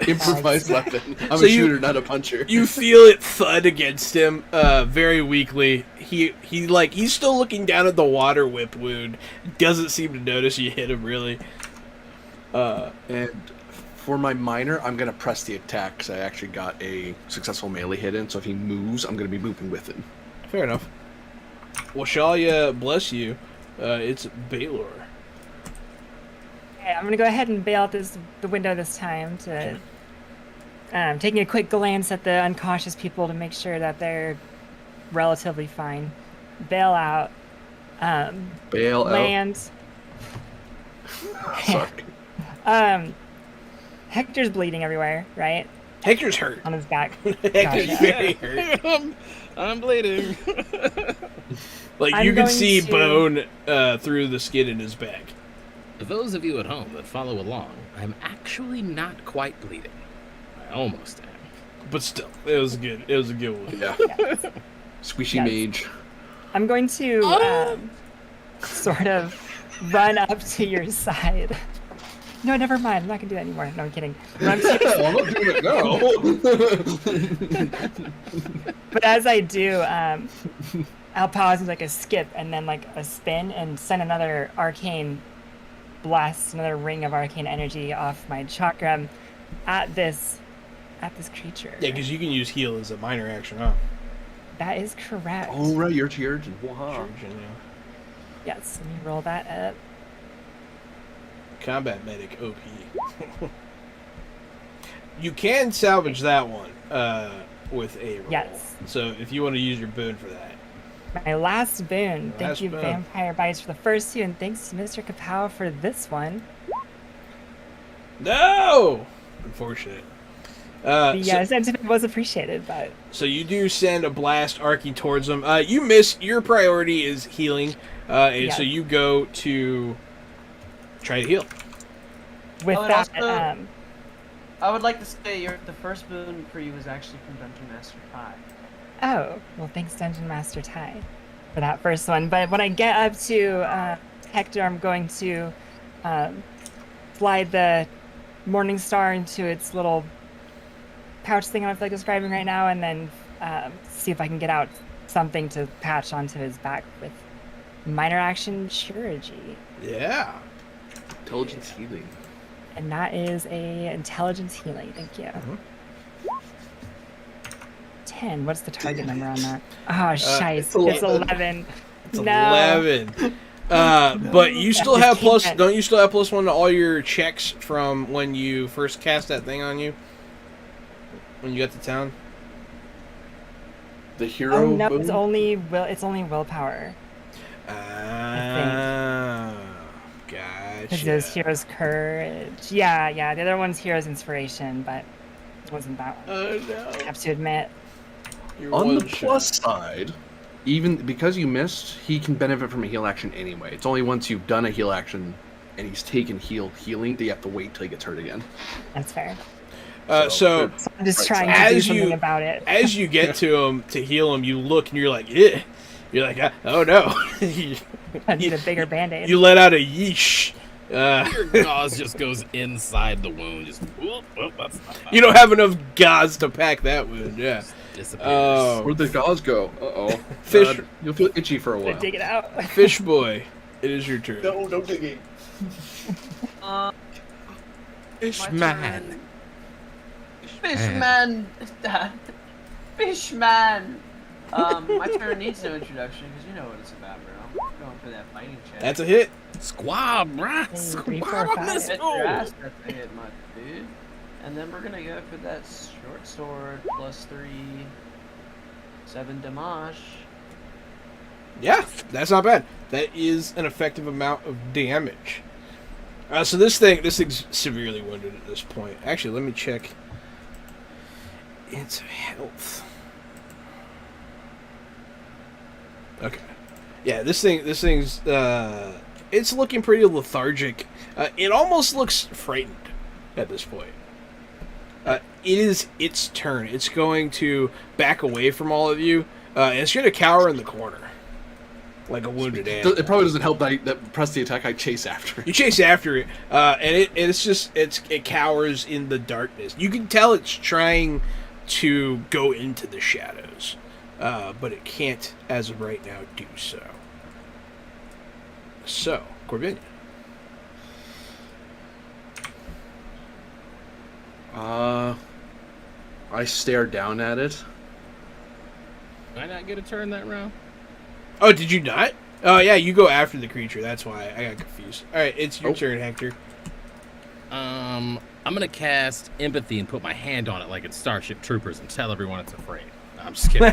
Improvised weapon. I'm So a you- shooter, not a puncher. You feel it thud against him, very weakly. He's still looking down at the water whip wound. Doesn't seem to notice you hit him really. And for my minor, I'm gonna press the attack because I actually got a successful melee hit in. So if he moves, I'm gonna be moving with him. Fair enough. Well, Shalia, bless you. It's Baylor. Okay, I'm gonna go ahead and bail out the window this time to taking a quick glance at the uncautious people to make sure that they're relatively fine. Bail out. Bail Land. out. Sorry. Hector's bleeding everywhere, right? Hector's hurt. On his back. Hector's Gotcha. very hurt. I'm bleeding. Like, I'm you can going see to- bone through the skin in his back. For those of you at home that follow along, I'm actually not quite bleeding. I almost am. But still, it was good. It was a good one. Yeah. Yes. Squishy Yes. mage. I'm going to sort of run up to your side. No, never mind. I'm not gonna do that anymore. No, I'm kidding. Run to your I'm not doing it now. But as I do, I'll pause with like a skip and then like a spin and send another arcane blast, another ring of arcane energy off my chakra at this creature. Yeah, because you can use heal as a minor action, huh? That is correct. Oh, right, you're to Urgent. Wow. Surgeon, yeah. Yes, let me roll that up. Combat medic OP. You can salvage that one with a roll. Yes. So if you want to use your boon for that. My last boon. Thank Last you, boon. Vampire Bites, for the first two, and thanks to Mr. Kapow for this one. No! Unfortunate. The sentiment was appreciated, but So you do send a blast arcing towards them. You miss. Your priority is healing, and Yeah. so you go to try to heal. with Oh, and that, also- I would like to say the first boon for you was actually from Dungeon Master Kai. oh, well, thanks, Dungeon Master Ty, for that first one. But when I get up to Hector, I'm going to slide the Morning Star into its little pouch thing I feel like describing right now, and then see if I can get out something to patch onto his back with minor action chirurgy. Yeah. Intelligence healing. And that is a intelligence healing. Thank you. 10. What's the target number on that? Oh, shice. it's It's 11. 11. It's No. 11. But you still Just have keep plus. it. Don't you still have +1 to all your checks from when you first cast that thing on you? When you got to town. The hero. Oh no, boon? it's only willpower. Ah, Because gotcha. there's hero's courage. Yeah. The other one's hero's inspiration, but it wasn't that one. Oh I no. have to admit. You're On the one shot. plus side, even because you missed, he can benefit from a heal action anyway. It's only once you've done a heal action and he's taken healing that you have to wait till he gets hurt again. That's fair. So So I'm just Right, trying to as do something you- about it. as you get to him to heal him, you look and you're like, yeah. You're like, oh no. I need a bigger band-aid. You let out a yeesh. Your gauze just goes inside the wound. Just whoop, whoop, that's not You don't have enough gauze to pack that wound. Yeah. disappears. Oh. Where'd the gauze go? Uh-oh. Fish- You'll feel itchy for a To while. dig it out. Fish boy, it is your turn. No digging. Uh, Fish my man. turn. Fishman, Dad. Fishman. My turn needs no introduction because you know what it's about, bro. I'm going for that fighting check. That's a hit. Squab, bruh. Hey, 3, 4, Squab on 5. this Hit fool. your ass, that's a hit, my dude. And then we're gonna go for that short sword +3, 7 damage. Yeah, that's not bad. That is an effective amount of damage. So this thing's severely wounded at this point. Actually, let me check its health. Okay. Yeah, this thing's it's looking pretty lethargic. It almost looks frightened at this point. It is its turn. It's going to back away from all of you, and it's going to cower in the corner. Like a wounded animal. It probably doesn't help that I press the attack I chase after. You chase after it, and it cowers in the darkness. You can tell it's trying to go into the shadows, but it can't, as of right now, do so. So, Corvinia. I stare down at it. Did I not get a turn that round? Oh, did you not? Oh, yeah, you go after the creature. That's why I got confused. All right, it's your Oh. turn, Hector. I'm gonna cast empathy and put my hand on it like it's Starship Troopers and tell everyone it's afraid. No, I'm just kidding.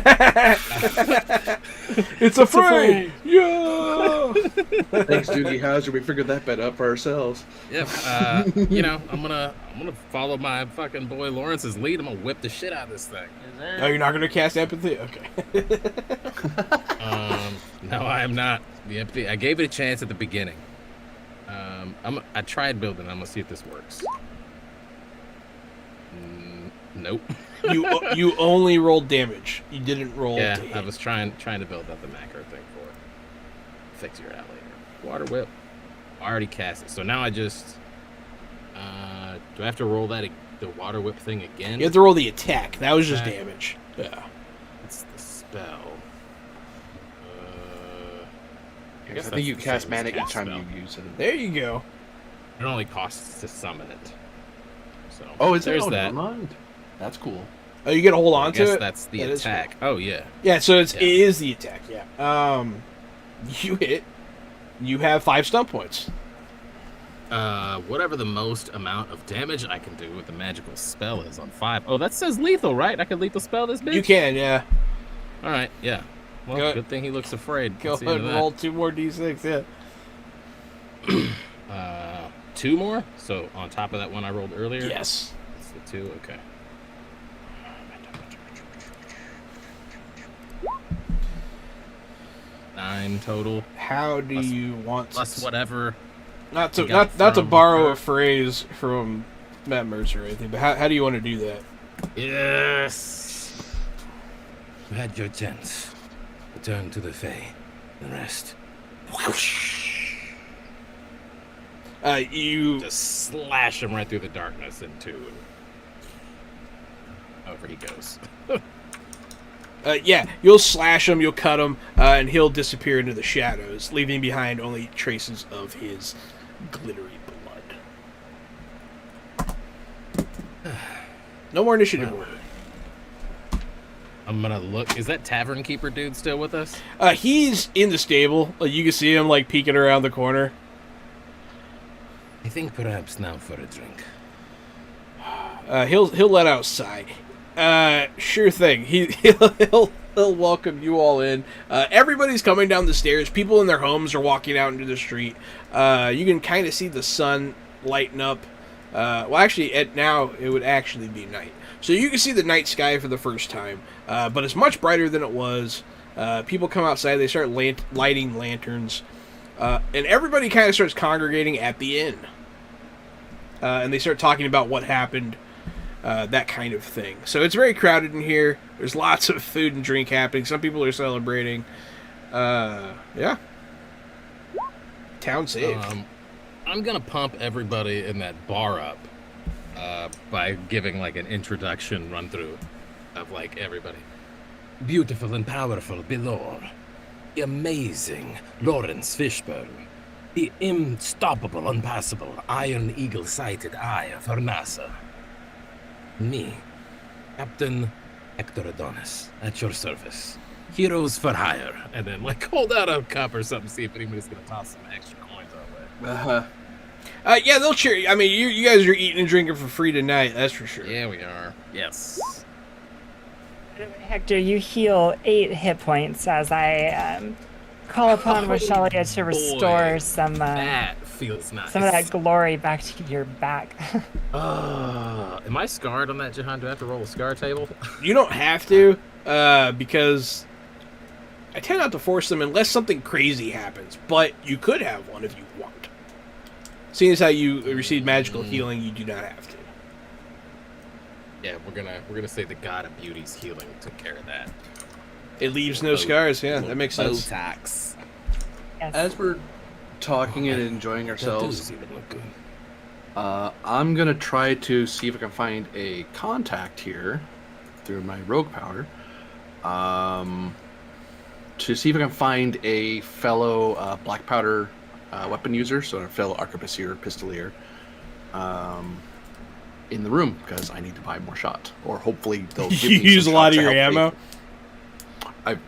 It's afraid. Yeah. Thanks, Doogie Howser. We figured that bit up for ourselves. Yep. I'm gonna follow my fucking boy Lawrence's lead. I'm gonna whip the shit out of this thing. Is there? Oh, you're not gonna cast empathy? Okay. No, I am not. The empathy. I gave it a chance at the beginning. I tried building. I'm gonna see if this works. Nope. You only rolled damage. You didn't roll. Yeah, to hit. I was trying to build up the macro thing for it. Fix your ally. Water whip. I already cast it, so now I just. Do I have to roll the water whip thing again? You have to roll the attack. That was just Attack. damage. Yeah. It's the spell. I guess think you that's the cast same as mana each cast time spell. you use it. There you go. It only costs to summon it. So Oh, is there's it? Oh, that. never mind. That's cool. Oh, you get to hold I on to guess it. that's the That is attack. Oh yeah. Yeah, so it Yeah. is the attack. Yeah. You hit. You have 5 stump points. Whatever the most amount of damage I can do with the magical spell is on 5. Oh, that says lethal, right? I can lethal spell this bitch? You can, yeah. All right, yeah. Well, Go- good thing he looks afraid. Go Let's see ahead and that. roll 2 more d6. Yeah. 2 more? So on top of that one I rolled earlier? Yes. It's the 2, okay. Nine total. How do you want Plus whatever. Not to you got not to from borrow her. a phrase from Matt Mercer or anything, but how do you want to do that? Yes. You had your chance. Return to the Fae. The rest. You Just slash him right through the darkness in 2. Over he goes. yeah, you'll slash him, you'll cut him, and he'll disappear into the shadows, leaving behind only traces of his glittery blood. No more initiative order. I'm gonna look. Is that tavern keeper dude still with us? He's in the stable. You can see him like peeking around the corner. I think perhaps now for a drink. He'll let out a sigh. Sure thing. He'll welcome you all in. Everybody's coming down the stairs. People in their homes are walking out into the street. You can kind of see the sun lighting up. Well, actually, now it would actually be night. So you can see the night sky for the first time, but it's much brighter than it was. People come outside. They start lighting lanterns, and everybody kind of starts congregating at the inn. And they start talking about what happened. That kind of thing. So it's very crowded in here. There's lots of food and drink happening. Some people are celebrating. Yeah. Town saved. I'm gonna pump everybody in that bar up by giving like an introduction run through of like everybody. Beautiful and powerful below. The amazing Lawrence Fishburne. The unstoppable, unpassable, iron eagle-sighted eye of NASA. Me, Captain Hector Adonis, at your service. Heroes for hire. And then, like, hold out a cup or something, see if anybody's gonna toss some extra coins our way. Yeah, they'll cheer you. I mean, you guys are eating and drinking for free tonight, that's for sure. Yeah, we are. Yes. Hector, you heal 8 hit points as I call upon Rochelia to restore some That feels nice. of that glory back to your back. Am I scarred on that, Jahan? Do I have to roll a scar table? You don't have to, because I tend not to force them unless something crazy happens, but you could have one if you want. Seeing as how you received magical healing, you do not have to. Yeah, we're gonna say the god of beauty's healing took care of that. It leaves no scars, yeah, that makes sense. Botox. Yes. As we're talking and enjoying That ourselves, does even look good. I'm gonna try to see if I can find a contact here through my rogue power. To see if I can find a fellow black powder weapon user, so a fellow arquebusier, pistolier, in the room because I need to buy more shot, or hopefully they'll give You me use some a lot shots of to your help ammo? me.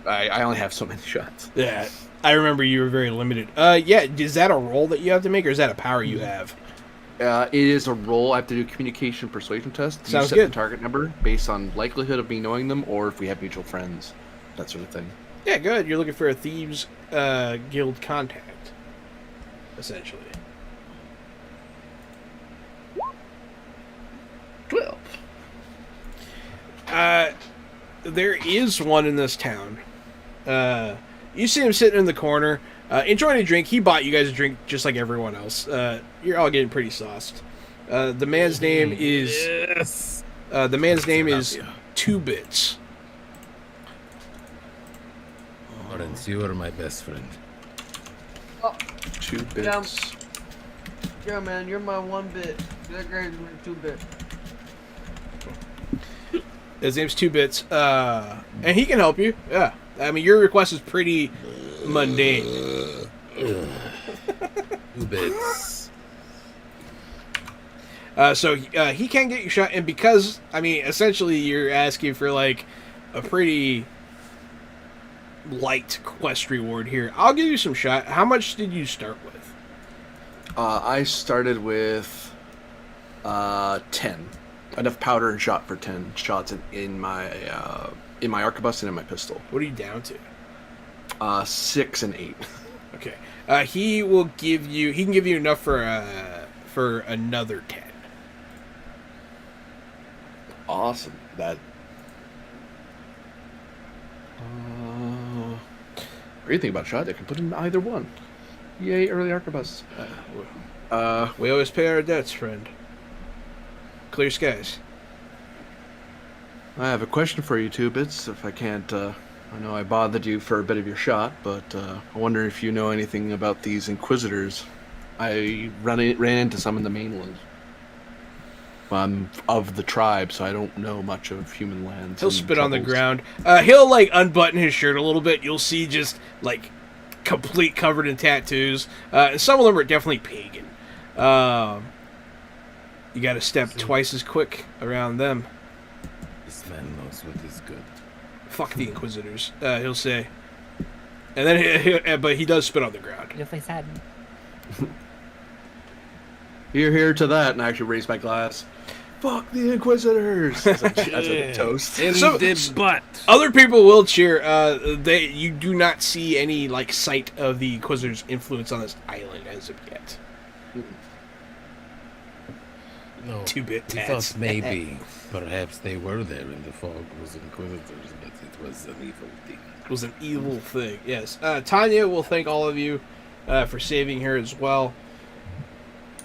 I only have so many shots. Yeah, I remember you were very limited. Yeah, is that a roll that you have to make, or is that a power you have? It is a roll. I have to do a communication persuasion test. You Sounds set good. the target number based on likelihood of me knowing them, or if we have mutual friends, that sort of thing. Yeah, good. You're looking for a Thieves Guild contact, essentially. 12. There is one in this town. You see him sitting in the corner, enjoying a drink. He bought you guys a drink just like everyone else. You're all getting pretty sauced. The man's name is Yes. The man's name is Philadelphia. 2-Bits. Lawrence, you are my best friend. Oh, 2 bits. yeah, man, you're my 1-bit. That guy's my 2-bit. His name's 2-Bits, and he can help you. Yeah, I mean, your request is pretty mundane. 2 bits. So he can get you shot, and because, I mean, essentially you're asking for, like, a pretty light quest reward here. I'll give you some shot. How much did you start with? I started with 10. Enough powder and shot for 10 shots in my arquebus and in my pistol. What are you down to? 6 and 8. Okay. He will give you. He can give you enough for another 10. Awesome. That. What do you think about shot? I can put in either one. Yay, early arquebus. We always pay our debts, friend. Clear skies. I have a question for you, 2-Bits. If I can't, I know I bothered you for a bit of your shot, but I wonder if you know anything about these Inquisitors. I ran into some in the mainland. I'm of the tribe, so I don't know much of human lands. He'll and spit on the troubles. ground. He'll like unbutton his shirt a little bit. You'll see just like complete covered in tattoos. And some of them are definitely pagan. You got to step twice as quick around them. This man knows what is good. Fuck the Inquisitors, he'll say. And then, but he does spit on the ground. Beautifully said. Here to that, and I actually raise my glass. Fuck the Inquisitors! As a toast. In So- the butt. Other people will cheer. You do not see any like sight of the Inquisitors' influence on this island as of yet. No, 2-bit we tats. thought maybe, perhaps they were there and the fog was Inquisitors, but it was an evil thing. It was an evil thing. Yes. Tanya will thank all of you for saving her as well.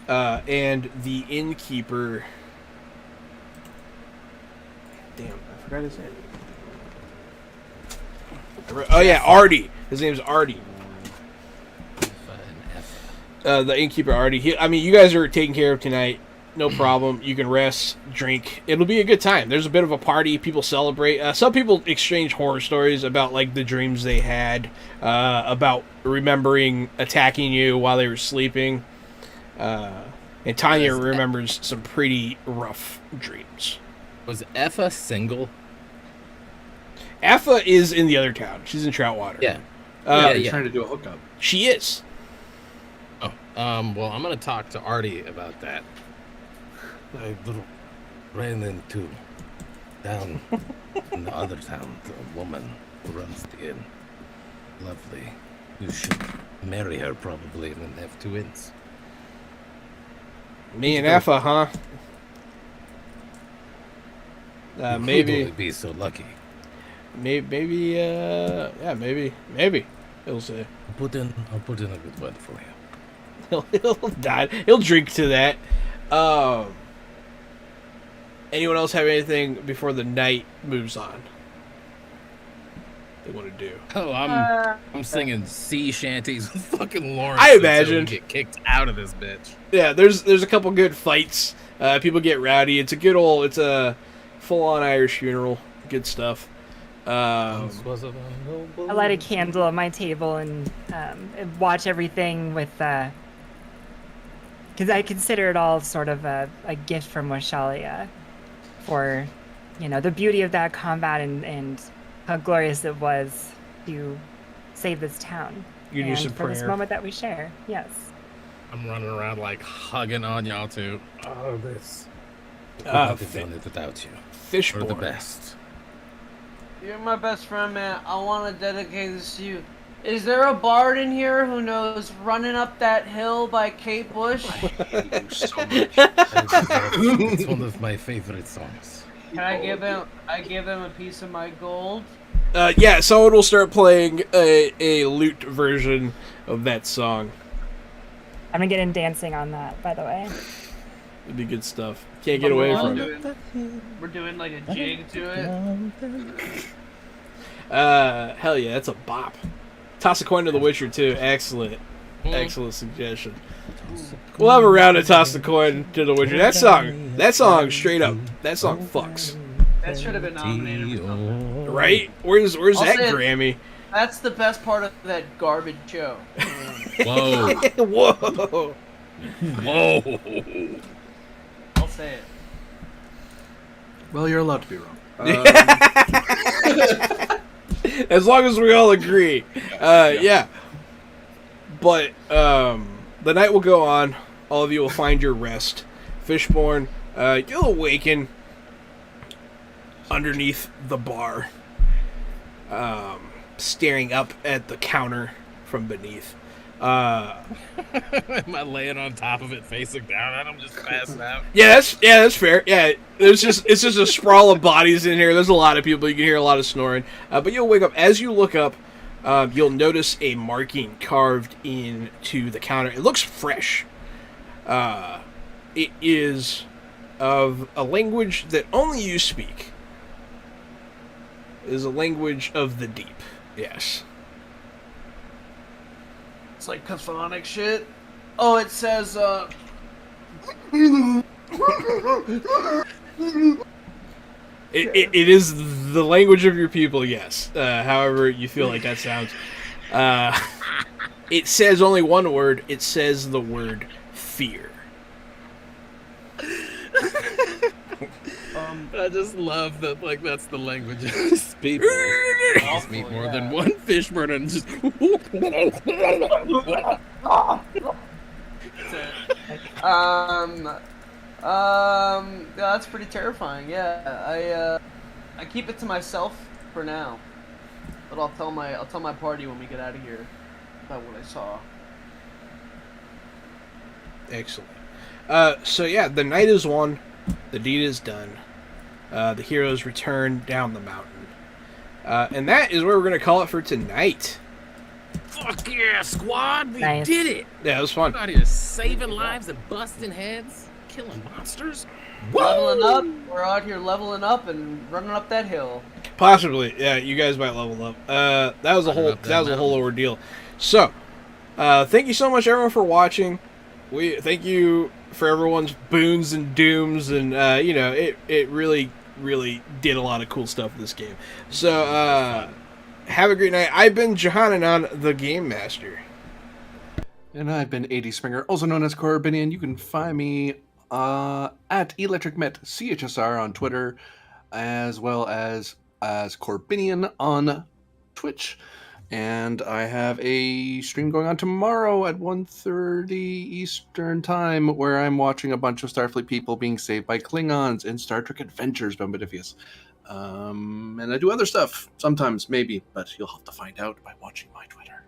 And the innkeeper. Damn, I forgot his name. Oh yeah, Artie. His name's Artie. The innkeeper Artie. You guys are taken care of tonight. No problem. You can rest, drink. It'll be a good time. There's a bit of a party. People celebrate. Some people exchange horror stories about like the dreams they had, about remembering attacking you while they were sleeping. And Tanya remembers some pretty rough dreams. Was Effa single? Affa is in the other town. She's in Troutwater. Yeah. You're trying to do a hookup. She is. Oh, well, I'm gonna talk to Artie about that. I ran into down in the other town a woman who runs the inn. Lovely. You should marry her probably and then have twins. Me and Affa, huh? Who'd Maybe. be so lucky. Maybe. Yeah, maybe. He'll say. I'll put in a good word for you. He'll die. He'll drink to that. Anyone else have anything before the night moves on? They want to do. Oh, I'm singing sea shanties with fucking Lawrence. I until we imagine. get kicked out of this bitch. Yeah, there's a couple good fights. People get rowdy. It's a full-on Irish funeral. Good stuff. I light a candle on my table and watch everything with, because I consider it all sort of a gift from Washalia for, the beauty of that combat and how glorious it was to save this town. You do and some for this prayer. moment that we share. Yes. I'm running around like hugging on y'all too. Oh, this. Could Ah, not have done it without you. Fishborn. You're the best. You're my best friend, man. I want to dedicate this to you. Is there a bard in here who knows Running Up That Hill by Kate Bush? Thank you so much. It's one of my favorite songs. Can I give him a piece of my gold? Yeah, someone will start playing a lute version of that song. I'm gonna get in dancing on that, by the way. It'd be good stuff. Can't get away from it. We're doing like a jig to it. Hell yeah, that's a bop. Toss a coin to The Witcher too. Excellent. Excellent suggestion. We'll have a round of Toss the Coin to The Witcher. That song straight up, that song fucks. That should have been nominated for something. Right? Where's that say it. Grammy? That's the best part of that garbage show. Whoa. Whoa. Whoa. I'll say it. Well, you're allowed to be wrong. As long as we all agree. Yeah. But the night will go on. All of you will find your rest. Fishborn, you'll awaken underneath the bar, staring up at the counter from beneath. Am I laying on top of it, facing down, and I'm just passing out? Yeah, that's fair. Yeah, it's just a sprawl of bodies in here. There's a lot of people. You can hear a lot of snoring. But you'll wake up. As you look up, you'll notice a marking carved into the counter. It looks fresh. It is of a language that only you speak. It is a language of the deep. Yes. It's like cacophonic shit. Oh, it says, It is the language of your people, yes. However you feel like that sounds. It says only one word. It says the word fear. I just love that, like, that's the language of these people. Just meet more than one Fishburne and just... yeah, that's pretty terrifying. Yeah, I keep it to myself for now, but I'll tell my party when we get out of here about what I saw. Excellent. So yeah, the night is won. The deed is done. The heroes return down the mountain. And that is where we're going to call it for tonight. Fuck yeah, squad! We Nice. did it! Yeah, it was fun. We're out here saving lives and busting heads, killing monsters. Leveling up. We're out here leveling up and running up that hill. Possibly. Yeah, you guys might level up. That was a whole ordeal. So, thank you so much everyone for watching. We thank you for everyone's boons and dooms, and it really did a lot of cool stuff in this game. So have a great night. I've been Johanan, the Game Master, And I've been AD Springer, also known as Corbinian. You can find me at ElectricMet CHSR on Twitter, as well as Corbinian on Twitch. And I have a stream going on tomorrow at 1:30 Eastern Time, where I'm watching a bunch of Starfleet people being saved by Klingons in Star Trek Adventures by Metavius. And I do other stuff sometimes, maybe, but you'll have to find out by watching my Twitter.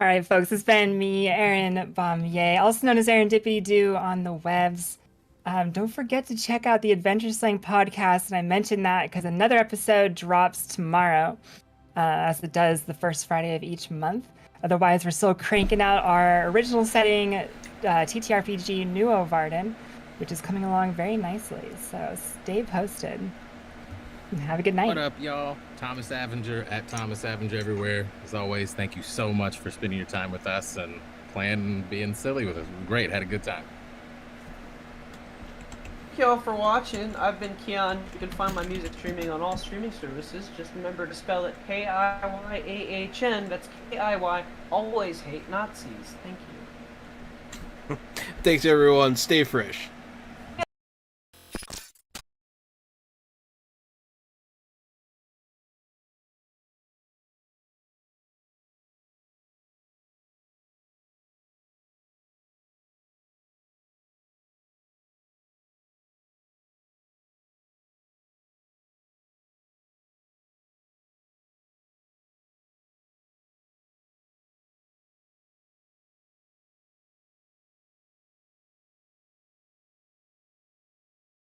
All right, folks, it's been me, Erin Baumier, also known as Erin Dippy Doo on the webs. Don't forget to check out the Adventure Slang podcast, and I mentioned that because another episode drops tomorrow, as it does the first Friday of each month. Otherwise, we're still cranking out our original setting, ttrpg Nuo Varden, which is coming along very nicely. So stay posted. And have a good night. What up, y'all? Thomas Avenger at Thomas Avenger everywhere. As always, thank you so much for spending your time with us and playing and being silly with us. Great, had a good time. Thank you all for watching. I've been Keon. You can find my music streaming on all streaming services. Just remember to spell it K-I-Y-A-H-N. That's K-I-Y. Always hate Nazis. Thank you. Thanks everyone. Stay fresh.